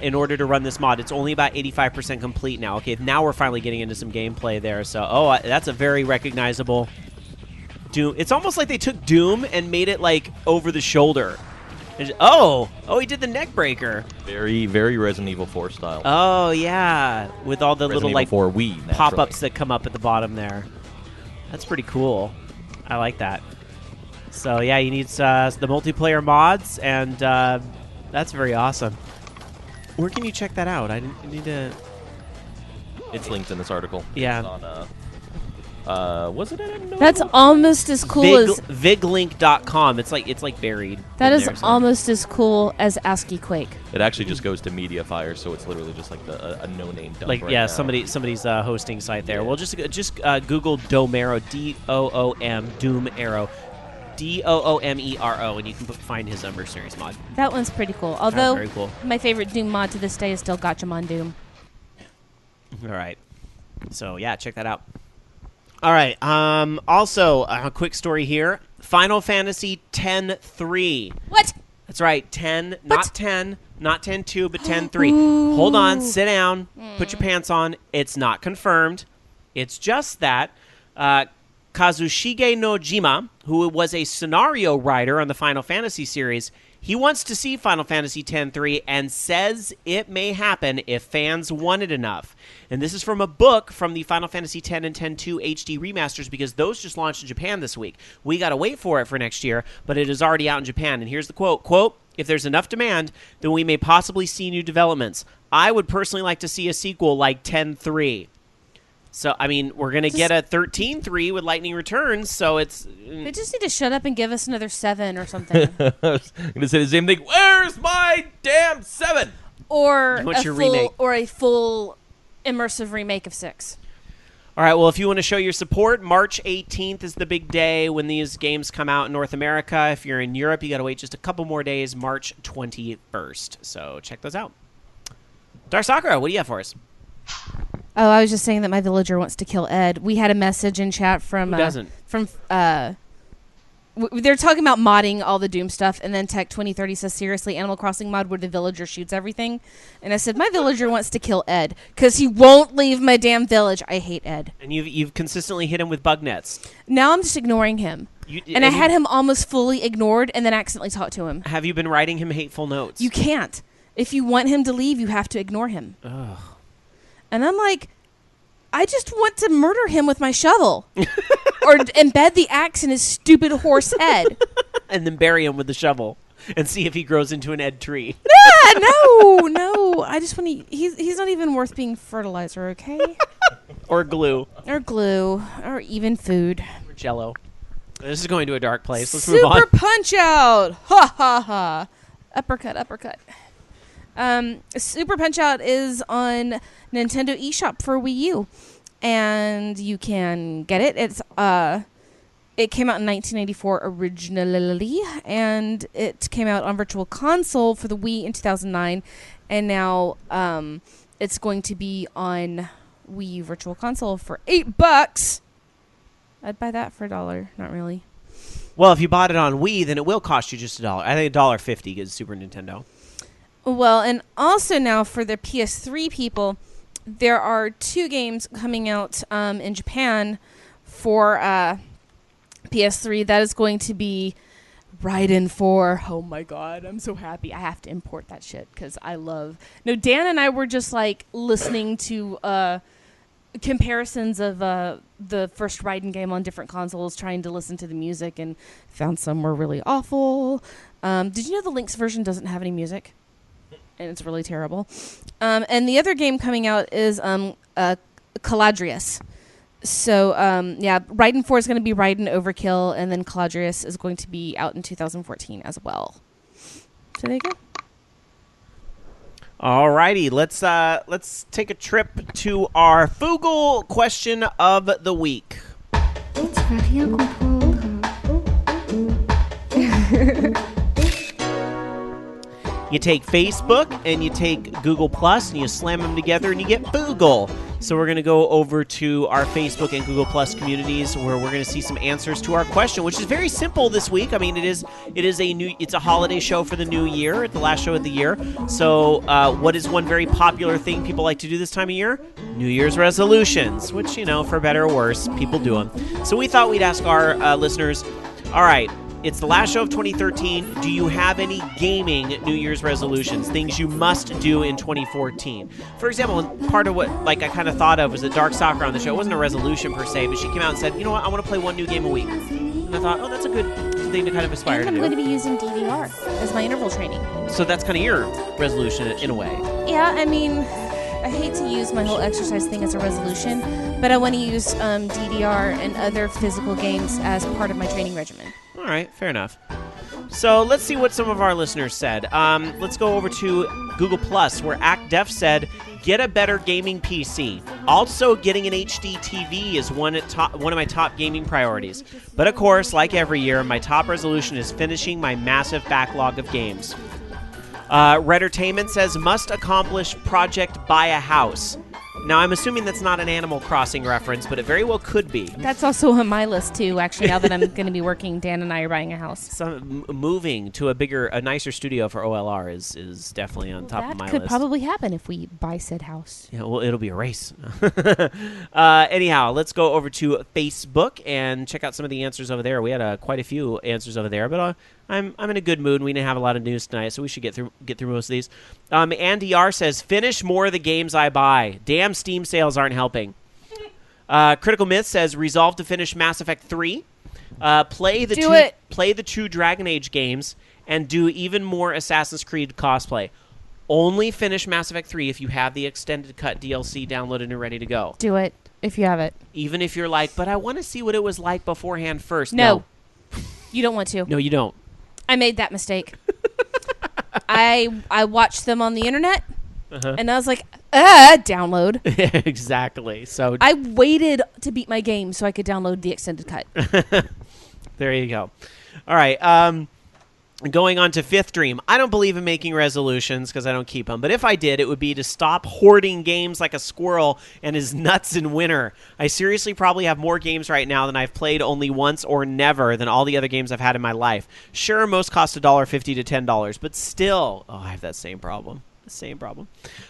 in order to run this mod. It's only about 85% complete now. Okay, now we're finally getting into some gameplay there. So, that's a very recognizable Doom. It's almost like they took Doom and made it, like, over the shoulder. Oh, he did the neck breaker. Very, very Resident Evil 4 style. Oh, yeah, with all the Resident little, Evil like, 4 Wii, pop-ups that come up at the bottom there. That's pretty cool. I like that. So, yeah, you need the multiplayer mods, and that's very awesome. Where can you check that out? I need to... It's linked in this article. Yeah. It's on, was it in a note? That's almost as cool as... Viglink.com. It's like buried. That is almost as cool as ASCII Quake. It actually just goes to Mediafire, so it's literally just like a no-name dump Like, right yeah, now. somebody's hosting site there. Well, just Google Doomero, D-O-O-M, Doom Arrow. Doomero, and you can find his Mercenaries mod. That one's pretty cool. Although, very cool. My favorite Doom mod to this day is still Gotchamon Doom. All right. So, yeah, check that out. All right. Also, a quick story here. Final Fantasy X-3. What? That's right. 10, What? not 10, not 10-2, but 10-3. Hold on. Sit down. Put your pants on. It's not confirmed. It's just that Kazushige Nojima, who was a scenario writer on the Final Fantasy series, He wants to see Final Fantasy X-3 and says it may happen if fans want it enough. And this is from a book from the Final Fantasy X and X-2 HD remasters, because those just launched in Japan this week. We got to wait for it for next year, but it is already out in Japan. And here's the quote. Quote, "If there's enough demand, then we may possibly see new developments. I would personally like to see a sequel like X-3. So, I mean, we're going to get a 13-3 with Lightning Returns, so it's... They just need to shut up and give us another 7 or something. I'm going to say the same thing. Where's my damn 7? Or remake? Or a full immersive remake of 6. All right, well, if you want to show your support, March 18th is the big day when these games come out in North America. If you're in Europe, you got to wait just a couple more days, March 21st. So check those out. Dark Sakura, what do you have for us? Oh, I was just saying that my villager wants to kill Ed. We had a message in chat from... Who doesn't? They're talking about modding all the Doom stuff, and then Tech 2030 says, seriously, Animal Crossing mod where the villager shoots everything? And I said, my villager wants to kill Ed, because he won't leave my damn village. I hate Ed. And you've consistently hit him with bug nets. Now I'm just ignoring him. I had him almost fully ignored, and then accidentally talked to him. Have you been writing him hateful notes? You can't. If you want him to leave, you have to ignore him. Ugh. And I'm like, I just want to murder him with my shovel. Or embed the axe in his stupid horse head. And then bury him with the shovel and see if he grows into an Ed tree. No. I just want to... He's not even worth being fertilizer, okay? Or glue. Or even food. Or Jell-O. This is going to a dark place. Let's move on. Super Punch-Out! Ha, ha, ha. Uppercut. Super Punch-Out is on Nintendo eShop for Wii U. And you can get it. It came out in 1994 originally, and it came out on Virtual Console for the Wii in 2009, and now it's going to be on Wii U Virtual Console for $8. I'd buy that for $1. Not really. Well, if you bought it on Wii, then it will cost you just $1. I think $1.50 is Super Nintendo. Well, and also now for the PS3 people, there are 2 games coming out in Japan for PS3. That is going to be Raiden 4. Oh my god, I'm so happy. I have to import that shit because I love... No, Dan and I were just like listening to comparisons of the first Raiden game on different consoles, trying to listen to the music, and found some were really awful. Did you know the Lynx version doesn't have any music? And it's really terrible. And the other game coming out is Caladrius. So, Raiden 4 is going to be Raiden Overkill, and then Caladrius is going to be out in 2014 as well. So there you go. Alrighty, let's take a trip to our Foogle Question of the Week. It's Radio You take Facebook and you take Google Plus and you slam them together and you get Foogle. So we're going to go over to our Facebook and Google Plus communities where we're going to see some answers to our question, which is very simple this week. I mean, it's a holiday show for the new year, the last show of the year. So what is one very popular thing people like to do this time of year? New Year's resolutions, which, for better or worse, people do them. So we thought we'd ask our listeners, all right, it's the last show of 2013. Do you have any gaming New Year's resolutions, things you must do in 2014? For example, part of what I kind of thought of was that Dark Sakura on the show. It wasn't a resolution per se, but she came out and said, you know what, I want to play one new game a week. And I thought, oh, that's a good thing to kind of aspire to I'm do. going to be using DVR as my interval training. So that's kind of your resolution in a way. Yeah, I mean, I hate to use my whole exercise thing as a resolution, but I want to use DDR and other physical games as part of my training regimen. All right, fair enough. So let's see what some of our listeners said. Let's go over to Google Plus, where Act Def said, get a better gaming PC. Also, getting an HD TV is one of my top gaming priorities. But of course, like every year, my top resolution is finishing my massive backlog of games. Reddertainment says, must accomplish project buy a house. Now, I'm assuming that's not an Animal Crossing reference, but it very well could be. That's also on my list, too, actually, now that I'm going to be working. Dan and I are buying a house. So, moving to a nicer studio for OLR is definitely on top of my list. That could probably happen if we buy said house. Yeah, well, it'll be a race. Anyhow, let's go over to Facebook and check out some of the answers over there. We had quite a few answers over there, but I'm in a good mood. We didn't have a lot of news tonight, so we should get through most of these. Andy R says, finish more of the games I buy. Damn Steam sales aren't helping. Critical Myth says, resolve to finish Mass Effect 3. Play the two Dragon Age games and do even more Assassin's Creed cosplay. Only finish Mass Effect 3 if you have the extended cut DLC downloaded and ready to go. Do it if you have it. Even if you're like, but I want to see what it was like beforehand first. No. You don't want to. No, you don't. I made that mistake. I watched them on the internet, and I was like, download. Exactly. So I waited to beat my game so I could download the extended cut. There you go. All right. Going on to Fifth Dream. I don't believe in making resolutions because I don't keep them. But if I did, it would be to stop hoarding games like a squirrel and his nuts in winter. I seriously probably have more games right now than I've played only once or never than all the other games I've had in my life. Sure, most cost $1.50 to $10, but still, I have that same problem.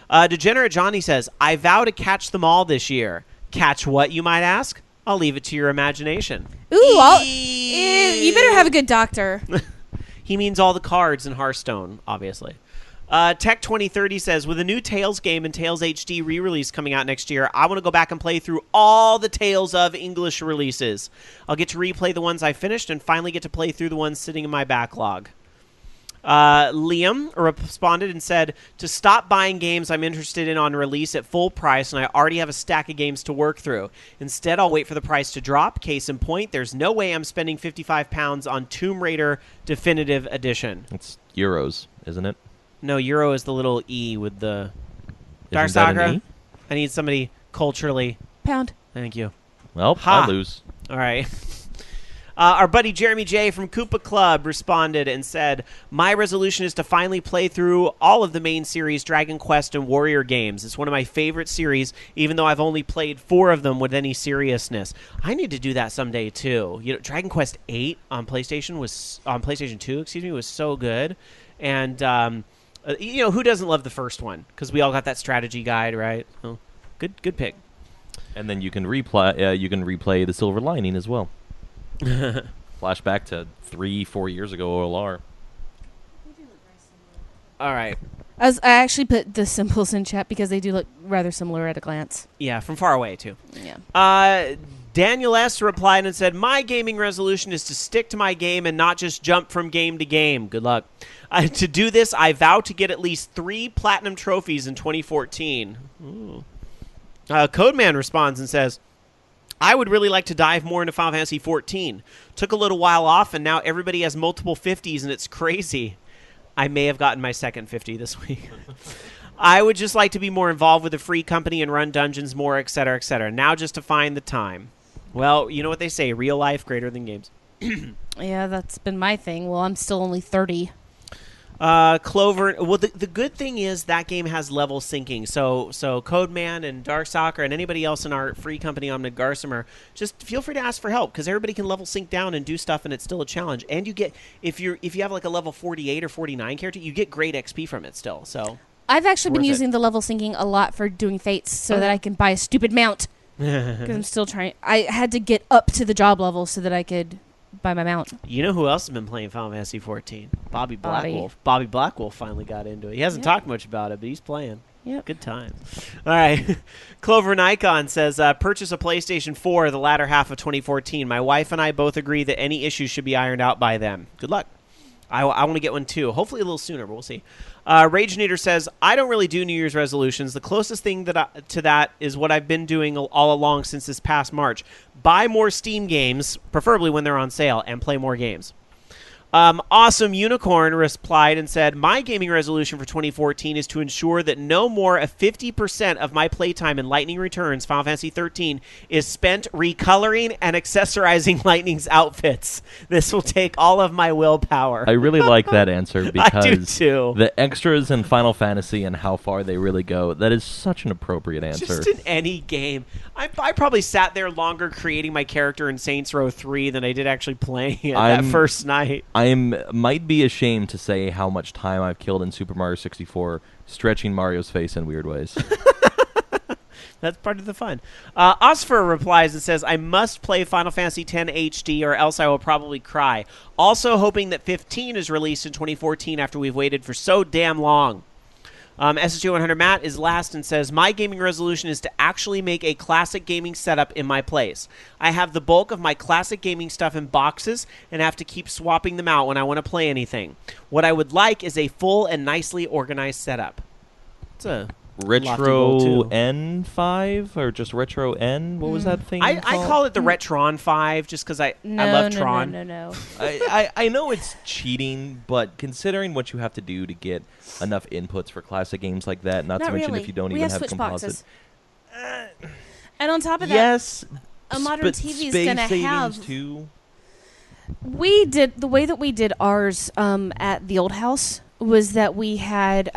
Degenerate Johnny says, I vow to catch them all this year. Catch what, you might ask? I'll leave it to your imagination. Ooh, you better have a good doctor. He means all the cards in Hearthstone, obviously. Tech 2030 says, with a new Tales game and Tales HD re-release coming out next year, I want to go back and play through all the Tales of English releases. I'll get to replay the ones I finished and finally get to play through the ones sitting in my backlog. Liam responded and said, to stop buying games I'm interested in on release at full price, and I already have a stack of games to work through. Instead, I'll wait for the price to drop. Case in point, there's no way I'm spending £55 on Tomb Raider Definitive Edition. It's euros, isn't it? No, euro is the little E with the... Isn't that an E? I need somebody culturally... Pound. Thank you. Well, I lose. All right. Our buddy Jeremy J. from Koopa Club responded and said, my resolution is to finally play through all of the main series Dragon Quest and Warrior games. It's one of my favorite series, even though I've only played 4 of them with any seriousness. I need to do that someday, too. You know, Dragon Quest 8 on PlayStation 2, was so good. And, who doesn't love the first one? Because we all got that strategy guide, right? Oh, good pick. And then you can replay the Silver Lining as well. Flashback to 3-4 years ago, OLR. All right. I actually put the symbols in chat because they do look rather similar at a glance. Yeah, from far away, too. Yeah. Daniel S. replied and said, my gaming resolution is to stick to my game and not just jump from game to game. Good luck. To do this, I vow to get at least 3 platinum trophies in 2014. Ooh. Codeman responds and says, I would really like to dive more into Final Fantasy XIV. Took a little while off, and now everybody has multiple 50s, and it's crazy. I may have gotten my second 50 this week. I would just like to be more involved with the free company and run dungeons more, etc., etc. Now just to find the time. Well, you know what they say, real life greater than games. Yeah, that's been my thing. Well, I'm still only 30. Clover. Well, the good thing is that game has level syncing. So Codeman and Darkstalker and anybody else in our free company on Garcimer, just feel free to ask for help because everybody can level sync down and do stuff, and it's still a challenge. And you get if you have like a level 48 or 49 character, you get great XP from it still. So I've actually been using the level syncing a lot for doing fates so that I can buy a stupid mount. Because I'm still trying. I had to get up to the job level so that I could buy my mount. You know who else has been playing Final Fantasy 14? Bobby Blackwolf. Bobby Blackwolf finally got into it. He hasn't talked much about it, but he's playing. Yep. Good time. All right. Clover Nikon says, purchase a PlayStation 4 the latter half of 2014. My wife and I both agree that any issues should be ironed out by then. Good luck. I want to get one too. Hopefully a little sooner, but we'll see. Ragenator says, I don't really do New Year's resolutions. The closest thing to that is what I've been doing all along since this past March. Buy more Steam games, preferably when they're on sale, and play more games. Awesome Unicorn replied and said, my gaming resolution for 2014 is to ensure that no more of 50% of my playtime in Lightning Returns Final Fantasy 13 is spent recoloring and accessorizing Lightning's outfits. This will take all of my willpower. I really like that answer because I do too. The extras in Final Fantasy and how far they really go, that is such an appropriate answer. Just in any game. I probably sat there longer creating my character in Saints Row 3 than I did actually playing it that first night. I might be ashamed to say how much time I've killed in Super Mario 64 stretching Mario's face in weird ways. That's part of the fun. Osfer replies and says, I must play Final Fantasy X HD or else I will probably cry. Also hoping that 15 is released in 2014 after we've waited for so damn long. SSG100 Matt is last and says, my gaming resolution is to actually make a classic gaming setup in my place. I have the bulk of my classic gaming stuff in boxes and have to keep swapping them out when I want to play anything. What I would like is a full and nicely organized setup. It's a Retro N5 or just Retro N? What was that thing I called? call it the Retron 5 just because I love Tron. No. I know it's cheating, but considering what you have to do to get enough inputs for classic games like that, not to mention really. if you don't We even have have switch composite. boxes. And on top of that, Yes, a modern but TV is space going to savings have. too. We did the way that we did ours at the old house was that we had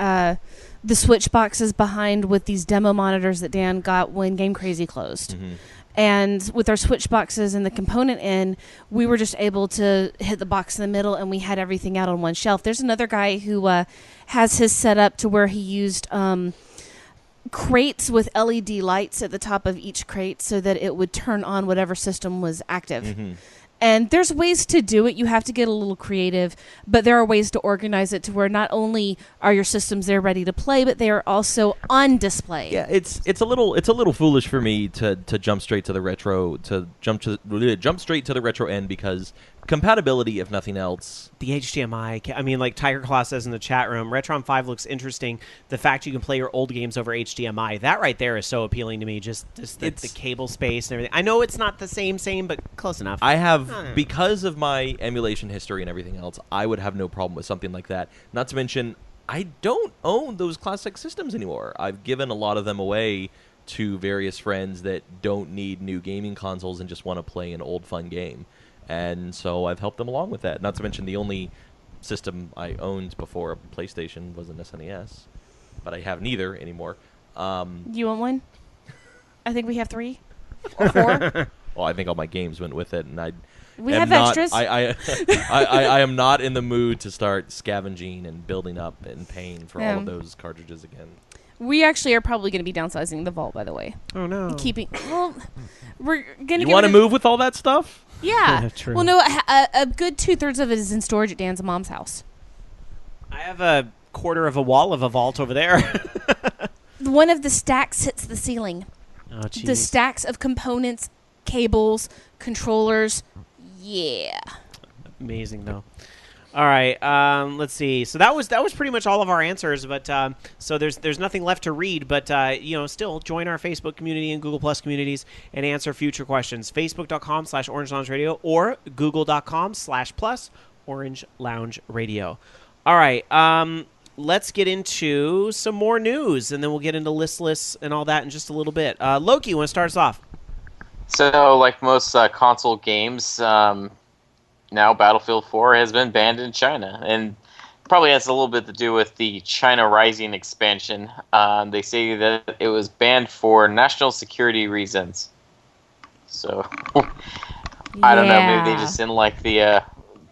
the switch boxes behind with these demo monitors that Dan got when Game Crazy closed. Mm-hmm. And with our switch boxes and the component in, we were just able to hit the box in the middle and we had everything out on one shelf. There's another guy who has his set up to where he used crates with LED lights at the top of each crate so that it would turn on whatever system was active. Mm-hmm. And there's ways to do it. You have to get a little creative, but there are ways to organize it to where not only are your systems there ready to play, but they are also on display. Yeah, it's a little foolish for me to jump straight to the retro jump straight to the retro end because compatibility, if nothing else. The HDMI, I mean, like Tiger Claw says in the chat room, Retron 5 looks interesting. The fact you can play your old games over HDMI, that right there is so appealing to me. Just the cable space and everything. I know it's not the same, but close enough. I have, because of my emulation history and everything else, I would have no problem with something like that. Not to mention, I don't own those classic systems anymore. I've given a lot of them away to various friends that don't need new gaming consoles and just want to play an old fun game. And so I've helped them along with that. Not to mention the only system I owned before a PlayStation was an SNES, but I have neither anymore. You want one? I think we have 3 or 4. Well, I think all my games went with it, and We have extras. I am not in the mood to start scavenging and building up and paying for all of those cartridges again. We actually are probably going to be downsizing the vault, by the way. Oh, no. We're going to. You want to move with all that stuff? Yeah. True. Well, no, a good 2/3 of it is in storage at Dan's mom's house. I have a quarter of a wall of a vault over there. One of the stacks hits the ceiling. Oh, jeez. The stacks of components, cables, controllers. Yeah. Amazing, though. All right, let's see. So that was pretty much all of our answers, but so there's nothing left to read. But still join our Facebook community and Google Plus communities and answer future questions. Facebook.com/Orange Lounge Radio or Google.com/plus Orange Lounge Radio. All right, let's get into some more news, and then we'll get into listless and all that in just a little bit. Loki, you want to start us off? So, like most console games. Now Battlefield 4 has been banned in China, and probably has a little bit to do with the China Rising expansion. They say that it was banned for national security reasons. So, I don't know, maybe they just didn't like the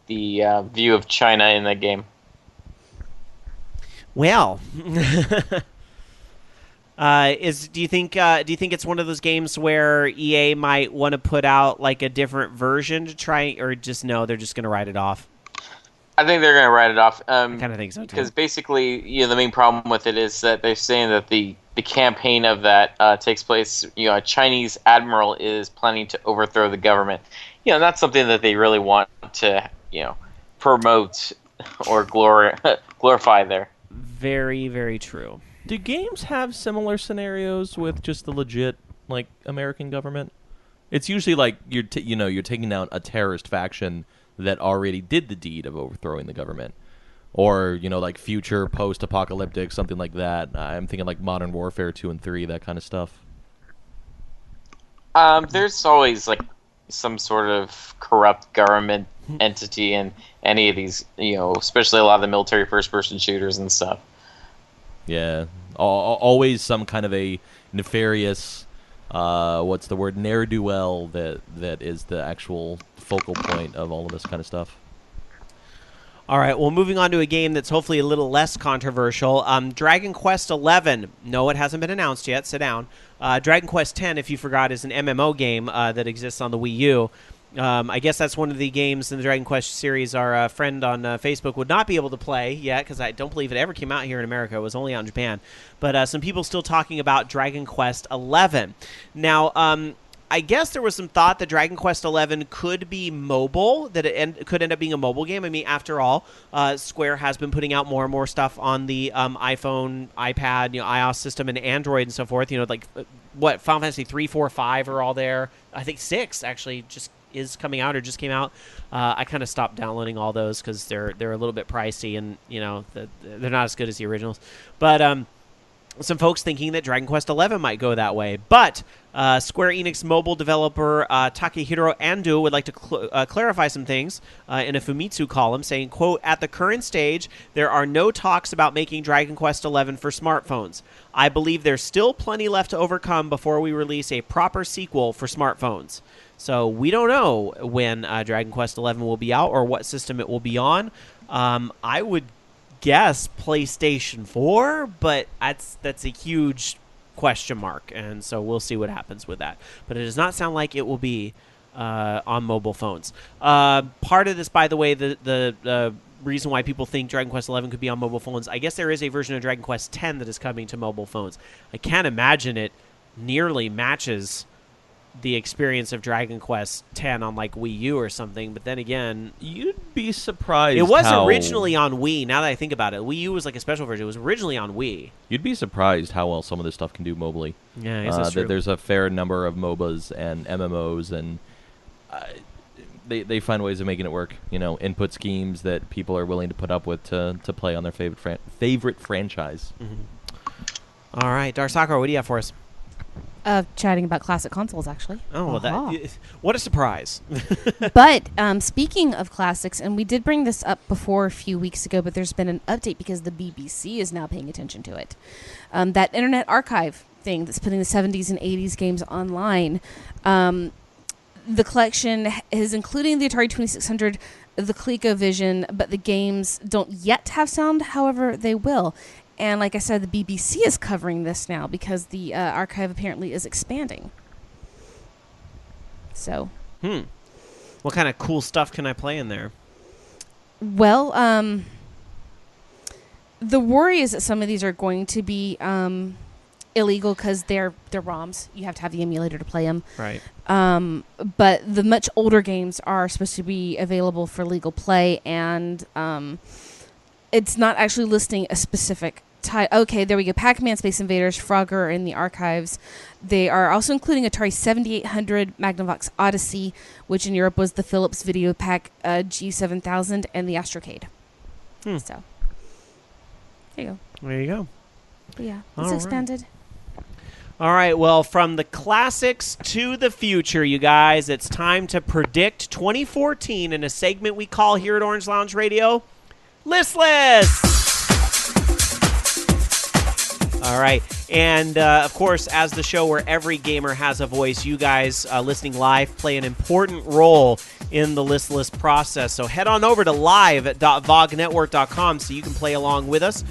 view of China in the game. Well, do you think it's one of those games where EA might want to put out like a different version to try, or just no, they're just going to write it off? I think they're going to write it off. I kind of think so too. Because basically, the main problem with it is that they're saying that the campaign of that takes place. A Chinese admiral is planning to overthrow the government. That's something that they really want to promote or glorify there. Very, very true. Do games have similar scenarios with just the legit American government? It's usually like you're taking down a terrorist faction that already did the deed of overthrowing the government, or like future post-apocalyptic, something like that. I'm thinking like Modern Warfare 2 and 3, that kind of stuff. There's always some sort of corrupt government entity in any of these, especially a lot of the military first-person shooters and stuff. Yeah, always some kind of a nefarious, ne'er-do-well that is the actual focal point of all of this kind of stuff. All right, well, moving on to a game that's hopefully a little less controversial. Dragon Quest XI. No, it hasn't been announced yet. Sit down. Dragon Quest X, if you forgot, is an MMO game that exists on the Wii U. I guess that's one of the games in the Dragon Quest series our friend on Facebook would not be able to play yet, because I don't believe it ever came out here in America. It was only out in Japan. But some people still talking about Dragon Quest XI. Now, I guess there was some thought that Dragon Quest XI could be mobile, that it could end up being a mobile game. I mean, after all, Square has been putting out more and more stuff on the iPhone, iPad, iOS system, and Android and so forth. Like what Final Fantasy 3, 4, 5 are all there. I think 6 actually just is coming out or just came out. I kind of stopped downloading all those because they're a little bit pricey and they're not as good as the originals. But some folks thinking that Dragon Quest XI might go that way. But Square Enix mobile developer Takehiro Ando would like to clarify some things in a Famitsu column, saying, quote, "At the current stage, there are no talks about making Dragon Quest XI for smartphones. I believe there's still plenty left to overcome before we release a proper sequel for smartphones." So we don't know when Dragon Quest XI will be out or what system it will be on. I would guess PlayStation 4, but that's a huge question mark, and so we'll see what happens with that. But it does not sound like it will be on mobile phones. Part of this, by the way, the reason why people think Dragon Quest XI could be on mobile phones, I guess there is a version of Dragon Quest X that is coming to mobile phones. I can't imagine it nearly matches the experience of Dragon Quest X on like Wii U or something, but then again, you'd be surprised. It was originally on Wii. Now that I think about it, Wii U was like a special version. It was originally on Wii. You'd be surprised how well some of this stuff can do mobily. Yeah, I guess that's true. There's a fair number of MOBAs and MMOs, and they find ways of making it work. Input schemes that people are willing to put up with to play on their favorite franchise. Mm-hmm. All right, Dark Sakura, what do you have for us? Chatting about classic consoles, actually. Oh, well, what a surprise. But speaking of classics, and we did bring this up before a few weeks ago, but there's been an update because the BBC is now paying attention to it. That Internet Archive thing that's putting the 70s and 80s games online, the collection is including the Atari 2600, the ColecoVision, but the games don't yet have sound, however, they will. And like I said, the BBC is covering this now because the archive apparently is expanding. So. What kind of cool stuff can I play in there? Well, the worry is that some of these are going to be illegal because they're ROMs. You have to have the emulator to play them. Right. But the much older games are supposed to be available for legal play, and it's not actually listing a specific okay, there we go. Pac-Man, Space Invaders, Frogger are in the archives. They are also including Atari 7800, Magnavox Odyssey, which in Europe was the Philips Video Pack G7000, and the Astrocade. So, there you go. There you go. But yeah, it's expanded. All right, well, from the classics to the future, you guys, it's time to predict 2014 in a segment we call here at Orange Lounge Radio, Listless! All right, and of course, as the show where every gamer has a voice, you guys listening live play an important role in the Listless process. So head on over to live.vognetwork.com so you can play along with us.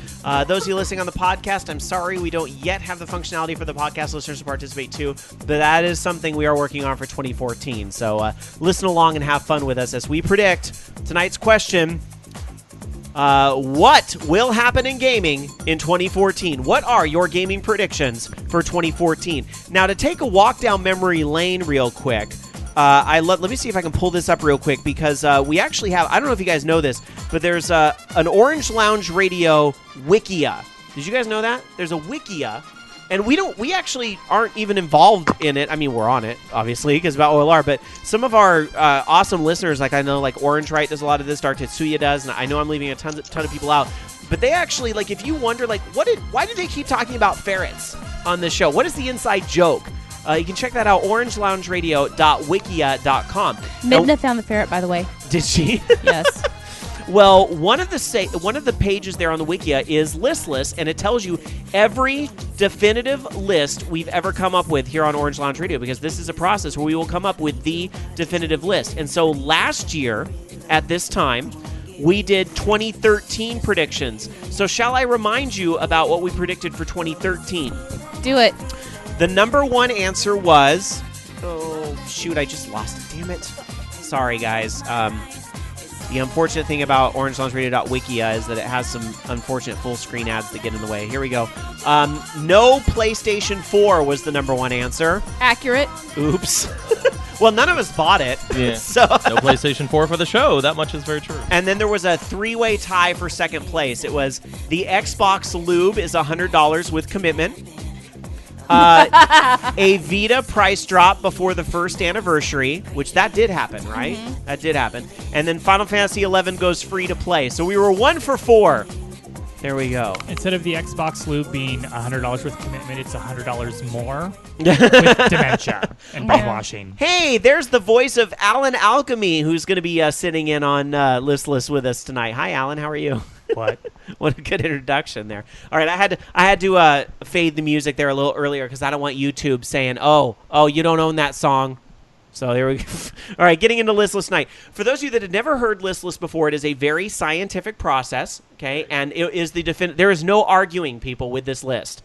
Those of you listening on the podcast, I'm sorry we don't yet have the functionality for the podcast listeners to participate too, but that is something we are working on for 2014. So listen along and have fun with us as we predict tonight's question. What will happen in gaming in 2014? What are your gaming predictions for 2014? Now, to take a walk down memory lane real quick, let me see if I can pull this up real quick because we actually have, I don't know if you guys know this, but there's an Orange Lounge Radio Wikia. Did you guys know that? There's a Wikia. And we actually aren't even involved in it. I mean, we're on it, obviously, because about OLR. But some of our awesome listeners, like I know, like Orange Right does a lot of this, Dark Tetsuya does, and I know I'm leaving a ton of people out. But they actually, like, if you wonder, like, why did they keep talking about ferrets on this show? What is the inside joke? You can check that out, orangeloungeradio.wikia.com. Midna found the ferret, by the way. Did she? Yes. Well, one of the pages there on the Wikia is listless, and it tells you every definitive list we've ever come up with here on Orange Lounge Radio, because this is a process where we will come up with the definitive list. And so last year, at this time, we did 2013 predictions. So shall I remind you about what we predicted for 2013? Do it. The number one answer was... Oh, shoot, I just lost it. Damn it. Sorry, guys. The unfortunate thing about OrangeLaunchRadio.wikia is that it has some unfortunate full-screen ads that get in the way. Here we go. No PlayStation 4 was the number one answer. Accurate. Oops. Well, none of us bought it. Yeah. So No PlayStation 4 for the show. That much is very true. And then there was a three-way tie for second place. It was the Xbox Lube is $100 with commitment. A Vita price drop before the first anniversary, which that did happen, right? Mm-hmm. That did happen. And then Final Fantasy XI goes free to play. So we were 1 for 4. There we go. Instead of the Xbox Lube being $100 with commitment, it's $100 more with dementia and brainwashing. Hey, there's the voice of Alan Alchemy, who's going to be sitting in on Listless with us tonight. Hi, Alan. How are you? What? What a good introduction there. All right, I had to fade the music there a little earlier because I don't want YouTube saying, oh, you don't own that song. So there we go. All right, getting into Listless Night. For those of you that had never heard Listless before, it is a very scientific process, okay? And it is there is no arguing, people, with this list.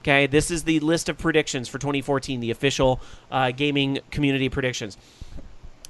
Okay, this is the list of predictions for 2014, the official gaming community predictions.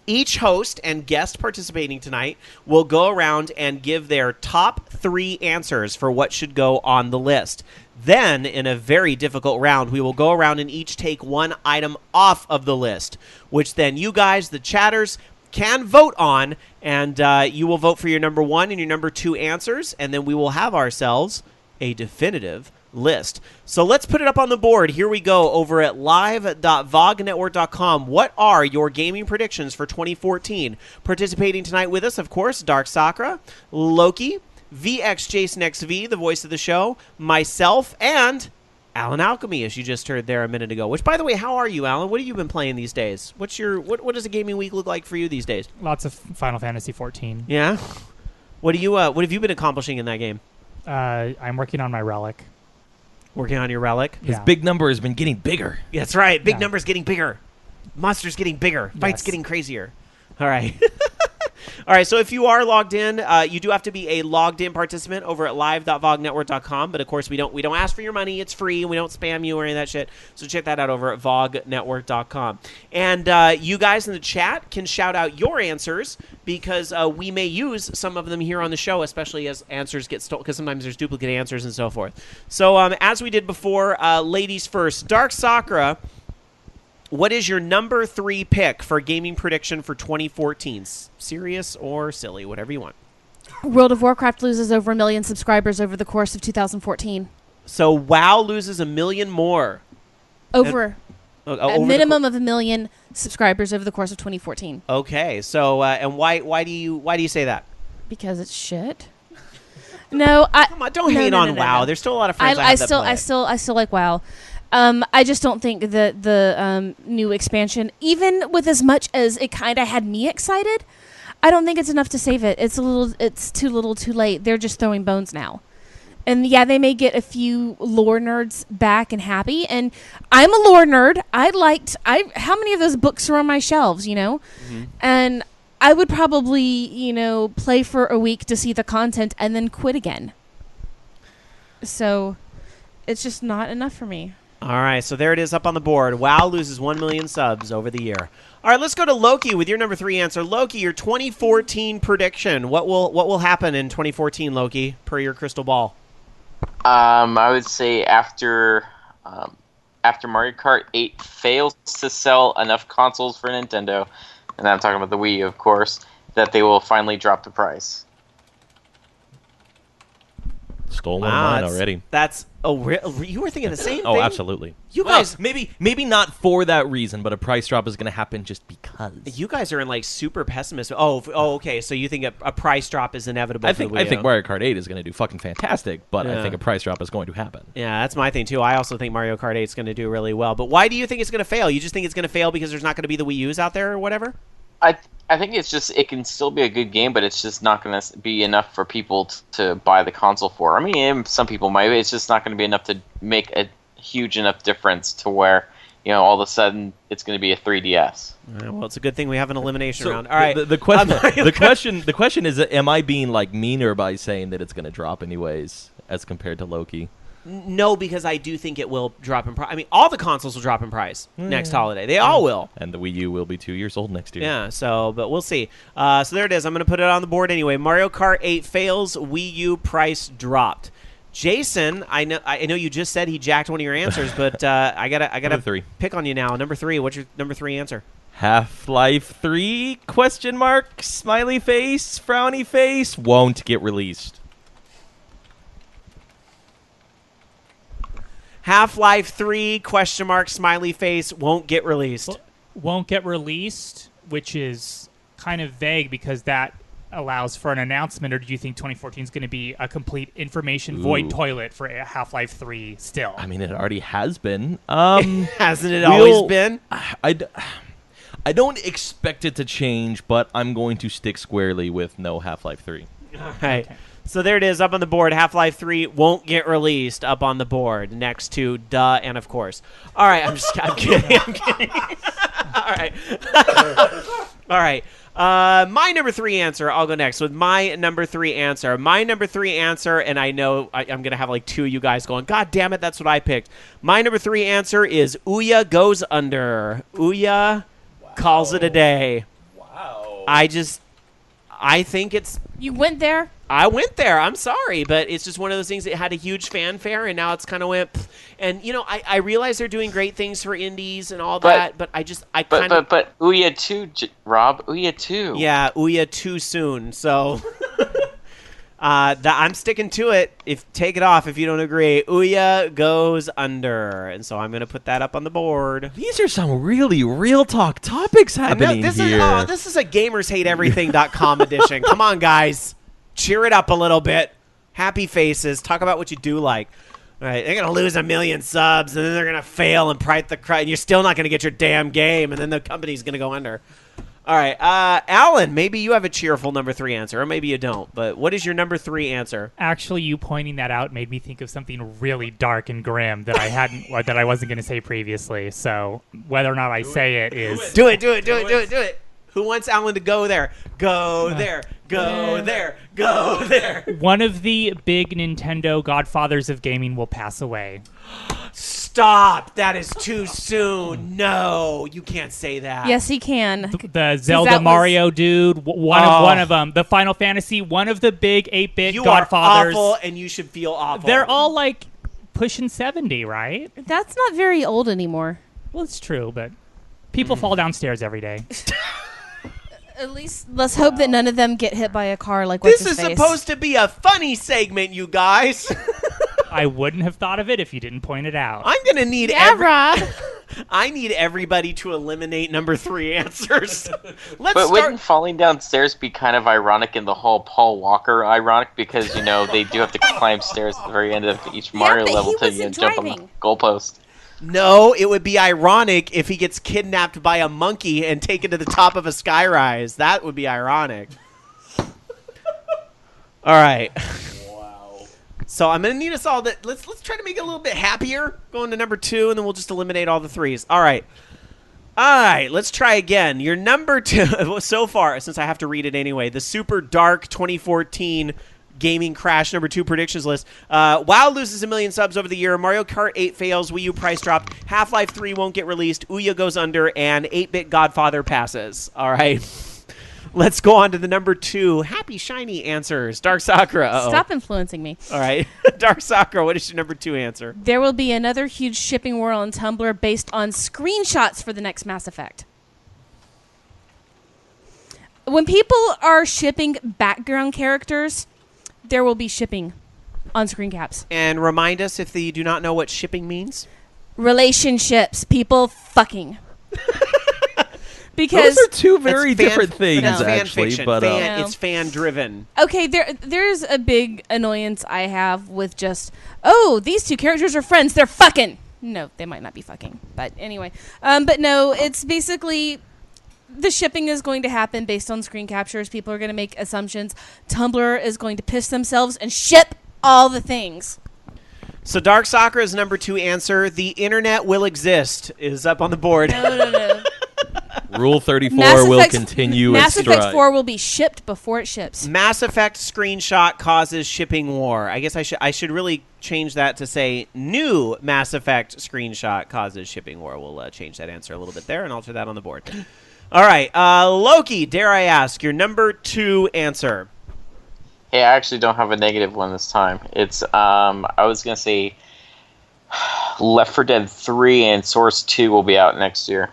Each host and guest participating tonight will go around and give their top 3 answers for what should go on the list. Then, in a very difficult round, we will go around and each take one item off of the list, which then you guys, the chatters, can vote on, and you will vote for your number 1 and your number 2 answers, and then we will have ourselves a definitive list. So let's put it up on the board. Here we go over at live.vognetwork.com. What are your gaming predictions for 2014? Participating tonight with us, of course, Dark Sakura, Loki, VX Jason XV, the voice of the show, myself, and Alan Alchemy, as you just heard there a minute ago. Which, by the way, how are you, Alan? What have you been playing these days? What does a gaming week look like for you these days? Lots of Final Fantasy 14. Yeah? What have you been accomplishing in that game? I'm working on my relic. Working on your relic? His big number has been getting bigger. Yeah, that's right. Big numbers getting bigger. Monsters getting bigger. Fights getting crazier. All right. All right, so if you are logged in, you do have to be a logged-in participant over at live.vognetwork.com. But, of course, we don't ask for your money. It's free, and we don't spam you or any of that shit. So check that out over at vognetwork.com. And you guys in the chat can shout out your answers because we may use some of them here on the show, especially as answers get stolen, because sometimes there's duplicate answers and so forth. So as we did before, ladies first. Dark Sakura, what is your number 3 pick for gaming prediction for 2014? Serious or silly, whatever you want. World of Warcraft loses over 1 million subscribers over the course of 2014. So WoW loses 1 million more. Over a minimum of 1 million subscribers over the course of 2014. Okay, so and why do you say that? Because it's shit. No, come on, don't hate on WoW. No. There's still a lot of friends I still like WoW. I just don't think that the new expansion, even with as much as it kind of had me excited, I don't think it's enough to save it. It's too little, too late. They're just throwing bones now. And yeah, they may get a few lore nerds back and happy. And I'm a lore nerd. How many of those books are on my shelves, you know? Mm-hmm. And I would probably, play for a week to see the content and then quit again. So it's just not enough for me. All right, so there it is up on the board. WoW loses 1 million subs over the year. All right, let's go to Loki with your number 3 answer. Loki, your 2014 prediction. What will happen in 2014, Loki, per your crystal ball? I would say after Mario Kart 8 fails to sell enough consoles for Nintendo, and I'm talking about the Wii U, of course, that they will finally drop the price. Stole one of mine already. You were thinking the same thing? Oh, absolutely. You guys, maybe not for that reason, but a price drop is going to happen just because. You guys are in like super pessimistic. Oh, okay. So you think a price drop is inevitable? I think Mario Kart 8 is going to do fucking fantastic, but I think a price drop is going to happen. Yeah, that's my thing too. I also think Mario Kart 8 is going to do really well. But why do you think it's going to fail? You just think it's going to fail because there's not going to be the Wii U's out there or whatever? I think it's just it can still be a good game, but it's just not going to be enough for people to buy the console for. I mean, some people might, but it's just not going to be enough to make a huge enough difference to where all of a sudden it's going to be a 3DS. Well, it's a good thing we have an elimination So round. All right. The question is, am I being meaner by saying that it's going to drop anyways as compared to Loki? No, because I do think it will drop in price. I mean, all the consoles will drop in price next holiday. They all will. And the Wii U will be 2 years old next year. Yeah, but we'll see. So there it is. I'm going to put it on the board anyway. Mario Kart 8 fails. Wii U price dropped. Jason, I know you just said he jacked one of your answers, but I gotta three. pick on you now. Number 3. What's your number 3 answer? Half-Life 3, question mark, smiley face, frowny face, won't get released. Half-Life 3, question mark, smiley face, won't get released. Won't get released, which is kind of vague because that allows for an announcement, or do you think 2014 is going to be a complete information void toilet for Half-Life 3 still? I mean, it already has been. Hasn't it always been? I don't expect it to change, but I'm going to stick squarely with no Half-Life 3. All right. Okay. So there it is up on the board. Half-Life 3 won't get released up on the board next to duh and of course. All right, I'm kidding. I'm kidding. All right. All right. My number 3 answer, I'll go next with my number 3 answer. My number 3 answer, and I know I'm going to have like 2 of you guys going, God damn it, that's what I picked. My number 3 answer is Ouya goes under. Ouya calls it a day. Wow. I think it's... You went there? I went there. I'm sorry, but it's just one of those things that had a huge fanfare, and now it's kind of went. Pff. And I realize they're doing great things for indies and all that, but But Ouya 2, Rob, Ouya 2. Yeah, Ouya too soon. So I'm sticking to it. Take it off if you don't agree. Ouya goes under, and so I'm going to put that up on the board. These are some really real talk topics happening here. This is a GamersHateEverything.com edition. Come on, guys. Cheer it up a little bit. Happy faces. Talk about what you do like. All right, they're going to lose 1 million subs, and then they're going to fail and pride the crowd, and you're still not going to get your damn game, and then the company's going to go under. All right, Alan, maybe you have a cheerful number 3 answer, or maybe you don't, but what is your number 3 answer? Actually, you pointing that out made me think of something really dark and grim that I wasn't going to say previously, so whether or not I say it is... Do it. Who wants Alan to go there? Go there. One of the big Nintendo godfathers of gaming will pass away. Stop! That is too soon. No, you can't say that. Yes, he can. The Zelda Mario dude, one of them. The Final Fantasy, one of the big 8-bit godfathers. You are awful, and you should feel awful. They're all like pushing 70, right? That's not very old anymore. Well, it's true, but people fall downstairs every day. At least let's hope that none of them get hit by a car like this is supposed to be a funny segment, you guys. I wouldn't have thought of it if you didn't point it out. I'm going to need Rob. I need everybody to eliminate number 3 answers. Wouldn't falling downstairs be kind of ironic in the whole Paul Walker ironic? Because, they do have to climb stairs at the very end of each Mario level to jump on the goalpost. No, it would be ironic if he gets kidnapped by a monkey and taken to the top of a skyrise. That would be ironic. All right. Wow. So I'm going to need us all to let's try to make it a little bit happier going to number 2, and then we'll just eliminate all the 3s. All right, let's try again. Your number 2 so far, since I have to read it anyway, the Super Dark 2014 Gaming Crash number 2 predictions list. WoW loses 1 million subs over the year. Mario Kart 8 fails. Wii U price drop. Half-Life 3 won't get released. Ouya goes under, and 8-bit Godfather passes. All right. Let's go on to the number 2 happy shiny answers. Dark Sakura. Uh-oh. Stop influencing me. All right. Dark Sakura, what is your number 2 answer? There will be another huge shipping war on Tumblr based on screenshots for the next Mass Effect. When people are shipping background characters, there will be shipping on screen caps. And remind us if you do not know what shipping means. Relationships. People fucking. Because those are 2 very different things, that's actually. Fan fiction. But it's fan-driven. Okay, there's a big annoyance I have with just, these 2 characters are friends. They're fucking. No, they might not be fucking. But anyway. But no, it's basically... The shipping is going to happen based on screen captures. People are going to make assumptions. Tumblr is going to piss themselves and ship all the things. So Dark Soccer is number 2 answer. The internet will exist is up on the board. No. Rule 34 will continue Mass its Effect stride. 4 will be shipped before it ships. Mass Effect screenshot causes shipping war. I guess I should really change that to say new Mass Effect screenshot causes shipping war. We'll change that answer a little bit there and alter that on the board. All right, Loki, dare I ask, your number 2 answer? Hey, I actually don't have a negative one this time. It's I was gonna say Left 4 Dead 3 and Source 2 will be out next year.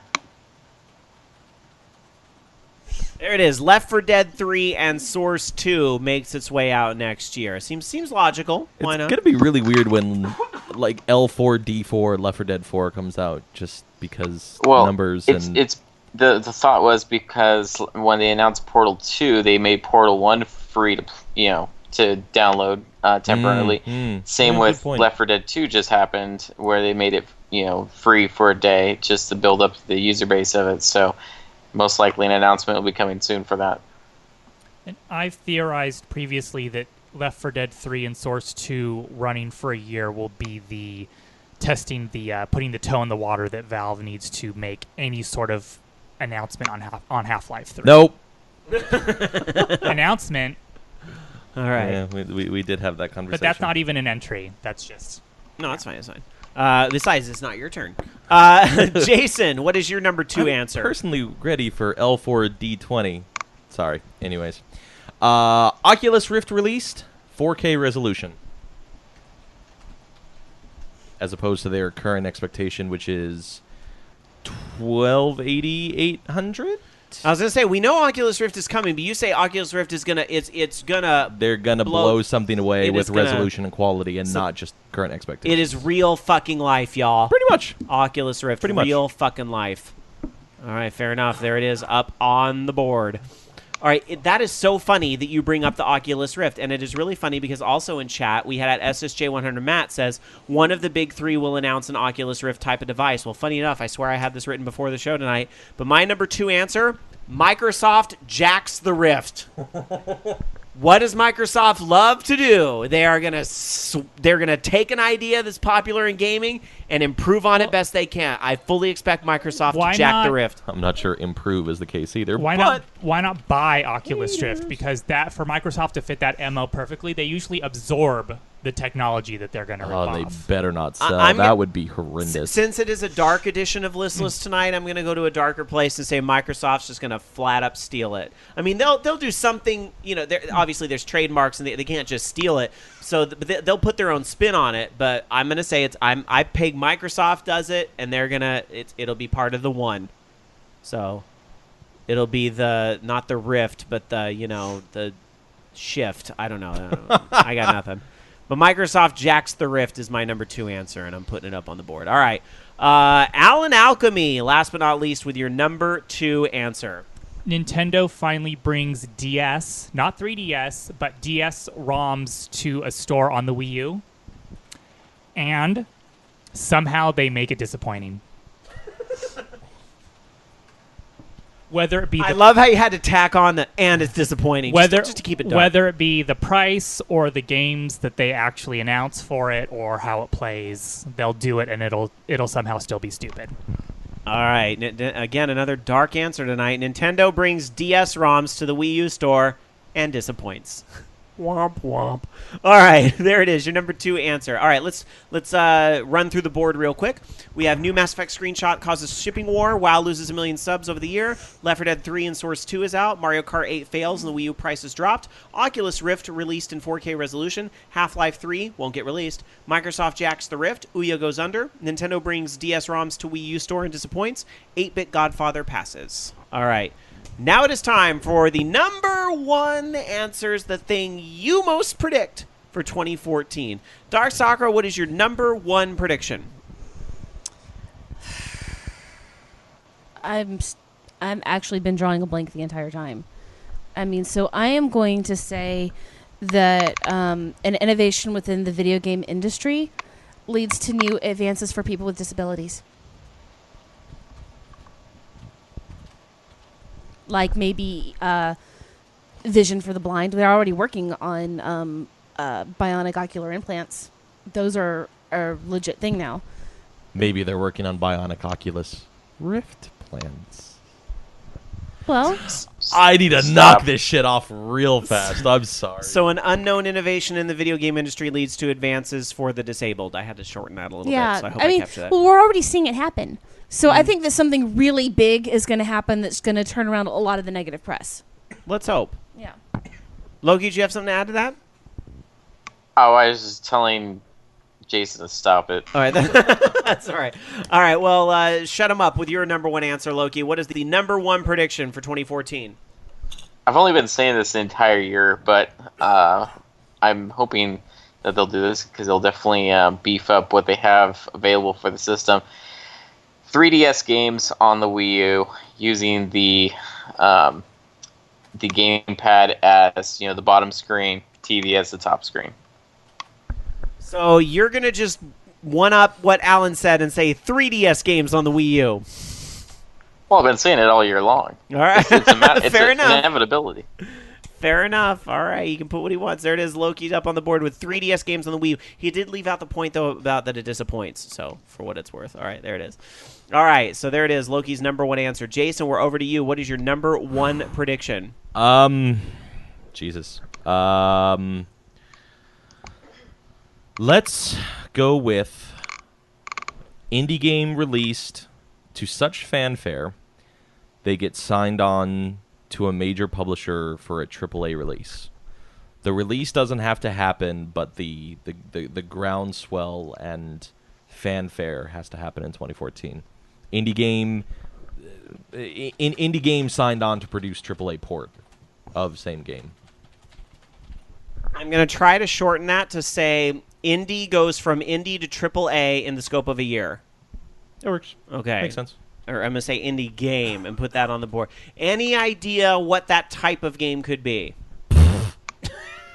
There it is. Left 4 Dead 3 and Source 2 makes its way out next year. Seems logical. Why not? It's gonna be really weird when like L4D4 Left 4 Dead 4 comes out, just because numbers and it's the thought was because when they announced Portal 2, they made Portal 1 free to download temporarily. Same with Left 4 Dead 2 just happened, where they made it free for a day just to build up the user base of it. So most likely an announcement will be coming soon for that. And I've theorized previously that Left 4 Dead 3 and Source 2 running for a year will be the putting the toe in the water that Valve needs to make any sort of announcement on Half-Life 3. Nope. Announcement. All right. Yeah, we did have that conversation. But that's not even an entry. That's just... No, that's fine. It's fine. Besides, it's not your turn. Jason, what is your number 2 answer? Personally ready for L4D20. Sorry. Anyways. Oculus Rift released 4K resolution. As opposed to their current expectation, which is 1280, 800? I was gonna say we know Oculus Rift is coming, but you say Oculus Rift is gonna they're gonna blow something away with resolution and quality, and not just current expectations. It is real fucking life, y'all. Pretty much. Oculus Rift, real fucking life. All right, fair enough. There it is, up on the board. All right, that is so funny that you bring up the Oculus Rift, and it is really funny because also in chat we had at SSJ100 Matt says one of the big 3 will announce an Oculus Rift type of device. Well, funny enough, I swear I had this written before the show tonight, but my number 2 answer, Microsoft jacks the Rift. What does Microsoft love to do? They're gonna take an idea that's popular in gaming and improve on it best they can. I fully expect Microsoft to jack the Rift. I'm not sure improve is the case either. Why not buy Oculus Rift? Because that for Microsoft to fit that MO perfectly, they usually absorb the technology that they're going to rip off. They better not sell. That would be horrendous. Since it is a dark edition of Listless tonight, I'm going to go to a darker place and say Microsoft's just going to flat up steal it. I mean, they'll do something. Obviously there's trademarks and they can't just steal it. So they'll put their own spin on it. But I'm going to say I peg Microsoft does it, and it'll be part of the one. So it'll be not the Rift, but the Shift. I don't know. I got nothing. But Microsoft jacks the Rift is my number 2 answer, and I'm putting it up on the board. All right. Alan Alchemy, last but not least, with your number 2 answer. Nintendo finally brings DS, not 3DS, but DS ROMs to a store on the Wii U. And somehow they make it disappointing. Whether it be I love how you had to tack on the and it's disappointing just to keep it dark. Whether it be the price or the games that they actually announce for it or how it plays, they'll do it and it'll somehow still be stupid. All right. Again, another dark answer tonight. Nintendo brings DS ROMs to the Wii U store and disappoints. Womp womp. All right, there it is, your number 2 answer. All right, let's run through the board real quick. We have new Mass Effect screenshot causes shipping war. WoW loses 1 million subs over the year. Left 4 Dead 3 and Source 2 is out. Mario Kart 8 fails and the Wii U price is dropped. Oculus Rift released in 4K resolution. Half-Life 3 won't get released. Microsoft jacks the Rift. Ouya goes under. Nintendo brings DS ROMs to Wii U store and disappoints. 8-Bit Godfather passes. All right. Now it is time for the number 1 answers, the thing you most predict for 2014. Dark Sakura, what is your number 1 prediction? I'm actually been drawing a blank the entire time. I mean, so I am going to say that an innovation within the video game industry leads to new advances for people with disabilities. Like maybe vision for the blind. They're already working on bionic ocular implants. Those are a legit thing now. Maybe they're working on bionic Oculus Rift plans. Well, I need to knock this shit off real fast. I'm sorry. So an unknown innovation in the video game industry leads to advances for the disabled. I had to shorten that a little bit, so I hope I capture that. Well, we're already seeing it happen. So I think that something really big is going to happen that's going to turn around a lot of the negative press. Let's hope. Yeah. Loki, do you have something to add to that? Oh, I was just telling Jason to stop it. All right, that's all right. All right, well, shut him up with your number one answer, Loki. What is the number one prediction for 2014? I've only been saying this the entire year, but I'm hoping that they'll do this because they'll definitely beef up what they have available for the system. 3DS games on the Wii U using the Gamepad as the bottom screen, TV as the top screen. So you're going to just one-up what Alan said and say 3DS games on the Wii U. Well, I've been saying it all year long. All right. It's Fair an enough. inevitability. Fair enough. All right, you can put what he wants. There it is. Loki's up on the board with 3DS games on the Wii U. He did leave out the point, though, about that it disappoints. So, for what it's worth. All right, there it is. All right, so there it is. Loki's number one answer. Jason, we're over to you. What is your number one prediction? Jesus. Let's go with indie game released to such fanfare, they get signed on to a major publisher for a AAA release. The release doesn't have to happen, but the groundswell and fanfare has to happen in 2014. Indie game signed on to produce AAA port of same game. I'm going to try to shorten that to say indie goes from indie to AAA in the scope of a year. It works. Okay. Makes sense. Or I'm going to say indie game and put that on the board. Any idea what that type of game could be?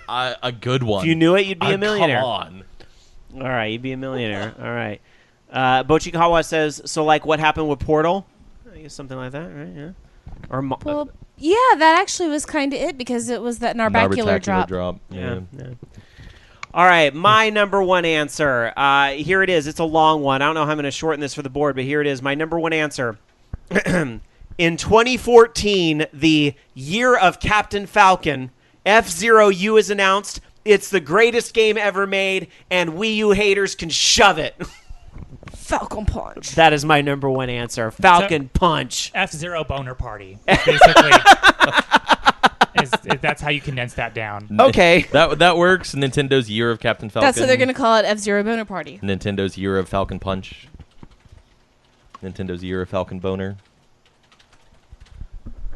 A good one. If you knew it, you'd be a millionaire. Come on. All right, you'd be a millionaire. All right. Bochikawa says, so like what happened with Portal? I guess something like that, right? Yeah. Or well, yeah, that actually was kind of it because it was that narbacular drop. Yeah. All right, my number one answer. Here it is. It's a long one. I don't know how I'm going to shorten this for the board, but here it is. My number one answer. In 2014, the year of Captain Falcon, F-Zero U is announced. It's the greatest game ever made, and Wii U haters can shove it. Falcon Punch. That is my number one answer. Falcon Punch. F-Zero Boner Party. Basically. That's how you condense that down. Okay. That works. Nintendo's year of Captain Falcon. That's what they're going to call it, F-Zero Boner Party. Nintendo's year of Falcon Punch. Nintendo's year of Falcon Boner.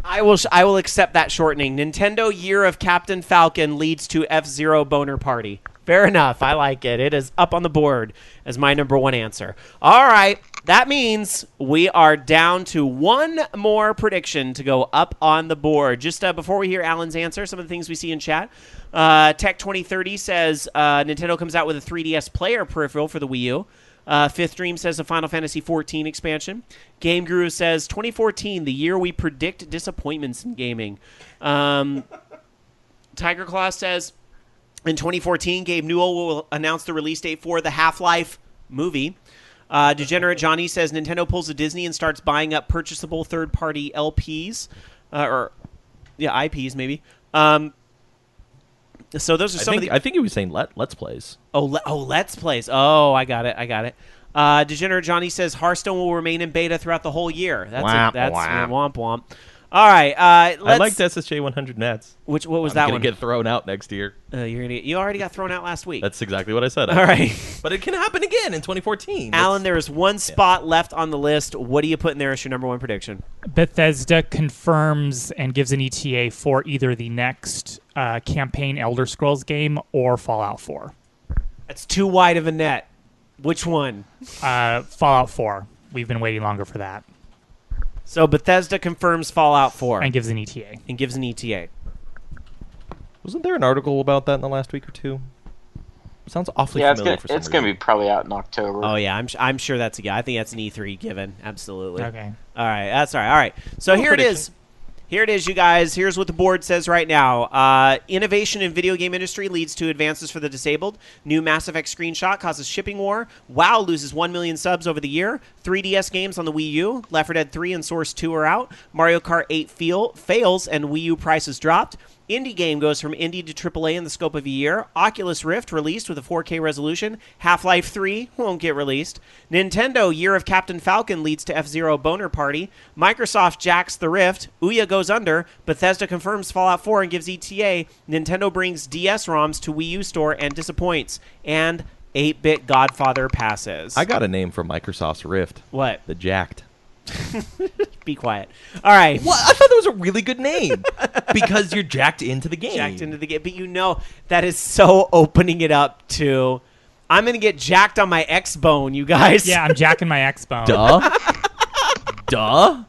I will accept that shortening. Nintendo year of Captain Falcon leads to F-Zero Boner Party. Fair enough. I like it. It is up on the board as my number one answer. All right. That means we are down to one more prediction to go up on the board. Just before we hear Alan's answer, some of the things we see in chat. Tech 2030 says Nintendo comes out with a 3DS player peripheral for the Wii U. Fifth Dream says a Final Fantasy XIV expansion. Game Guru says 2014, the year we predict disappointments in gaming. Tiger Claw says in 2014, Gabe Newell will announce the release date for the Half-Life movie. Degenerate Johnny says Nintendo pulls a Disney and starts buying up purchasable third-party LPs. IPs maybe. So those are some of the... I think he was saying Let's Plays. Let's Plays. Oh, I got it. Degenerate Johnny says Hearthstone will remain in beta throughout the whole year. That's womp womp. All right, I liked SSJ 100 Nats. What was that one? Gonna get thrown out next year. You already got thrown out last week. That's exactly what I said. All right, but it can happen again in 2014. Alan, there is one spot left on the list. What do you put in there as your number one prediction? Bethesda confirms and gives an ETA for either the next campaign Elder Scrolls game or Fallout 4. That's too wide of a net. Which one? Fallout 4. We've been waiting longer for that. So Bethesda confirms Fallout 4. And gives an ETA. Wasn't there an article about that in the last week or two? It sounds awfully familiar for some reason. It's going to be probably out in October. Oh, yeah. I'm sure that's I think that's an E3 given. Absolutely. Okay. All right. That's all right. All right. So here it is. Here it is, you guys. Here's what the board says right now. Innovation in video game industry leads to advances for the disabled. New Mass Effect screenshot causes shipping war. WoW loses 1 million subs over the year. 3DS games on the Wii U. Left 4 Dead 3 and Source 2 are out. Mario Kart 8 fails and Wii U prices dropped. Indie game goes from indie to AAA in the scope of a year. Oculus Rift released with a 4K resolution. Half-Life 3 won't get released. Nintendo Year of Captain Falcon leads to F-Zero boner party. Microsoft jacks the Rift. Ouya goes under. Bethesda confirms Fallout 4 and gives ETA. Nintendo brings DS ROMs to Wii U store and disappoints. And 8-bit Godfather passes. I got a name for Microsoft's Rift. What? The Jacked. Be quiet. All right. Well, I thought that was a really good name because you're jacked into the game. Jacked into the game. But you know, that is so opening it up to, I'm going to get jacked on my X-bone, you guys. Yeah, I'm jacking my X-bone. Duh. Duh.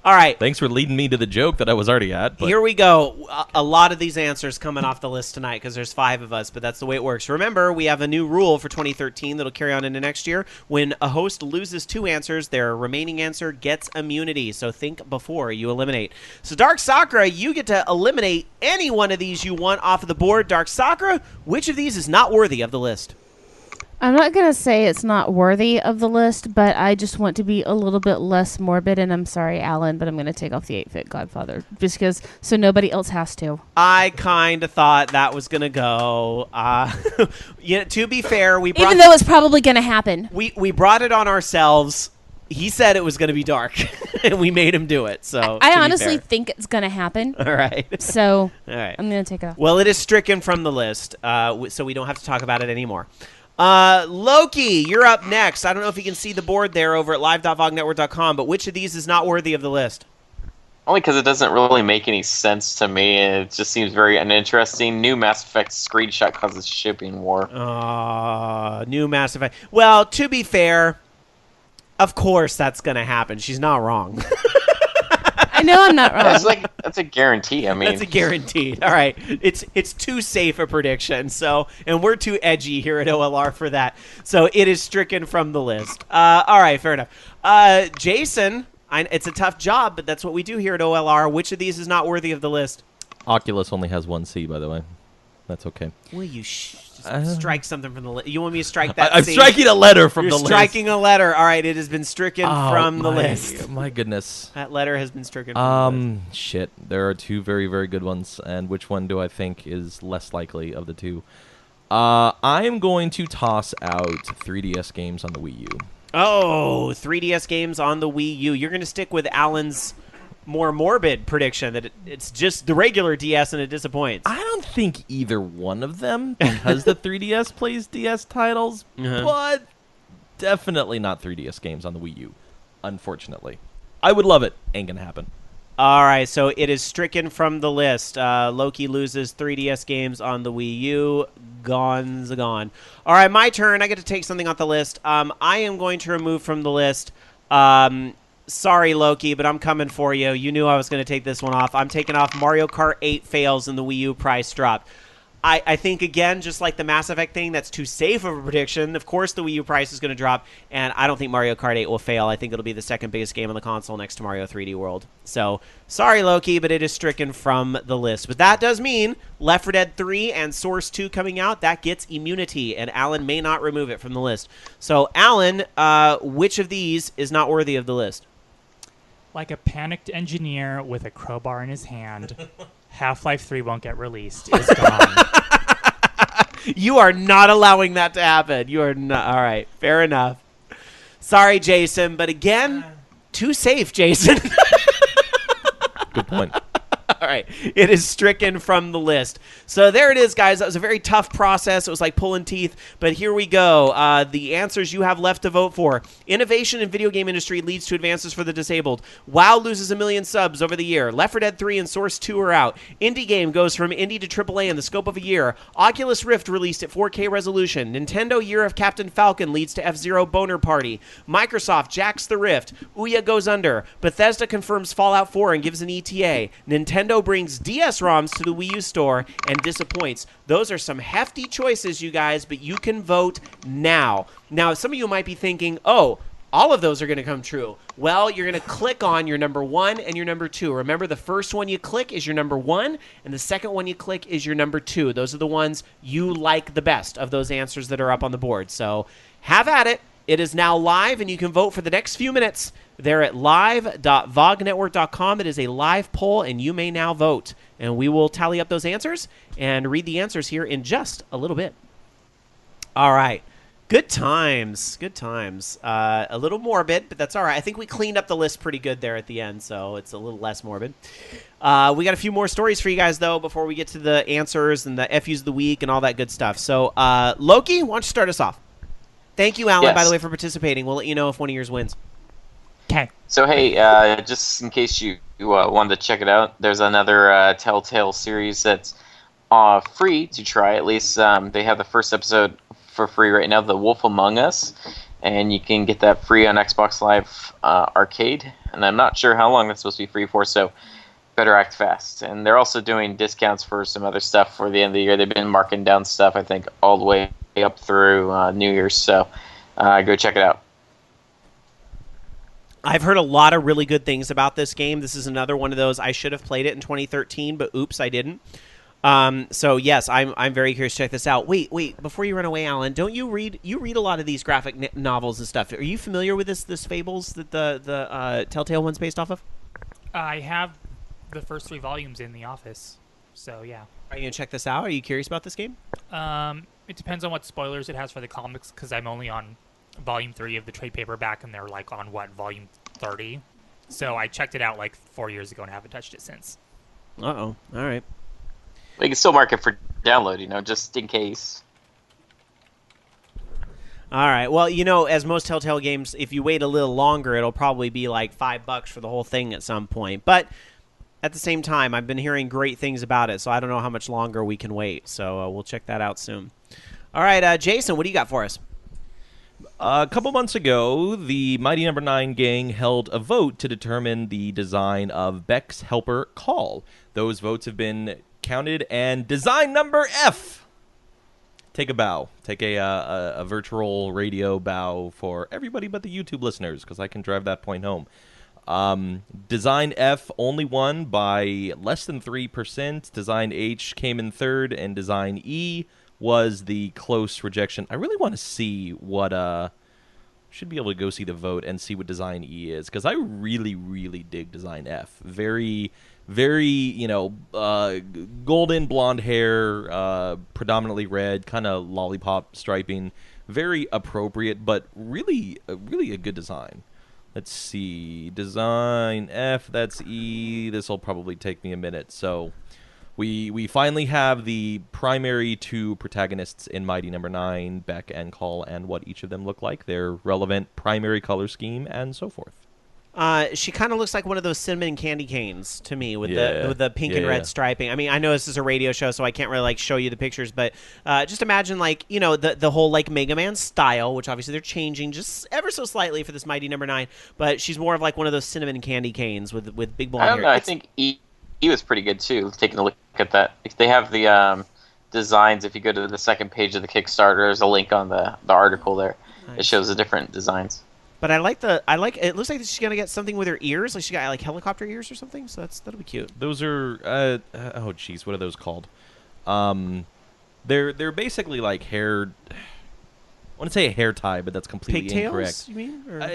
All right. Thanks for leading me to the joke that I was already at. But. Here we go. A lot of these answers coming off the list tonight because there's 5 of us, but that's the way it works. Remember, we have a new rule for 2013 that'll carry on into next year. When a host loses 2 answers, their remaining answer gets immunity. So think before you eliminate. So Dark Sakura, you get to eliminate any one of these you want off of the board. Dark Sakura, which of these is not worthy of the list? I'm not going to say it's not worthy of the list, but I just want to be a little bit less morbid, and I'm sorry, Alan, but I'm going to take off the 8-bit Godfather, just because, so nobody else has to. I kind of thought that was going to go. To be fair, even though it's probably going to happen. We brought it on ourselves. He said it was going to be dark, and we made him do it. So I honestly think it's going to happen. All right. So all right. I'm going to take it off. Well, it is stricken from the list, so we don't have to talk about it anymore. Loki, you're up next. I don't know if you can see the board there over at live.vognetwork.com, but which of these is not worthy of the list? Only because it doesn't really make any sense to me. It just seems very uninteresting. New Mass Effect screenshot causes shipping war. New Mass Effect. Well, to be fair, of course that's going to happen. She's not wrong. I know I'm not wrong. That's a guarantee. I mean, that's a guarantee. All right, it's too safe a prediction. So, and we're too edgy here at OLR for that. So it is stricken from the list. All right, fair enough. Jason, it's a tough job, but that's what we do here at OLR. Which of these is not worthy of the list? Oculus only has 1 C, by the way. That's okay. Will you just strike something from the list? You want me to strike that? I'm striking a letter from the list. You're striking a letter. All right, it has been stricken from the list. My goodness. That letter has been stricken from the list. Shit. There are 2 very, very good ones, and which one do I think is less likely of the 2? I am going to toss out 3DS games on the Wii U. Oh, 3DS games on the Wii U. You're going to stick with Alan's more morbid prediction that it's just the regular DS and it disappoints. I don't think either one of them, because the 3DS plays DS titles, but definitely not 3DS games on the Wii U, unfortunately. I would love it. Ain't gonna happen. All right, so it is stricken from the list. Loki loses 3DS games on the Wii U. Gone's gone. All right, my turn. I get to take something off the list. I am going to remove from the list... sorry, Loki, but I'm coming for you. You knew I was going to take this one off. I'm taking off Mario Kart 8 fails and the Wii U price drop. I think, again, just like the Mass Effect thing, that's too safe of a prediction. Of course, the Wii U price is going to drop, and I don't think Mario Kart 8 will fail. I think it'll be the second biggest game on the console next to Mario 3D World. So, sorry, Loki, but it is stricken from the list. But that does mean Left 4 Dead 3 and Source 2 coming out, that gets immunity, and Alan may not remove it from the list. So, Alan, which of these is not worthy of the list? Like a panicked engineer with a crowbar in his hand, Half-Life 3 won't get released. It's gone. You are not allowing that to happen. You are not. All right, fair enough. Sorry, Jason, but again, too safe, Jason. Good point. All right, it is stricken from the list. So there it is, guys. That was a very tough process. It was like pulling teeth, but here we go. The answers you have left to vote for. Innovation in video game industry leads to advances for the disabled. WoW loses 1 million subs over the year. Left 4 Dead 3 and Source 2 are out. Indie game goes from indie to AAA in the scope of a year. Oculus Rift released at 4K resolution. Nintendo Year of Captain Falcon leads to F-Zero boner party. Microsoft jacks the Rift. Ouya goes under. Bethesda confirms Fallout 4 and gives an ETA. Nintendo brings DS ROMs to the Wii U store and disappoints. Those are some hefty choices, you guys, but you can vote now. Now, some of you might be thinking, oh, all of those are going to come true. Well, you're going to click on your number 1 and your number 2. Remember, the first one you click is your number 1, and the second one you click is your number 2. Those are the ones you like the best of those answers that are up on the board. So have at it. It is now live, and you can vote for the next few minutes. They're at live.vognetwork.com. It is a live poll, and you may now vote. And we will tally up those answers and read the answers here in just a little bit. All right. Good times. Good times. A little morbid, but that's all right. I think we cleaned up the list pretty good there at the end, so it's a little less morbid. We got a few more stories for you guys, though, before we get to the answers and the FUs of the week and all that good stuff. So, Loki, why don't you start us off? Thank you, Alan, by the way, for participating. We'll let you know if one of yours wins. Okay. So, hey, just in case you wanted to check it out, there's another Telltale series that's free to try. At least they have the first episode for free right now, The Wolf Among Us, and you can get that free on Xbox Live Arcade. And I'm not sure how long that's supposed to be free for, so better act fast. And they're also doing discounts for some other stuff for the end of the year. They've been marking down stuff, I think, all the way up through New Year's, so go check it out. I've heard a lot of really good things about this game. This is another one of those, I should have played it in 2013, but oops, I didn't. So yes, I'm very curious to check this out. Wait, before you run away, Alan, don't you read a lot of these graphic novels and stuff? Are you familiar with this Fables that the Telltale one's based off of? I have the first 3 volumes in the office, so yeah. Are you gonna check this out? Are you curious about this game? It depends on what spoilers it has for the comics, because I'm only on volume 3 of the trade paperback, and they're like on volume 30. So I checked it out like 4 years ago and haven't touched it since. All right. We can still mark it for download, just in case. All right. Well, as most Telltale games, if you wait a little longer, it'll probably be like $5 for the whole thing at some point. But at the same time, I've been hearing great things about it, so I don't know how much longer we can wait. So we'll check that out soon. All right, Jason, what do you got for us? A couple months ago, the Mighty Number 9 gang held a vote to determine the design of Beck's helper Call. Those votes have been counted, and design number F. Take a bow. Take a virtual radio bow for everybody but the YouTube listeners, because I can drive that point home. Design F only won by less than 3%. Design H came in third, and Design E was the close rejection. I really want to see what should be able to go see the vote and see what Design E is, because I really, really dig Design F. Very, very, golden blonde hair, predominantly red, kind of lollipop striping, very appropriate, but really a good design. Let's see, Design F, that's E. This will probably take me a minute, so we finally have the primary 2 protagonists in Mighty Number 9, Beck and Call, and what each of them look like, their relevant primary color scheme, and so forth. She kind of looks like one of those cinnamon candy canes to me with the pink and red striping. I mean, I know this is a radio show, so I can't really show you the pictures, but just imagine the whole Mega Man style, which obviously they're changing just ever so slightly for this Mighty Number 9, but she's more of like one of those cinnamon candy canes with big blonde hair. I don't know. I think E was pretty good too. Taking a look at that, they have the designs. If you go to the second page of the Kickstarter, there's a link on the article there. Nice. It shows the different designs. But it looks like she's gonna get something with her ears, like she got helicopter ears or something. So that'll be cute. Those are what are those called? They're basically like hair. I want to say a hair tie, but that's completely pigtails, incorrect. You mean? Or?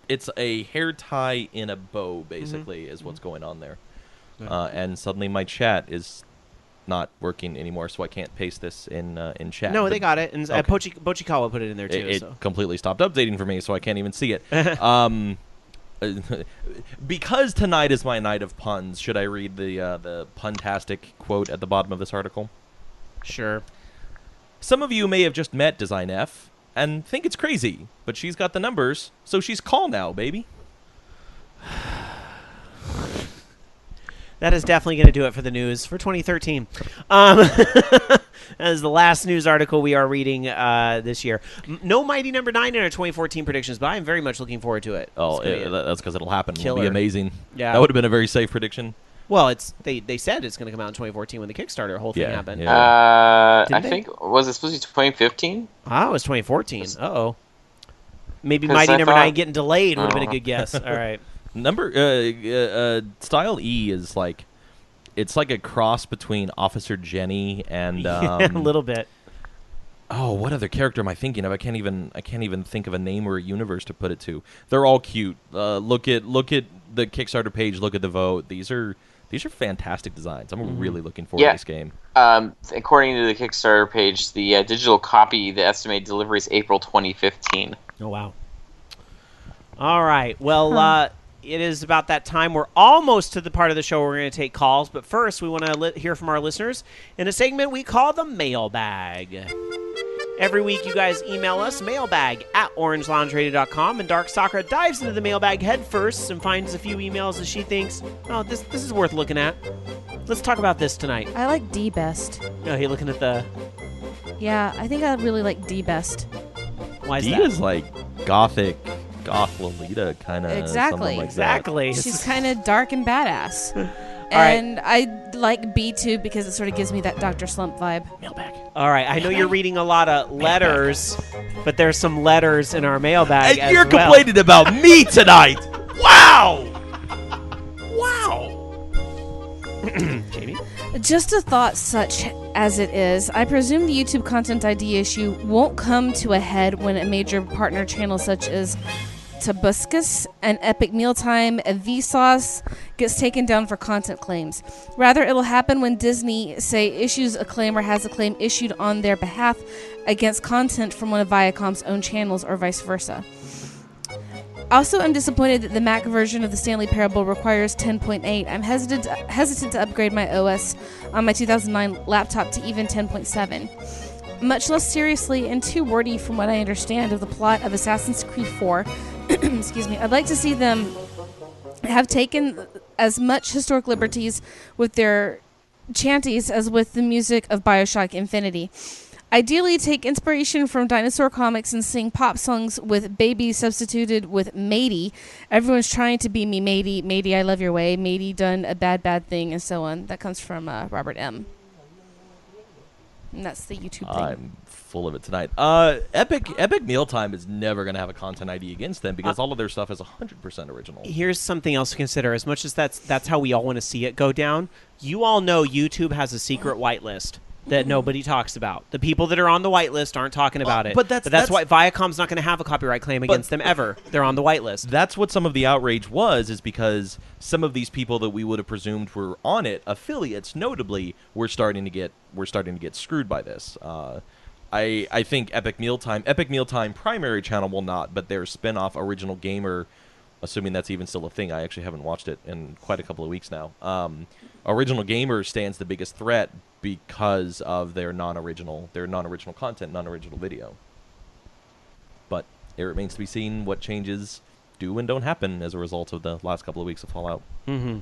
It's a hair tie in a bow, basically, is what's going on there. And suddenly my chat is not working anymore, so I can't paste this in chat. No, they got it, and okay. Pochikawa put it in there too. It completely stopped updating for me, so I can't even see it. Because tonight is my night of puns, should I read the puntastic quote at the bottom of this article? Sure. Some of you may have just met Design F and think it's crazy, but she's got the numbers, so she's Call now, baby. That is definitely going to do it for the news for 2013. That is the last news article we are reading this year. No Mighty Number 9 in our 2014 predictions, but I am very much looking forward to it. Oh, that's because it'll happen. Killer. It'll be amazing. Yeah. That would have been a very safe prediction. Well, they said it's going to come out in 2014 when the Kickstarter whole thing happened. Yeah. I think, was it supposed to be 2015? Oh, it was 2014. Uh-oh. Maybe Mighty Number 9 getting delayed would have been a good guess. All right. Style E is like, it's like a cross between Officer Jenny and a little bit. Oh, what other character am I thinking of? I can't even think of a name or a universe to put it to. They're all cute. Look at the Kickstarter page. Look at the vote. These are fantastic designs. I'm really looking forward to this game. According to the Kickstarter page, the digital copy, the estimated delivery is April 2015. Oh wow! All right. Well, it is about that time. We're almost to the part of the show where we're going to take calls, but first we want to hear from our listeners in a segment we call the Mailbag. Every week, you guys email us, mailbag@orangeloungeradio.com, and Dark Sakura dives into the mailbag head first and finds a few emails that she thinks, oh, this is worth looking at. Let's talk about this tonight. I like D best. Oh, you're looking at the... Yeah, I think I really like D best. Why is D that? is like goth Lolita kind of. Exactly. Like exactly. She's kind of dark and badass. Right. And I like B too because it sort of gives me that Dr. Slump vibe. Mailbag. All right, I know you're reading a lot of letters, but there's some letters in our mailbag And you're complaining about me tonight. Wow. Jamie? Just a thought such as it is, I presume the YouTube Content ID issue won't come to a head when a major partner channel such as Tabuscus, an Epic Mealtime, a Vsauce gets taken down for content claims. Rather, it'll happen when Disney, say, issues a claim or has a claim issued on their behalf against content from one of Viacom's own channels or vice versa. Also, I'm disappointed that the Mac version of the Stanley Parable requires 10.8. I'm hesitant to upgrade my OS on my 2009 laptop to even 10.7. Much less seriously and too wordy from what I understand of the plot of Assassin's Creed 4. Excuse me. I'd like to see them have taken as much historic liberties with their chanties as with the music of BioShock Infinity. Ideally, take inspiration from dinosaur comics and sing pop songs with baby substituted with matey. Everyone's trying to be me, matey. Matey, I love your way. Matey done a bad thing, and so on. That comes from Robert M. And that's the YouTube thing. I'm full of it tonight. Epic Mealtime is never going to have a content ID against them because all of their stuff is 100% original. Here's something else to consider. As much as that's how we all want to see it go down, you all know YouTube has a secret whitelist that nobody talks about. The people that are on the whitelist aren't talking about it. But that's why Viacom's not going to have a copyright claim against them ever. They're on the whitelist. That's what some of the outrage was, is because some of these people that we would have presumed were on it, affiliates notably, were starting to get screwed by this. I think Epic Mealtime primary channel will not, but their spin-off Original Gamer, assuming that's even still a thing, I actually haven't watched it in quite a couple of weeks now. Original Gamer stands the biggest threat because of their non-original content, non-original video. But it remains to be seen what changes do and don't happen as a result of the last couple of weeks of Fallout. Mm-hmm.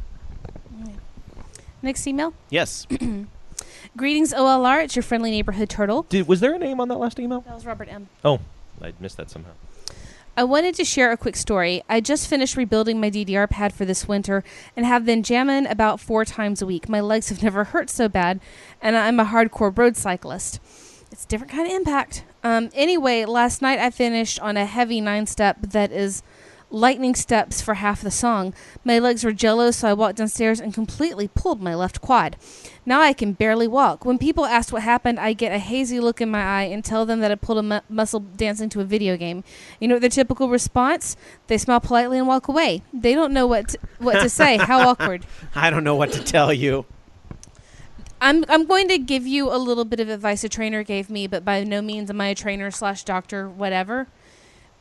Next email? Yes. Greetings, OLR. It's your friendly neighborhood turtle. Was there a name on that last email? That was Robert M. Oh, I missed that somehow. I wanted to share a quick story. I just finished rebuilding my DDR pad for this winter and have been jamming about 4 times a week. My legs have never hurt so bad, and I'm a hardcore road cyclist. It's a different kind of impact. Anyway, last night I finished on a heavy 9-step that is lightning steps for half the song. My legs were jello, so I walked downstairs and completely pulled my left quad. Now I can barely walk. When people ask what happened, I get a hazy look in my eye and tell them that I pulled a muscle dancing to a video game. You know their typical response? They smile politely and walk away. They don't know what to say. How awkward. I don't know what to tell you. I'm going to give you a little bit of advice a trainer gave me, but by no means am I a trainer / doctor, whatever.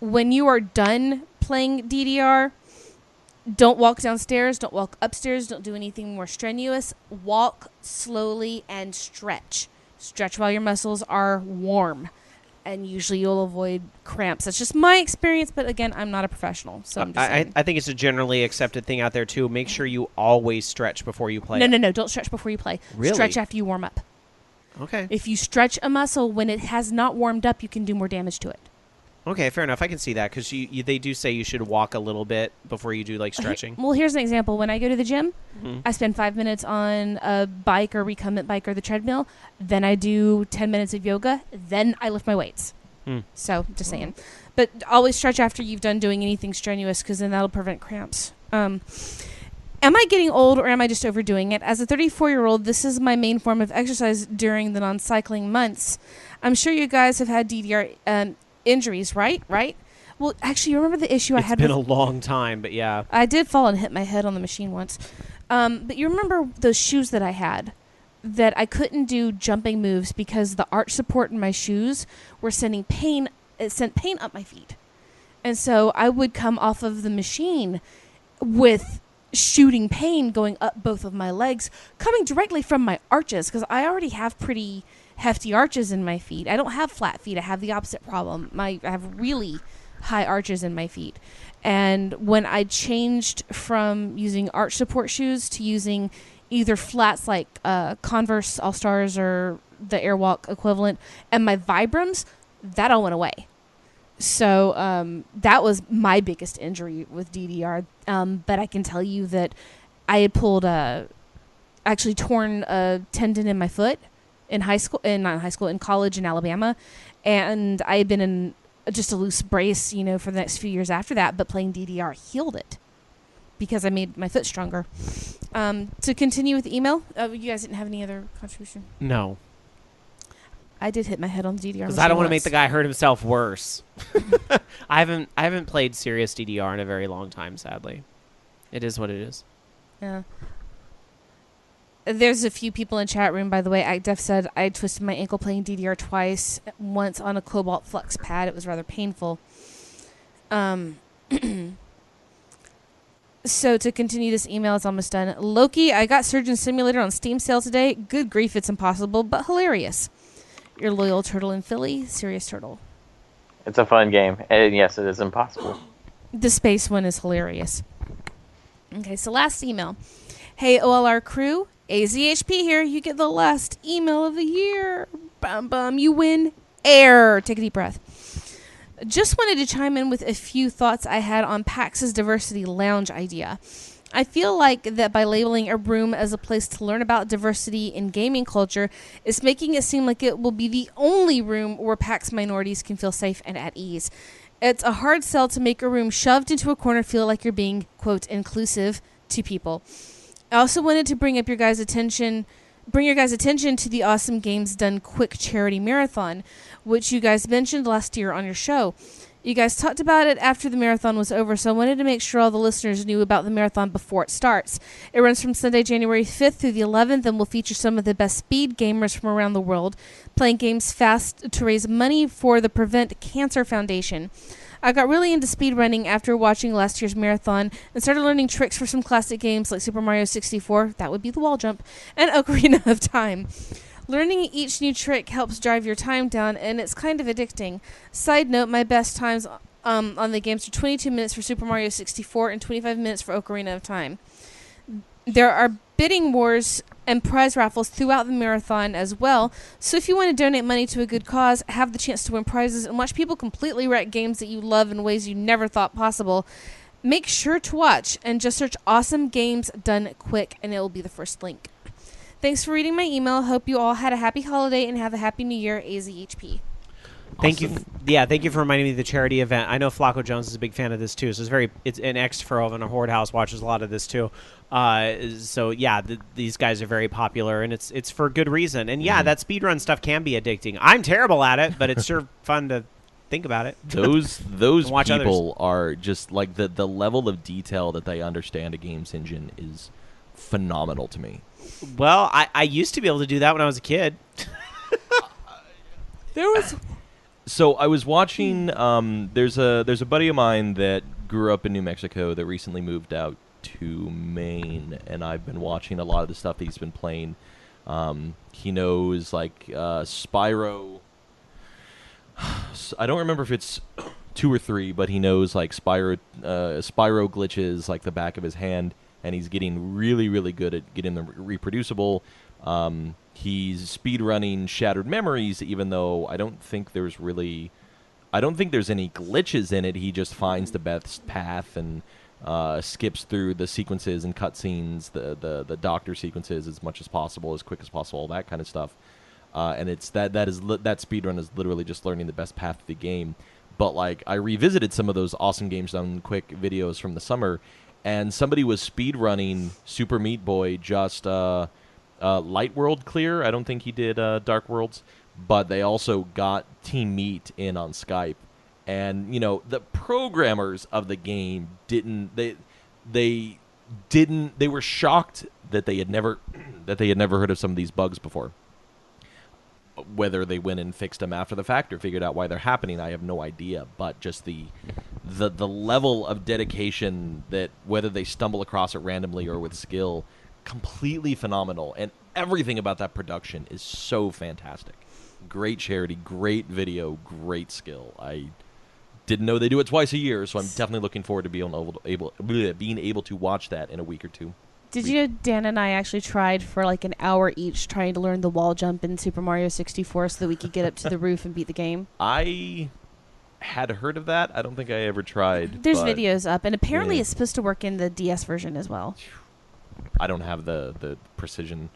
When you are done playing DDR, don't walk downstairs, don't walk upstairs, don't do anything more strenuous. Walk slowly and stretch. Stretch while your muscles are warm, and usually you'll avoid cramps. That's just my experience, but again, I'm not a professional, so I'm just saying. I think it's a generally accepted thing out there, too. Make sure you always stretch before you play. No, don't stretch before you play. Really? Stretch after you warm up. Okay. If you stretch a muscle when it has not warmed up, you can do more damage to it. Okay, fair enough. I can see that because they do say you should walk a little bit before you do like stretching. Well, here's an example. When I go to the gym, I spend 5 minutes on a bike or recumbent bike or the treadmill. Then I do 10 minutes of yoga. Then I lift my weights. So, just saying. But always stretch after you've done doing anything strenuous, because then that'll prevent cramps. Am I getting old, or am I just overdoing it? As a 34-year-old, this is my main form of exercise during the non-cycling months. I'm sure you guys have had DDR injuries, right? Well, actually, you remember the issue I had? It's been a long time, but yeah. I did fall and hit my head on the machine once. But you remember those shoes that I had that I couldn't do jumping moves because the arch support in my shoes were sending pain. It sent pain up my feet. And so I would come off of the machine with shooting pain going up both of my legs, coming directly from my arches, because I already have pretty hefty arches in my feet. I don't have flat feet. I have the opposite problem. I have really high arches in my feet. And when I changed from using arch support shoes to using either flats like Converse All-Stars or the Airwalk equivalent and my Vibrams, that all went away. So that was my biggest injury with DDR. But I can tell you that I had actually torn a tendon in my foot in in college in Alabama. And I had been in just a loose brace, for the next few years after that, but playing DDR healed it because I made my foot stronger. To continue with the email, you guys didn't have any other contribution? No. I did hit my head on the DDR because I don't want to make the guy hurt himself worse. I haven't played serious DDR in a very long time, sadly. It is what it is. Yeah. There's a few people in chat room, by the way. Def said I twisted my ankle playing DDR twice. Once on a Cobalt Flux pad. It was rather painful. So to continue this email, it's almost done. Loki, I got Surgeon Simulator on Steam sale today. Good grief, it's impossible, but hilarious. Your loyal turtle in Philly, Serious Turtle. It's a fun game, and yes, it is impossible. The space one is hilarious. Okay, so last email. Hey, OLR crew, AZHP here. You get the last email of the year. Bum bum, you win air. Take a deep breath. Just wanted to chime in with a few thoughts I had on PAX's diversity lounge idea. I feel like that by labeling a room as a place to learn about diversity in gaming culture is making it seem like it will be the only room where PAX minorities can feel safe and at ease. It's a hard sell to make a room shoved into a corner feel like you're being, quote, inclusive to people. I also wanted to bring your guys' attention to the Awesome Games Done Quick charity marathon, which you guys mentioned last year on your show. You guys talked about it after the marathon was over, so I wanted to make sure all the listeners knew about the marathon before it starts. It runs from Sunday, January 5th through the 11th and will feature some of the best speed gamers from around the world playing games fast to raise money for the Prevent Cancer Foundation. I got really into speedrunning after watching last year's marathon and started learning tricks for some classic games like Super Mario 64, that would be the wall jump, and Ocarina of Time. Learning each new trick helps drive your time down, and it's kind of addicting. Side note, my best times on the games are 22 minutes for Super Mario 64 and 25 minutes for Ocarina of Time. There are bidding wars and prize raffles throughout the marathon as well, so if you want to donate money to a good cause, have the chance to win prizes, and watch people completely wreck games that you love in ways you never thought possible, make sure to watch and just search Awesome Games Done Quick, and it will be the first link. Thanks for reading my email. Hope you all had a happy holiday and have a happy new year, AZHP. Thank you. Thank you for reminding me of the charity event. I know Flacco Jones is a big fan of this too. So it's an ex-furl and a Horde House watches a lot of this too. These guys are very popular, and it's for good reason. And that speedrun stuff can be addicting. I'm terrible at it, but it's sure fun to think about it. Those people others. Are just like the level of detail that they understand a game's engine is phenomenal to me. Well, I used to be able to do that when I was a kid. So I was watching. There's a buddy of mine that grew up in New Mexico that recently moved out to Maine, and I've been watching a lot of the stuff that he's been playing. He knows like Spyro. I don't remember if it's 2 or 3, but he knows like Spyro glitches like the back of his hand. And he's getting really, really good at getting them reproducible. He's speedrunning Shattered Memories, even though I don't think there's any glitches in it. He just finds the best path and skips through the sequences and cutscenes, the doctor sequences as much as possible, as quick as possible, all that kind of stuff. and it's that speedrun is literally just learning the best path of the game. But like I revisited some of those awesome games done quick videos from the summer, and somebody was speedrunning Super Meat Boy just Light World clear. I don't think he did Dark Worlds, but they also got Team Meat in on Skype. And the programmers of the game they were shocked that they had never heard of some of these bugs before. Whether they went and fixed them after the fact or figured out why they're happening, I have no idea. But just the level of dedication that whether they stumble across it randomly or with skill, completely phenomenal. And everything about that production is so fantastic. Great charity, great video, great skill. I didn't know they do it twice a year, so I'm definitely looking forward to being able to watch that in a week or two. Did you know Dan and I actually tried for like an hour each trying to learn the wall jump in Super Mario 64 so that we could get up to the roof and beat the game? I had heard of that. I don't think I ever tried. There's videos up, and apparently it's supposed to work in the DS version as well. I don't have the precision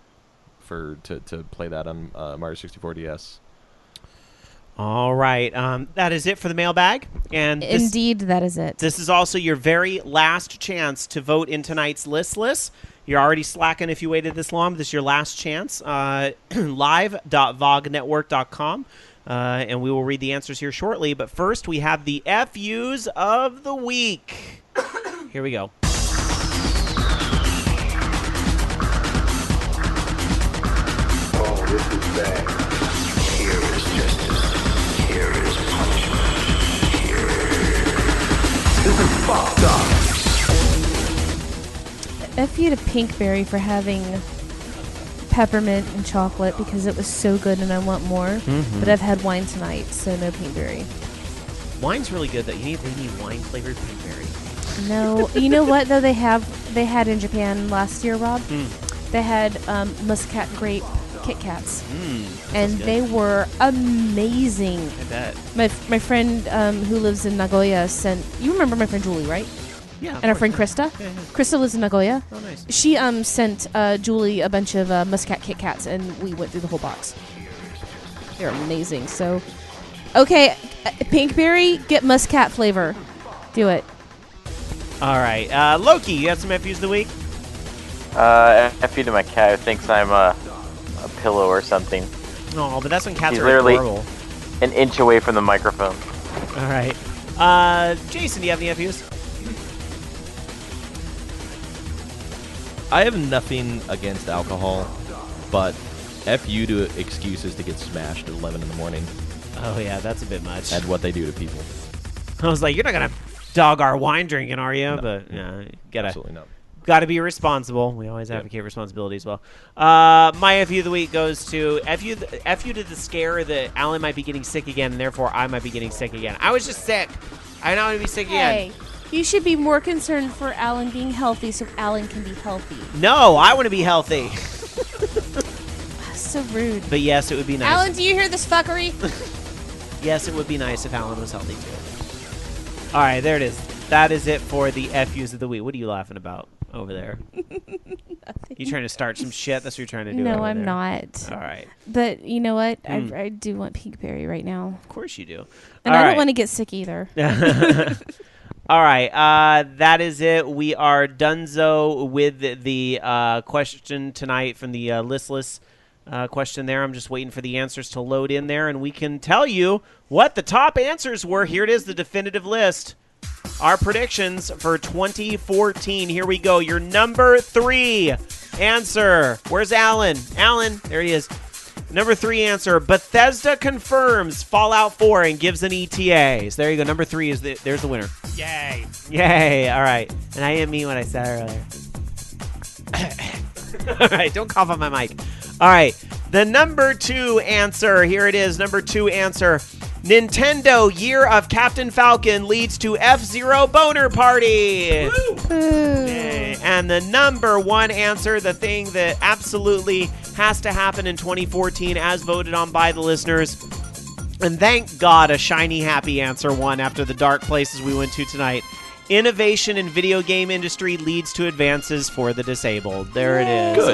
to play that on Mario 64 DS. All right. That is it for the mailbag. And indeed, that is it. This is also your very last chance to vote in tonight's listless. You're already slacking if you waited this long. This is your last chance. Live.vognetwork.com. And we will read the answers here shortly. But first, we have the FUs of the week. Here we go. Oh, this is bad. Here is justice. Here is punishment. This is fucked up. F you to Pinkberry for having peppermint and chocolate because it was so good and I want more. Mm-hmm. But I've had wine tonight, so no Pinkberry. Wine's really good, though. They need wine-flavored Pinkberry. No. You know what, though, they had in Japan last year, Rob? They had Muscat grape Kit Kats. And they were amazing. I bet. My friend who lives in Nagoya sent... You remember my friend Julie, right? Yeah. And our friend Krista? Yeah. Krista lives in Nagoya. Oh, nice. She sent Julie a bunch of Muscat Kit Kats, and we went through the whole box. They're amazing. So, okay, Pinkberry, get Muscat flavor. Do it. All right. Loki, you have some FUs of the week? FU to my cat who thinks I'm a pillow or something. No, but that's when cats He's are literally adorable. an inch away from the microphone. All right. Jason, do you have any FUs? I have nothing against alcohol, but FU to excuses to get smashed at 11 in the morning. Oh, yeah, that's a bit much. And what they do to people. I was like, you're not going to dog our wine drinking, are you? No. But, absolutely not. Got to be responsible. We always advocate responsibility as well. My FU of the week goes to FU to the scare that Alan might be getting sick again, and therefore I might be getting sick again. I was just sick. I know I'm going to be sick again. You should be more concerned for Alan being healthy so Alan can be healthy. No, I want to be healthy. So rude. But yes, it would be nice. Alan, do you hear this fuckery? Yes, it would be nice if Alan was healthy too. All right, there it is. That is it for the FUs of the week. What are you laughing about over there? Nothing. You trying to start some shit? That's what you're trying to do. No, over I'm there. not. All right. But you know what? I do want Pinkberry right now. Of course you do. And I don't want to get sick either. All right, that is it. We are donezo with the question tonight from the listless question there. I'm just waiting for the answers to load in there, and we can tell you what the top answers were. Here it is, the definitive list. Our predictions for 2014. Here we go. Your number 3 answer. Where's Alan? Alan, there he is. Number 3 answer, Bethesda confirms Fallout 4 and gives an ETA. So there you go. Number 3 is there's the winner. Yay. Yay. All right. And I didn't mean what I said earlier. All right. Don't cough on my mic. All right. The number 2 answer. Here it is. Number 2 answer. Nintendo Year of Captain Falcon leads to F-Zero Boner Party. Yay. And the number 1 answer, the thing that absolutely has to happen in 2014 as voted on by the listeners. And thank God a shiny, happy answer won after the dark places we went to tonight. Innovation in video game industry leads to advances for the disabled. There it is. Good.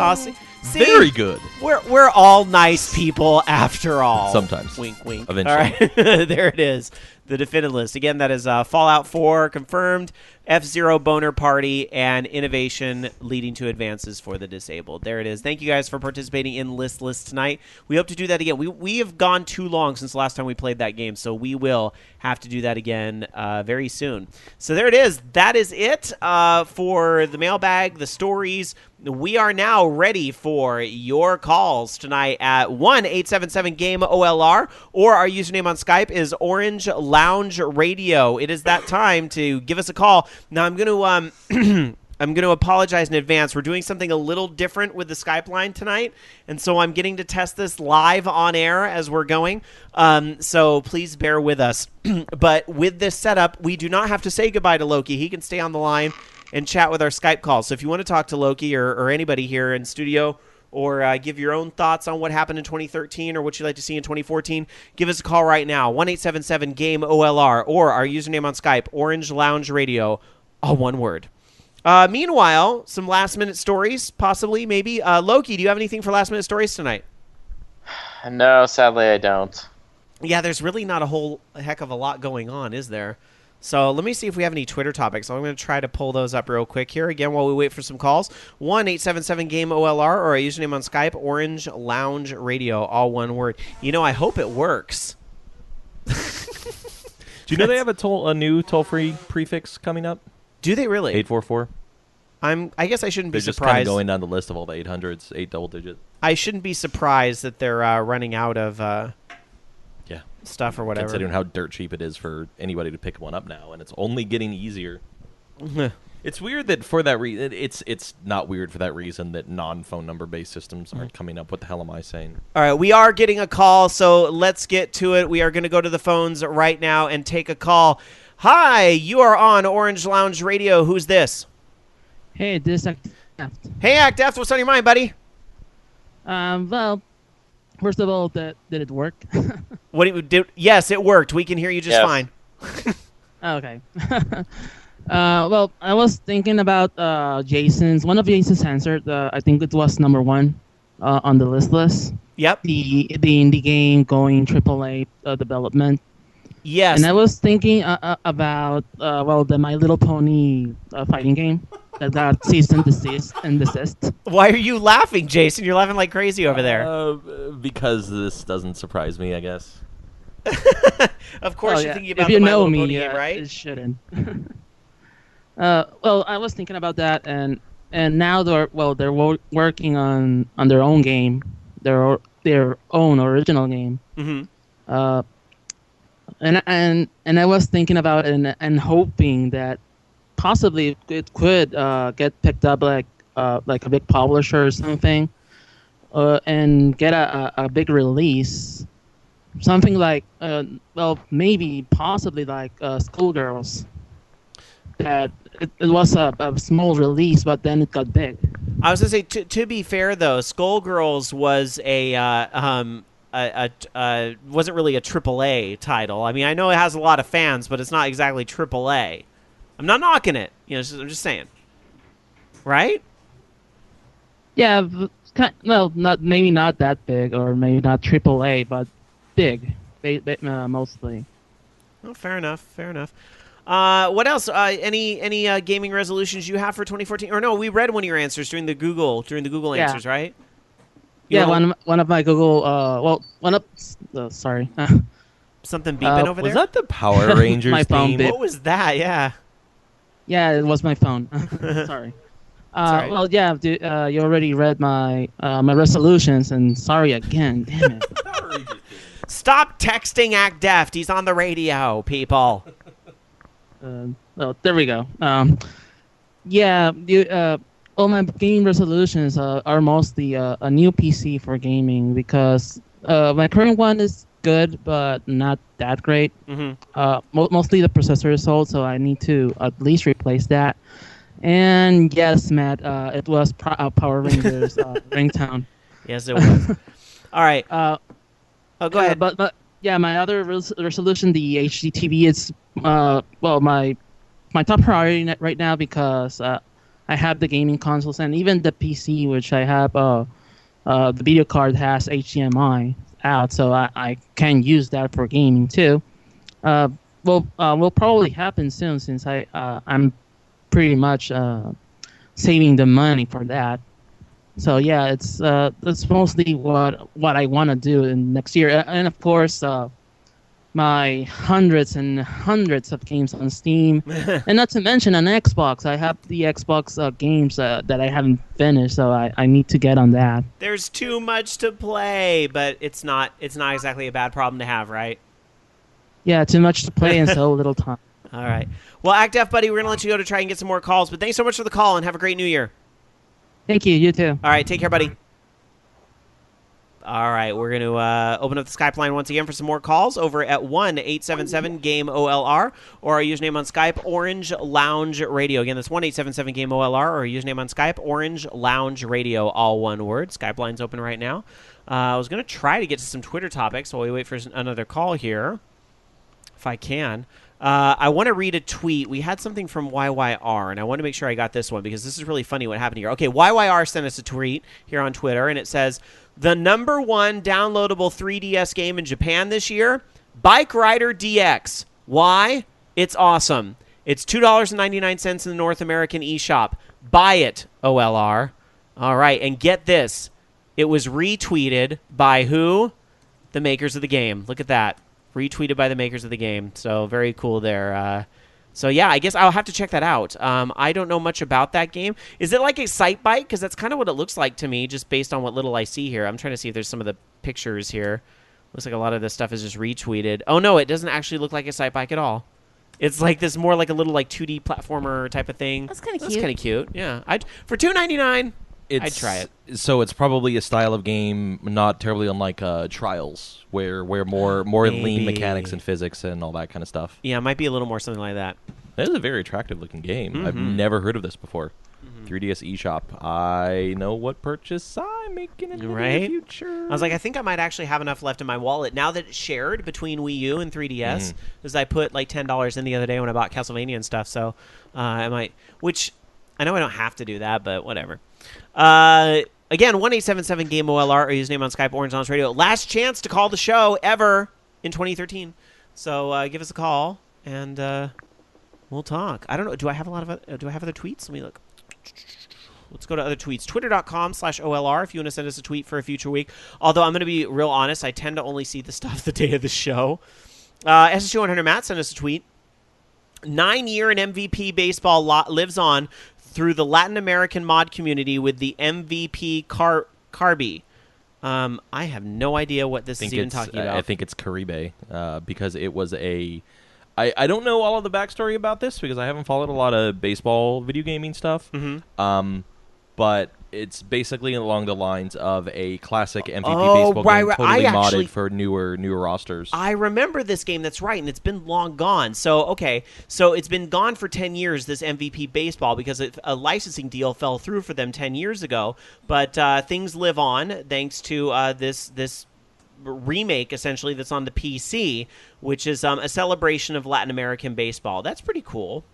See, Very good. We're all nice people after all. Sometimes. Wink, wink. Eventually. All right. There it is. The definitive list. Again, that is Fallout 4 confirmed, F-Zero Boner Party, and innovation leading to advances for the disabled. There it is. Thank you guys for participating in Listless tonight. We hope to do that again. We have gone too long since the last time we played that game, so we will have to do that again very soon. So there it is. That is it for the mailbag, the stories. We are now ready for your calls tonight at 1-877-GAME-OLR, or our username on Skype is Orange Lounge Radio. It is that time to give us a call. Now, I'm going to I'm going to apologize in advance. We're doing something a little different with the Skype line tonight, and so I'm getting to test this live on air as we're going. So please bear with us. But with this setup, we do not have to say goodbye to Loki. He can stay on the line and chat with our Skype call. So if you want to talk to Loki or anybody here in studio, or give your own thoughts on what happened in 2013 or what you'd like to see in 2014, give us a call right now, 1-877-GAME-OLR, or our username on Skype, Orange Lounge Radio, all one word. Meanwhile, some last-minute stories, possibly, maybe. Loki, do you have anything for last-minute stories tonight? No, sadly I don't. Yeah, there's really not a whole heck of a lot going on, is there? So let me see if we have any Twitter topics. I'm going to try to pull those up real quick here. Again, while we wait for some calls, 1-877-GAME-OLR, or our username on Skype, Orange Lounge Radio, all one word. You know, I hope it works. Do you know they have a new toll-free prefix coming up? Do they really? 844. I guess I shouldn't be They're just surprised. kind of going down the list of all the 800s, 8 double-digit. I shouldn't be surprised that they're running out of stuff or whatever. Considering how dirt cheap it is for anybody to pick one up now, and it's only getting easier. It's weird that for that reason, it's not weird for that reason that non-phone number-based systems aren't coming up. What the hell am I saying? All right, we are getting a call, so let's get to it. We are going to go to the phones right now and take a call. Hi, you are on Orange Lounge Radio. Who's this? Hey, this is Act. Hey, Act F, what's on your mind, buddy? Well, first of all, did it work? What do you do? Yes, it worked. We can hear you just fine. Okay. Well, I was thinking about one of Jason's answers. I think it was number 1 on the list. Yep. The indie game going AAA development. Yes. And I was thinking about the My Little Pony fighting game that got cease and desist. Why are you laughing, Jason? You're laughing like crazy over there. Because this doesn't surprise me, I guess. Of course, you're thinking about if you the My know Little me, Pony game, right? It shouldn't. Well, I was thinking about that, and now they're working on their own game, their own original game. Mm-hmm. And I was thinking about it and hoping that possibly it could get picked up like a big publisher or something, and get a big release, something like maybe possibly like Schoolgirls. That it was a small release, but then it got big. I was gonna say, to be fair though, Skullgirls was wasn't really a AAA title. I mean, I know it has a lot of fans, but it's not exactly AAA. I'm not knocking it. I'm just saying. Right? Yeah, maybe not that big, or maybe not AAA, but big, mostly. Oh, fair enough. Fair enough. What else? Any gaming resolutions you have for 2014? Or no, we read one of your answers during the Google answers, right? One of my Google. Sorry. Something beeping over there? Was that the Power Rangers my phone theme? beep. What was that? Yeah. Yeah, it was my phone. Sorry. Right. Well, yeah. You already read my resolutions, and sorry again. Damn it. Stop texting Act Deft. He's on the radio, people. Well, there we go. All my gaming resolutions are mostly a new PC for gaming, because my current one is good, but not that great. Mm-hmm. Mostly the processor is old, so I need to at least replace that. And yes, Matt, it was Power Rangers ringtone. Yes, it was. All right. Go ahead. But yeah, my other resolution, the HD TV, is my top priority right now, because I have the gaming consoles and even the PC, which I have the video card has HDMI out, so I can use that for gaming too. Will probably happen soon since I'm pretty much saving the money for that. So yeah, that's mostly what I want to do in next year, and of course my hundreds and hundreds of games on Steam, and not to mention on Xbox. I have the Xbox games that I haven't finished, so I need to get on that. There's too much to play, but it's not exactly a bad problem to have, right? Yeah, too much to play and so little time. All right. Well, Act F, buddy, we're going to let you go to try and get some more calls, but thanks so much for the call, and have a great New Year. Thank you. You too. All right. Take care, buddy. All right. We're going to open up the Skype line once again for some more calls over at 1-877-GAME-OLR or our username on Skype, Orange Lounge Radio. Again, that's 1-877-GAME-OLR or our username on Skype, Orange Lounge Radio, all one word. Skype line's open right now. I was going to try to get to some Twitter topics while we wait for another call here, if I can. I want to read a tweet. We had something from YYR, and I want to make sure I got this one because this is really funny what happened here. Okay, YYR sent us a tweet here on Twitter, and it says, the #1 downloadable 3DS game in Japan this year, Bike Rider DX. Why? It's awesome. It's $2.99 in the North American eShop. Buy it, OLR. All right, and get this. It was retweeted by who? The makers of the game. Look at that. Retweeted by the makers of the game. So very cool there. So yeah, I guess I'll have to check that out. I don't know much about that game. Is it like a Sight Bike? Because that's kind of what it looks like to me, just based on what little I see here. I'm trying to see if there's some of the pictures here. Looks like a lot of this stuff is just retweeted. Oh no, it doesn't actually look like a Sight Bike at all. It's like this more like a little like 2D platformer type of thing. That's kind of cute. That's kind of cute. Yeah, for $2.99. I'd try it. So it's probably a style of game not terribly unlike Trials, where more lean mechanics and physics and all that kind of stuff. Yeah, it might be a little more something like that. It is a very attractive looking game. I've never heard of this before. 3DS eShop. I know what purchase I'm making in the near future. I was like, I think I might actually have enough left in my wallet now that it's shared between Wii U and 3DS. Because I put like $10 in the other day when I bought Castlevania and stuff. So I might, which I know I don't have to do that, but whatever. Again, 1-877-GAME-OLR or username on Skype, Orange Lounge Radio. Last chance to call the show ever in 2013. So give us a call and we'll talk. I don't know. Do I have other tweets? Let me look. Let's go to other tweets. Twitter.com/OLR if you want to send us a tweet for a future week. Although I'm going to be real honest, I tend to only see the stuff the day of the show. SSU100 Matt sent us a tweet. 9-year and MVP baseball lives on through the Latin American mod community with the MVP Carby. I have no idea what this is even talking about. I think it's Caribe because it was a... I don't know all of the backstory about this because I haven't followed a lot of baseball video gaming stuff. But it's basically along the lines of a classic MVP baseball game totally modded for newer rosters. I remember this game, that's right, and it's been long gone. So, okay, so it's been gone for 10 years, this MVP baseball, because a licensing deal fell through for them 10 years ago. But things live on thanks to this remake, essentially, that's on the PC, which is a celebration of Latin American baseball. That's pretty cool.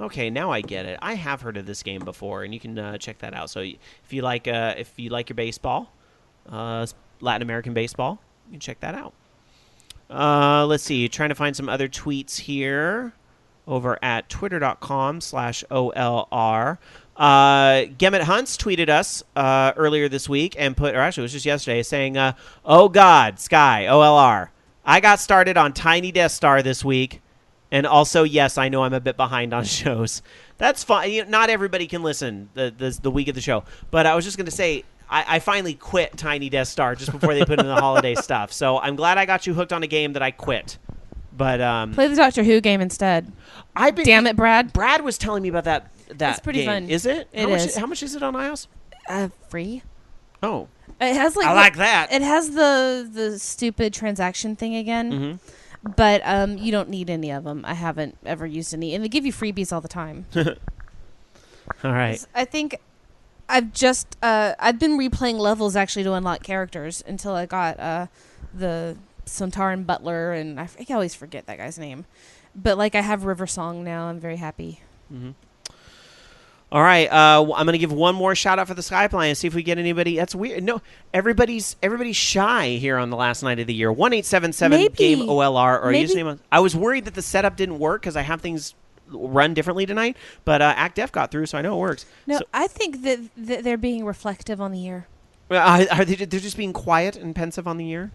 Okay, now I get it. I have heard of this game before, and you can check that out. So if you like your baseball, Latin American baseball, you can check that out. Let's see. Trying to find some other tweets here over at twitter.com/OLR. Gemmet Hunts tweeted us earlier this week and or actually it was just yesterday, saying, "Oh God, Sky, OLR. I got started on Tiny Death Star this week. And also, yes, I know I'm a bit behind on shows. That's fine. Not everybody can listen the week of the show. But I was just going to say, I finally quit Tiny Death Star just before they put in the holiday stuff. So I'm glad I got you hooked on a game that I quit. But play the Doctor Who game instead. Damn it, Brad. Brad was telling me about that It's pretty game. fun. Is it? It is. How much is it on iOS? Free. Oh. It has I like that. It has the stupid transaction thing again. But you don't need any of them. I haven't ever used any. And they give you freebies all the time. All right. I think I've been replaying levels actually to unlock characters until I got the Sontaran Butler, and I always forget that guy's name. But like I have River Song now. I'm very happy. All right, I'm going to give one more shout out for the Skype line and see if we get anybody. That's weird. No, everybody's shy here on the last night of the year. 1-877 game OLR or username. I was worried that the setup didn't work because I have things run differently tonight, but ActDef got through, so I know it works. No, I think that they're being reflective on the year. Are they? They're just being quiet and pensive on the year,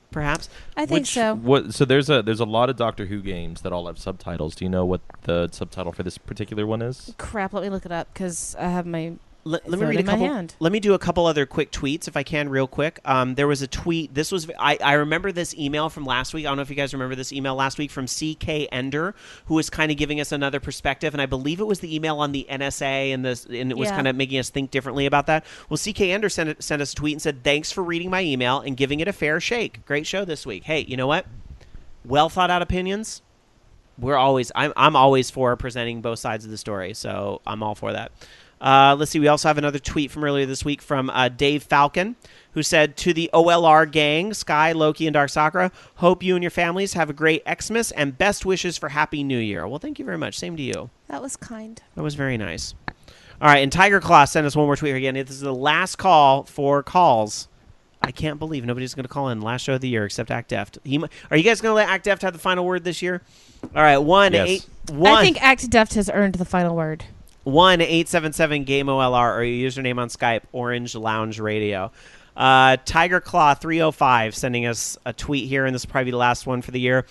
perhaps. I think so. So there's a lot of Doctor Who games that all have subtitles. Do you know what the subtitle for this particular one is? Crap, let me look it up because I have my. Let me read a couple. Let me do a couple other quick tweets if I can, real quick. There was a tweet. This was I remember this email from last week. I don't know if you guys remember this email last week from CK Ender, who was kind of giving us another perspective, and I believe it was the email on the NSA and it was kind of making us think differently about that. Well, CK Ender sent us a tweet and said, "Thanks for reading my email and giving it a fair shake. Great show this week. Hey, you know what? Well thought out opinions. I'm always for presenting both sides of the story, so I'm all for that." Let's see. We also have another tweet from earlier this week from Dave Falcon, who said, "To the OLR gang, Sky, Loki, and Dark Sakura, hope you and your families have a great Xmas and best wishes for Happy New Year." Well, thank you very much. Same to you. That was kind. That was very nice. All right, and Tiger Claw sent us one more tweet again. This is the last call for calls. I can't believe nobody's going to call in last show of the year except ActDeft. Are you guys going to let ActDeft have the final word this year? All right, I think ActDeft has earned the final word. 1-877 game OLR or your username on Skype, Orange Lounge Radio. Tiger Claw 305 sending us a tweet here, and this will probably be the last one for the year.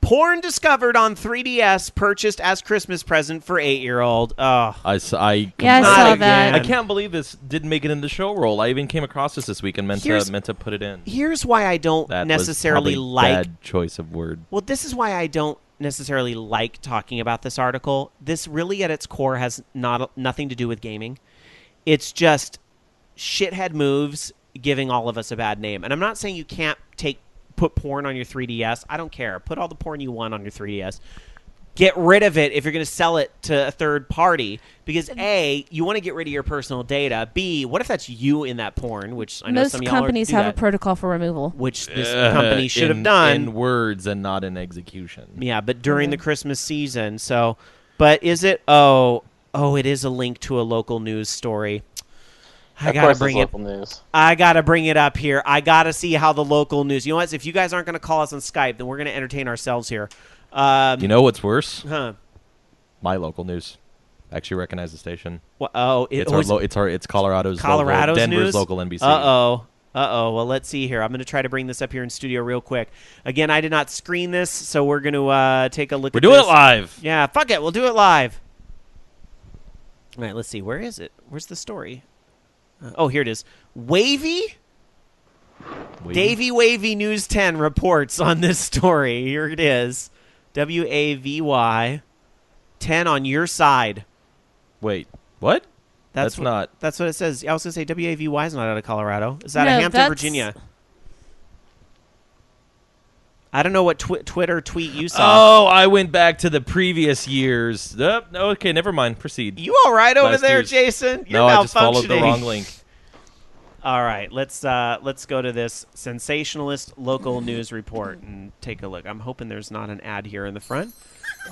Porn discovered on 3DS, purchased as Christmas present for 8-year-old. Oh, I saw that. I can't believe this didn't make it in the show roll. I even came across this week and meant to put it in. Here's why I don't necessarily bad choice of word. Well, this is why I don't necessarily like talking about this article. This really at its core has nothing to do with gaming. It's just shithead moves giving all of us a bad name. And I'm not saying you can't put porn on your 3DS. I don't care. Put all the porn you want on your 3DS. Get rid of it if you're going to sell it to a third party, because A, you want to get rid of your personal data. B, what if that's you in that porn, which I know most some of y'all companies have a protocol for removal, which this company should have done in words and not in execution. Yeah, but during the Christmas season. So, but is it? Oh, it is a link to a local news story. I gotta bring it. News. I gotta bring it up here. I gotta see how the local news. You know what? If you guys aren't gonna call us on Skype, then we're gonna entertain ourselves here. You know what's worse? Huh? My local news. Actually recognize the station. Well, it's Colorado's Denver's news? Local NBC. Uh-oh. Well, let's see here. I'm going to try to bring this up here in studio real quick. Again, I did not screen this, so we're going to take a look at this. We're doing it live. Yeah, fuck it. We'll do it live. All right, let's see. Where is it? Where's the story? Here it is. WAVY? Davey Wavy News 10 reports on this story. Here it is. WAVY 10 on your side. Wait, what? That's not. That's what it says. I was going to say WAVY is not out of Colorado. Is that Hampton, Virginia? I don't know what Twitter tweet you saw. Oh, I went back to the previous years. Okay, never mind. Proceed. You all right over there, Jason? You're I just followed the wrong link. All right, let's go to this sensationalist local news report and take a look. I'm hoping there's not an ad here in the front.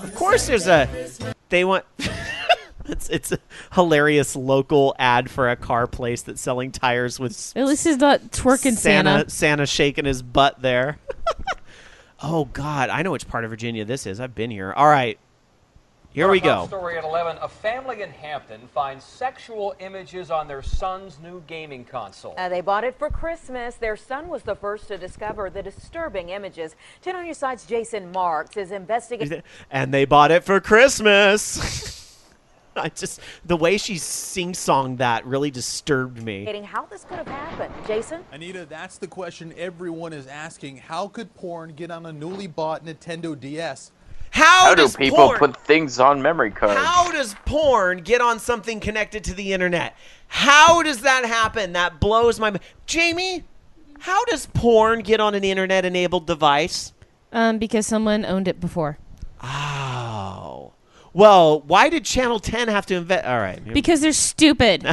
Of course, there's they want. It's a hilarious local ad for a car place that's selling tires with. At least he's not twerking Santa. Santa shaking his butt there. Oh God, I know which part of Virginia this is. I've been here. All right. Here we go. Story at 11. A family in Hampton finds sexual images on their son's new gaming console. They bought it for Christmas. Their son was the first to discover the disturbing images. 10 on your side's Jason Marks is investigating. And they bought it for Christmas. The way she sing-songed that really disturbed me. How this could have happened. Jason? Anita, that's the question everyone is asking. How could porn get on a newly bought Nintendo DS? How do people put things on memory cards? How does porn get on something connected to the internet? How does that happen? That blows my mind. Jamie, how does porn get on an internet-enabled device? Because someone owned it before. Oh. Well, why did Channel 10 have to invest? All right. Because they're stupid.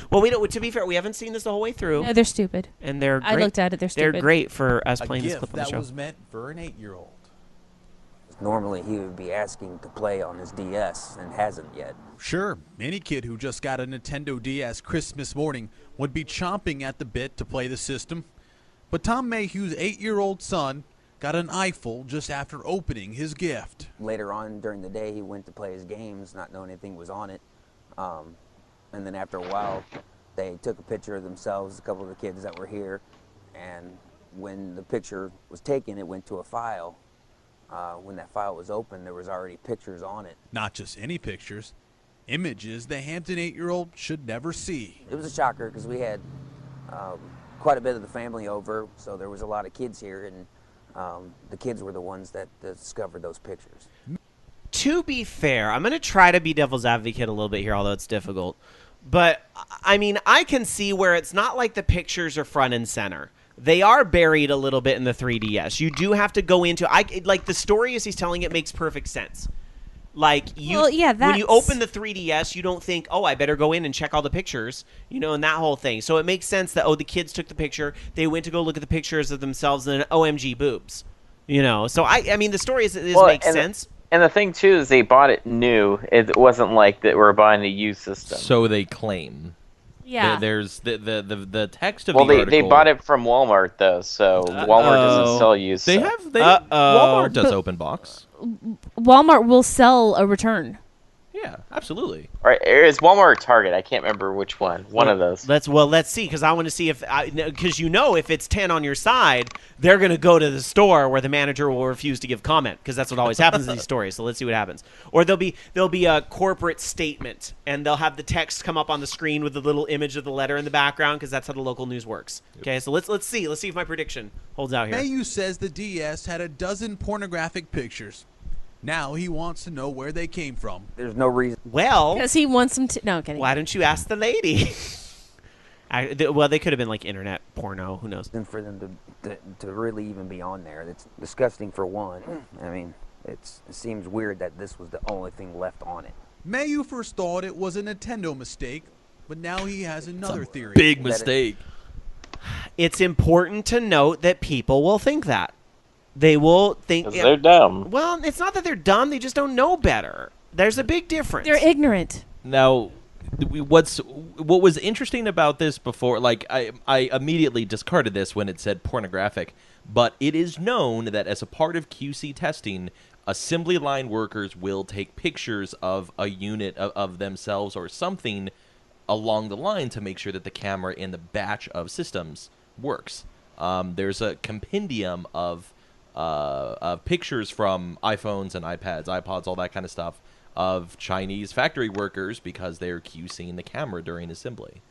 Well, to be fair, we haven't seen this the whole way through. No, they're stupid. And they're great. I looked at it. They're stupid. They're great for us playing this clip on the show. That was meant for an 8-year-old. Normally he would be asking to play on his DS and hasn't yet. Sure, any kid who just got a Nintendo DS Christmas morning would be chomping at the bit to play the system. But Tom Mayhew's 8-year-old son got an eyeful just after opening his gift. Later on during the day, he went to play his games, not knowing anything was on it. And then after a while, they took a picture of themselves, a couple of the kids that were here. And when the picture was taken, it went to a file. When that file was opened, there was already pictures on it. Not just any pictures, images the Hampton 8-year-old should never see. It was a shocker because we had quite a bit of the family over, so there was a lot of kids here, and the kids were the ones that discovered those pictures. To be fair, I'm going to try to be devil's advocate a little bit here, although it's difficult. But, I mean, I can see where it's not like the pictures are front and center. They are buried a little bit in the 3DS. You do have to go into... like, the story as he's telling it makes perfect sense. Like, when you open the 3DS, you don't think, oh, I better go in and check all the pictures, and that whole thing. So it makes sense that, the kids took the picture, they went to go look at the pictures of themselves, and then OMG boobs. So, I mean, the story makes sense. And the thing, too, is they bought it new. It wasn't like that we're buying a used system. So they claim. Yeah. There's the text of the article. They bought it from Walmart, though, so Walmart doesn't sell used stuff. Walmart does open box. Walmart will sell a return. Yeah, absolutely. Or is Walmart or Target? I can't remember which one. One of those. Let's see, because I want to see if if it's 10 on your side, they're going to go to the store where the manager will refuse to give comment, because that's what always happens in these stories. So let's see what happens. Or there'll be a corporate statement, and they'll have the text come up on the screen with the little image of the letter in the background, because that's how the local news works. Okay, so let's see if my prediction holds out here. Mayhew says the DS had a dozen pornographic pictures. Now he wants to know where they came from. There's no reason. Well, because he wants them to. No, I'm kidding. Why don't you ask the lady? They could have been like internet porno. Who knows? And for them to really even be on there, it's disgusting for one. I mean, it seems weird that this was the only thing left on it. Mayhew first thought it was a Nintendo mistake, but now he has another theory. Big mistake. It's important to note that people will think that. They will think... 'Cause they're dumb. Well, it's not that they're dumb. They just don't know better. There's a big difference. They're ignorant. Now, what was interesting about this before... Like, I immediately discarded this when it said pornographic. But it is known that as a part of QC testing, assembly line workers will take pictures of a unit of themselves or something along the line to make sure that the camera in the batch of systems works. There's a compendium of pictures from iPhones and iPads, iPods, all that kind of stuff, of Chinese factory workers because they're QCing the camera during assembly.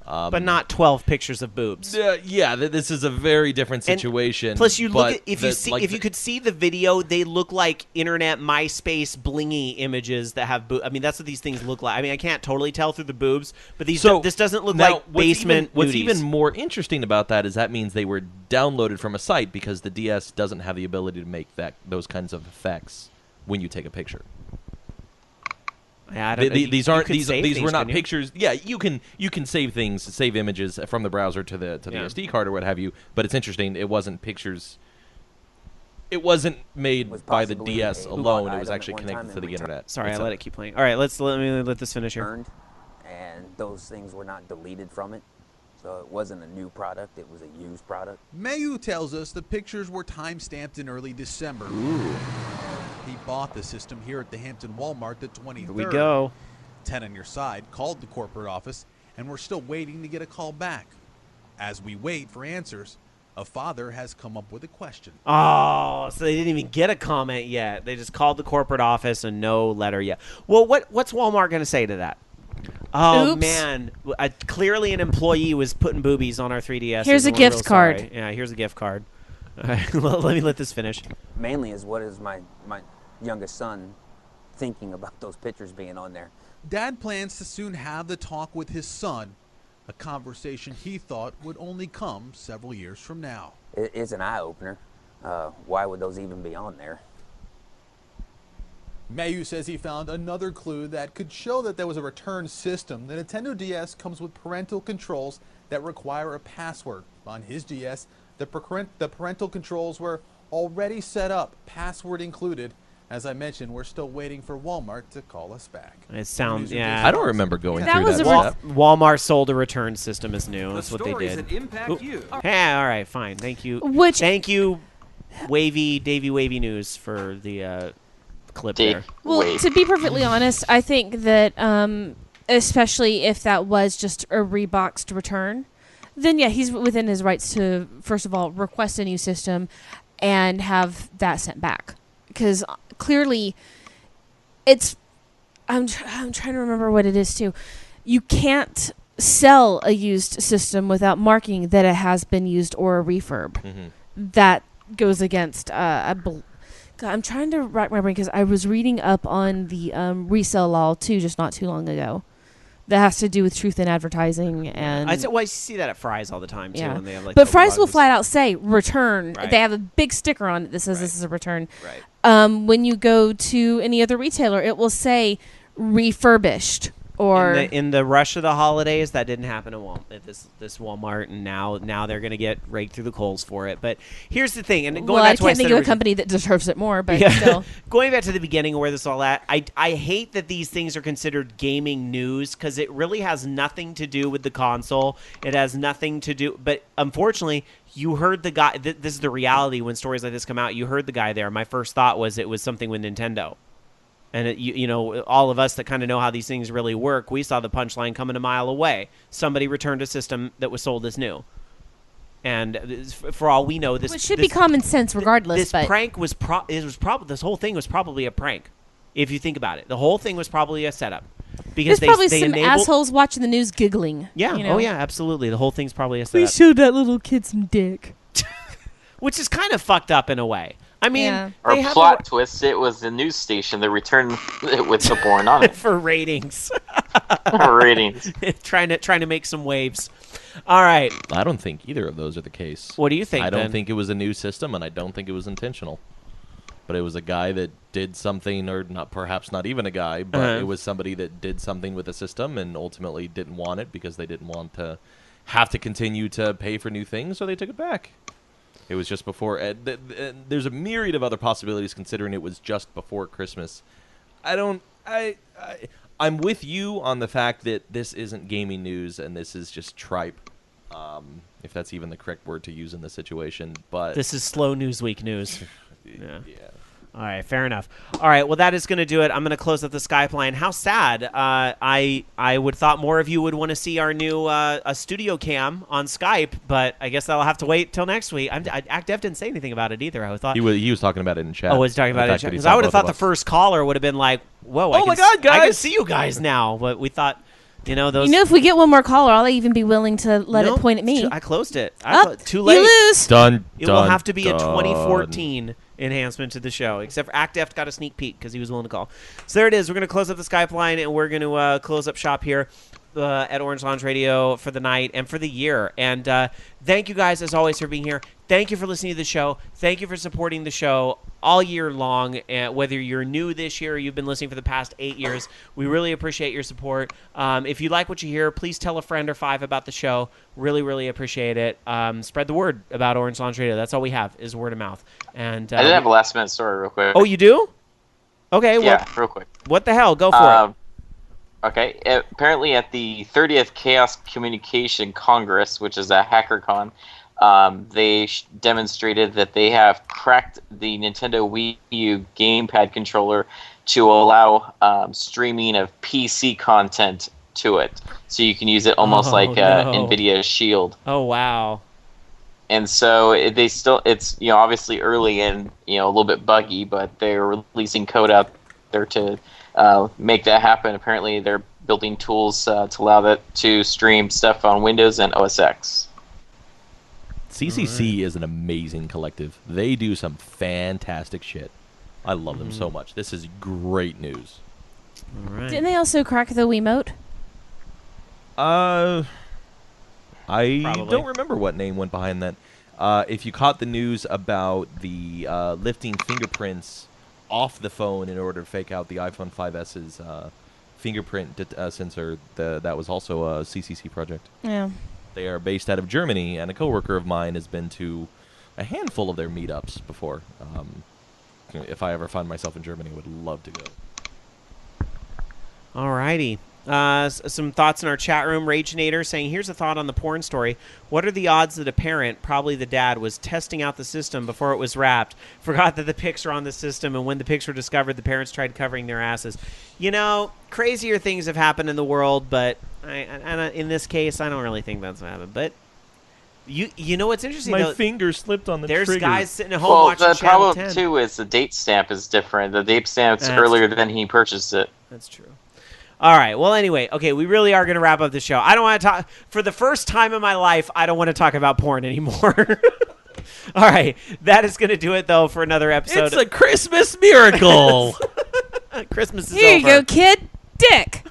But not 12 pictures of boobs. This is a very different situation. And plus, you look at, if you could see the video, they look like internet MySpace blingy images that have boobs. I mean, that's what these things look like. I mean, I can't totally tell through the boobs, but this doesn't look like basement What's nudies. even more interesting about that is that means they were downloaded from a site, because the DS doesn't have the ability to make those kinds of effects when you take a picture. Yeah, these were not pictures. Yeah, you can save images from the browser to the SD card or what have you. But it's interesting. It wasn't pictures. It wasn't made by the DS alone. It was actually connected to the internet. Sorry, I let it keep playing. All right, let me let this finish here. And those things were not deleted from it, so it wasn't a new product. It was a used product. Mayhew tells us the pictures were time-stamped in early December. Ooh. He bought the system here at the Hampton Walmart the 23rd. Here we go. 10 on your side called the corporate office, and we're still waiting to get a call back. As we wait for answers, a father has come up with a question. Oh, so they didn't even get a comment yet. They just called the corporate office and no letter yet. Well, what's Walmart going to say to that? Oh, Oops. man. Clearly an employee was putting boobies on our 3DS. Here's a gift card. Sorry. Yeah, here's a gift card. All right, let me let this finish. Mainly is what is my youngest son thinking about those pictures being on there. Dad plans to soon have the talk with his son, a conversation he thought would only come several years from now. It is an eye-opener. Why would those even be on there? Mayhew says he found another clue that could show that there was a return system. The Nintendo DS comes with parental controls that require a password. On his DS, the parental controls were already set up, password included. As I mentioned, we're still waiting for Walmart to call us back. It sounds, yeah. I don't remember going That through was that a step. Walmart sold a return system as new. The That's what they stories did. that impact you. Yeah, all right, fine. Thank you. Thank you, Davey Wavy News, for the clip there. Well, to be perfectly honest, I think that especially if that was just a reboxed return, then yeah, he's within his rights to, first of all, request a new system and have that sent back. Because clearly, it's... I'm trying to remember what it is, too. You can't sell a used system without marking that it has been used or a refurb. That goes against... God, I'm trying to rack my brain because I was reading up on the resale law, too, just not too long ago. That has to do with truth in advertising and... I see that at Fry's all the time, too. Yeah. When they have, like, but the Fry's will boxes. flat out say return. Right. They have a big sticker on it that says this is a return. Right. When you go to any other retailer, it will say refurbished. Or in the rush of the holidays, that didn't happen at this Walmart, and now they're going to get raked through the coals for it. But here's the thing, and going back to I can't think of a company that deserves it more, but still. Going back to the beginning of where this all at, I hate that these things are considered gaming news because it really has nothing to do with the console. It has nothing to do, but unfortunately, you heard the guy. This is the reality when stories like this come out. You heard the guy there. My first thought was it was something with Nintendo. And, you know, all of us that kind of know how these things really work, we saw the punchline coming a mile away. Somebody returned a system that was sold as new. And for all we know, this should be common sense regardless. This prank was this whole thing was probably a prank. If you think about it, the whole thing was probably a setup. Because there's probably some assholes watching the news giggling. Yeah. You know? Oh yeah, absolutely. The whole thing's probably a setup. Please show that little kid some dick. Which is kind of fucked up in a way. I mean, Or plot twist, it was the news station that returned it with the born on it. For ratings. For ratings. trying to make some waves. All right. I don't think either of those are the case. What do you think, I don't Ben? think it was a new system, and I don't think it was intentional. But it was a guy that did something, or perhaps not even a guy, but it was somebody that did something with the system and ultimately didn't want it because they didn't want to have to continue to pay for new things, so they took it back. It was just before. There's a myriad of other possibilities considering it was just before Christmas. I'm with you on the fact that this isn't gaming news and this is just tripe, if that's even the correct word to use in this situation. But this is slow Newsweek news. Yeah. All right, fair enough. All right, well, that is going to do it. I'm going to close up the Skype line. How sad. I would thought more of you would want to see our new a studio cam on Skype, but I guess I'll have to wait till next week. ActDev didn't say anything about it either. I thought he was talking about it in chat. Oh, was he talking about it in chat? Because I would have thought the first caller would have been like, "Whoa, oh my God, guys! I can see you guys now." But we thought, those. If we get one more caller, I'll even be willing to let it point at me. I closed it. Too You late. lose. Done. It will have to be a 2014 enhancement to the show, except for ActDef got a sneak peek because he was willing to call. So there it is. We're going to close up the Skype line, and we're going to close up shop here at Orange Lounge Radio for the night and for the year. And thank you guys, as always, for being here. Thank you for listening to the show. Thank you for supporting the show all year long, whether you're new this year or you've been listening for the past 8 years. We really appreciate your support. If you like what you hear, please tell a friend or 5 about the show. Really, really appreciate it. Spread the word about Orange Lounge Radio. That's all we have is word of mouth. And I did have a last-minute story real quick. Oh, you do? Okay. Yeah, real quick. What the hell? Go for it. Okay. Apparently at the 30th Chaos Communication Congress, which is a HackerCon, they demonstrated that they have cracked the Nintendo Wii U Gamepad controller to allow streaming of PC content to it. So you can use it almost like NVIDIA Shield. Oh, wow. And so it's obviously early and a little bit buggy, but they're releasing code out there to make that happen. Apparently, they're building tools to allow that to stream stuff on Windows and OS X. CCC is an amazing collective. They do some fantastic shit. I love them so much. This is great news. All right. Didn't they also crack the Wiimote? I Probably. don't remember what name went behind that. If you caught the news about the lifting fingerprints off the phone in order to fake out the iPhone 5S's fingerprint sensor, that was also a CCC project. Yeah. They are based out of Germany, and a coworker of mine has been to a handful of their meetups before. if I ever find myself in Germany, would love to go. Alrighty. Some thoughts in our chat room. Ragenator saying, here's a thought on the porn story. What are the odds that a parent, probably the dad, was testing out the system before it was wrapped, forgot that the pics are on the system, and when the pics were discovered, the parents tried covering their asses? You know, crazier things have happened in the world, but in this case, I don't really think that's what happened. But you know what's interesting, My though? finger slipped on the There's trigger. guys sitting at home watching the Channel problem 10. too is the date stamp is different. The date stamp's That's earlier true. than he purchased it. That's true. All right. Well, anyway, okay, we really are going to wrap up the show. I don't want to talk for the first time in my life. I don't want to talk about porn anymore. All right, that is going to do it though for another episode. It's a Christmas miracle. Christmas is Here over. you go, kid. Dick.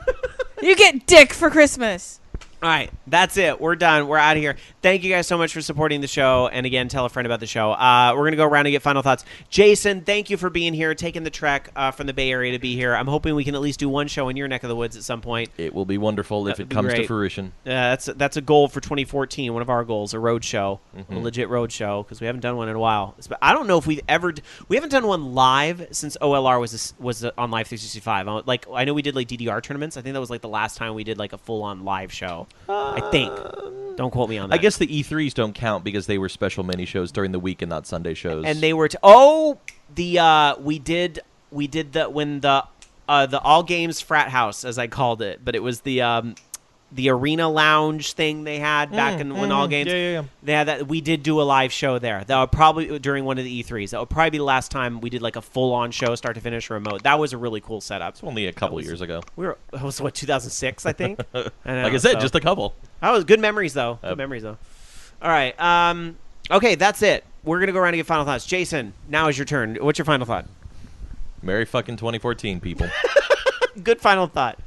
You get dick for Christmas. All right, that's it. We're done. We're out of here. Thank you guys so much for supporting the show. And again, tell a friend about the show. We're going to go around and get final thoughts. Jason, thank you for being here, taking the trek from the Bay Area to be here. I'm hoping we can at least do one show in your neck of the woods at some point. It will be wonderful if it comes to fruition. That's a goal for 2014, one of our goals, a road show, a legit road show, because we haven't done one in a while. I don't know if we haven't done one live since OLR was on Live 365. Like, I know we did like DDR tournaments. I think that was like the last time we did like a full-on live show. I think. Don't quote me on that. I guess the E3s don't count because they were special mini shows during the week and not Sunday shows. And they were we did when the All Games Frat House, as I called it, but it was the arena lounge thing they had back in when All Games. Yeah. They had that. We did do a live show there. That would probably during one of the E3s. That would probably be the last time we did like a full-on show, start to finish, remote. That was a really cool setup. It's only a couple years ago. It was what, 2006, I think. I know, like I said, just a couple. That was good memories though. Good memories though. All right. Okay, that's it. We're gonna go around and get final thoughts. Jason, now is your turn. What's your final thought? Merry fucking 2014, people. Good final thought.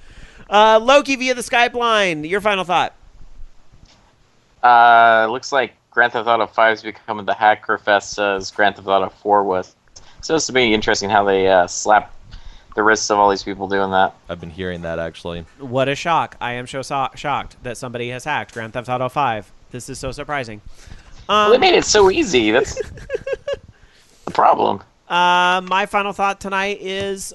Loki via the Skype line. Your final thought. Looks like Grand Theft Auto 5 is becoming the hacker fest as Grand Theft Auto 4 was. So it's to be interesting how they slap the wrists of all these people doing that. I've been hearing that, actually. What a shock. I am so shocked that somebody has hacked Grand Theft Auto 5. This is so surprising. They made it so easy. That's the problem. My final thought tonight is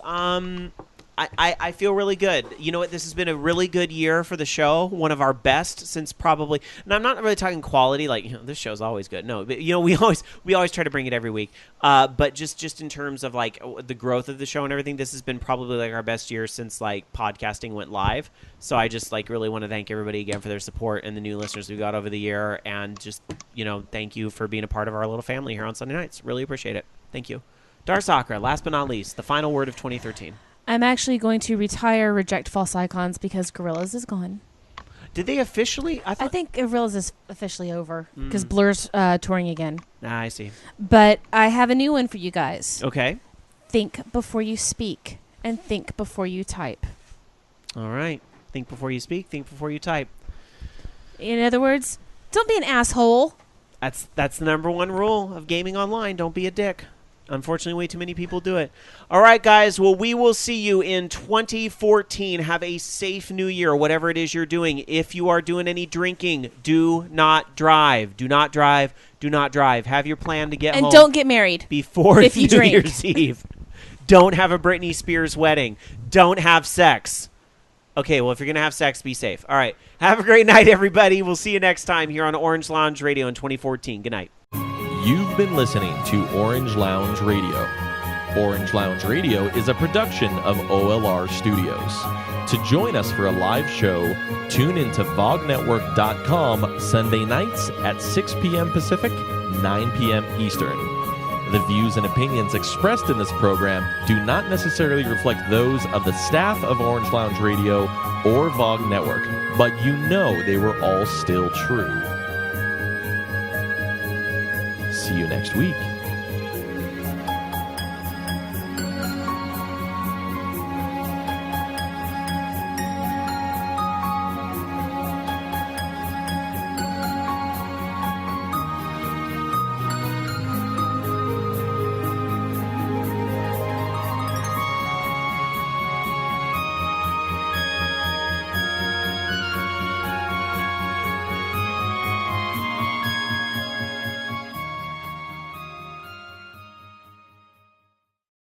I feel really good. You know what? This has been a really good year for the show. One of our best since probably. And I'm not really talking quality. Like, this show's always good. No, but we always try to bring it every week. But just in terms of like the growth of the show and everything, this has been probably like our best year since like podcasting went live. So I just like really want to thank everybody again for their support and the new listeners we got over the year, and just thank you for being a part of our little family here on Sunday nights. Really appreciate it. Thank you. Dar Sakura, last but not least, the final word of 2013. I'm actually going to retire Reject False Icons because Gorillaz is gone. Did they officially? I think Gorillaz is officially over because Blur's touring again. I see. But I have a new one for you guys. Okay. Think before you speak and think before you type. All right. Think before you speak. Think before you type. In other words, don't be an asshole. That's the number one rule of gaming online. Don't be a dick. Unfortunately, way too many people do it. All right, guys. Well, we will see you in 2014. Have a safe new year, whatever it is you're doing. If you are doing any drinking, do not drive. Do not drive. Do not drive. Have your plan to get home. And don't get married before if you New drink. Year's Eve. Don't have a Britney Spears wedding. Don't have sex. Okay, well, if you're going to have sex, be safe. All right. Have a great night, everybody. We'll see you next time here on Orange Lounge Radio in 2014. Good night. You've been listening to Orange Lounge Radio. Orange Lounge Radio is a production of OLR Studios. To join us for a live show, tune into VogNetwork.com Sunday nights at 6 p.m. Pacific, 9 p.m. Eastern. The views and opinions expressed in this program do not necessarily reflect those of the staff of Orange Lounge Radio or Vog Network, but you know they were all still true. See you next week.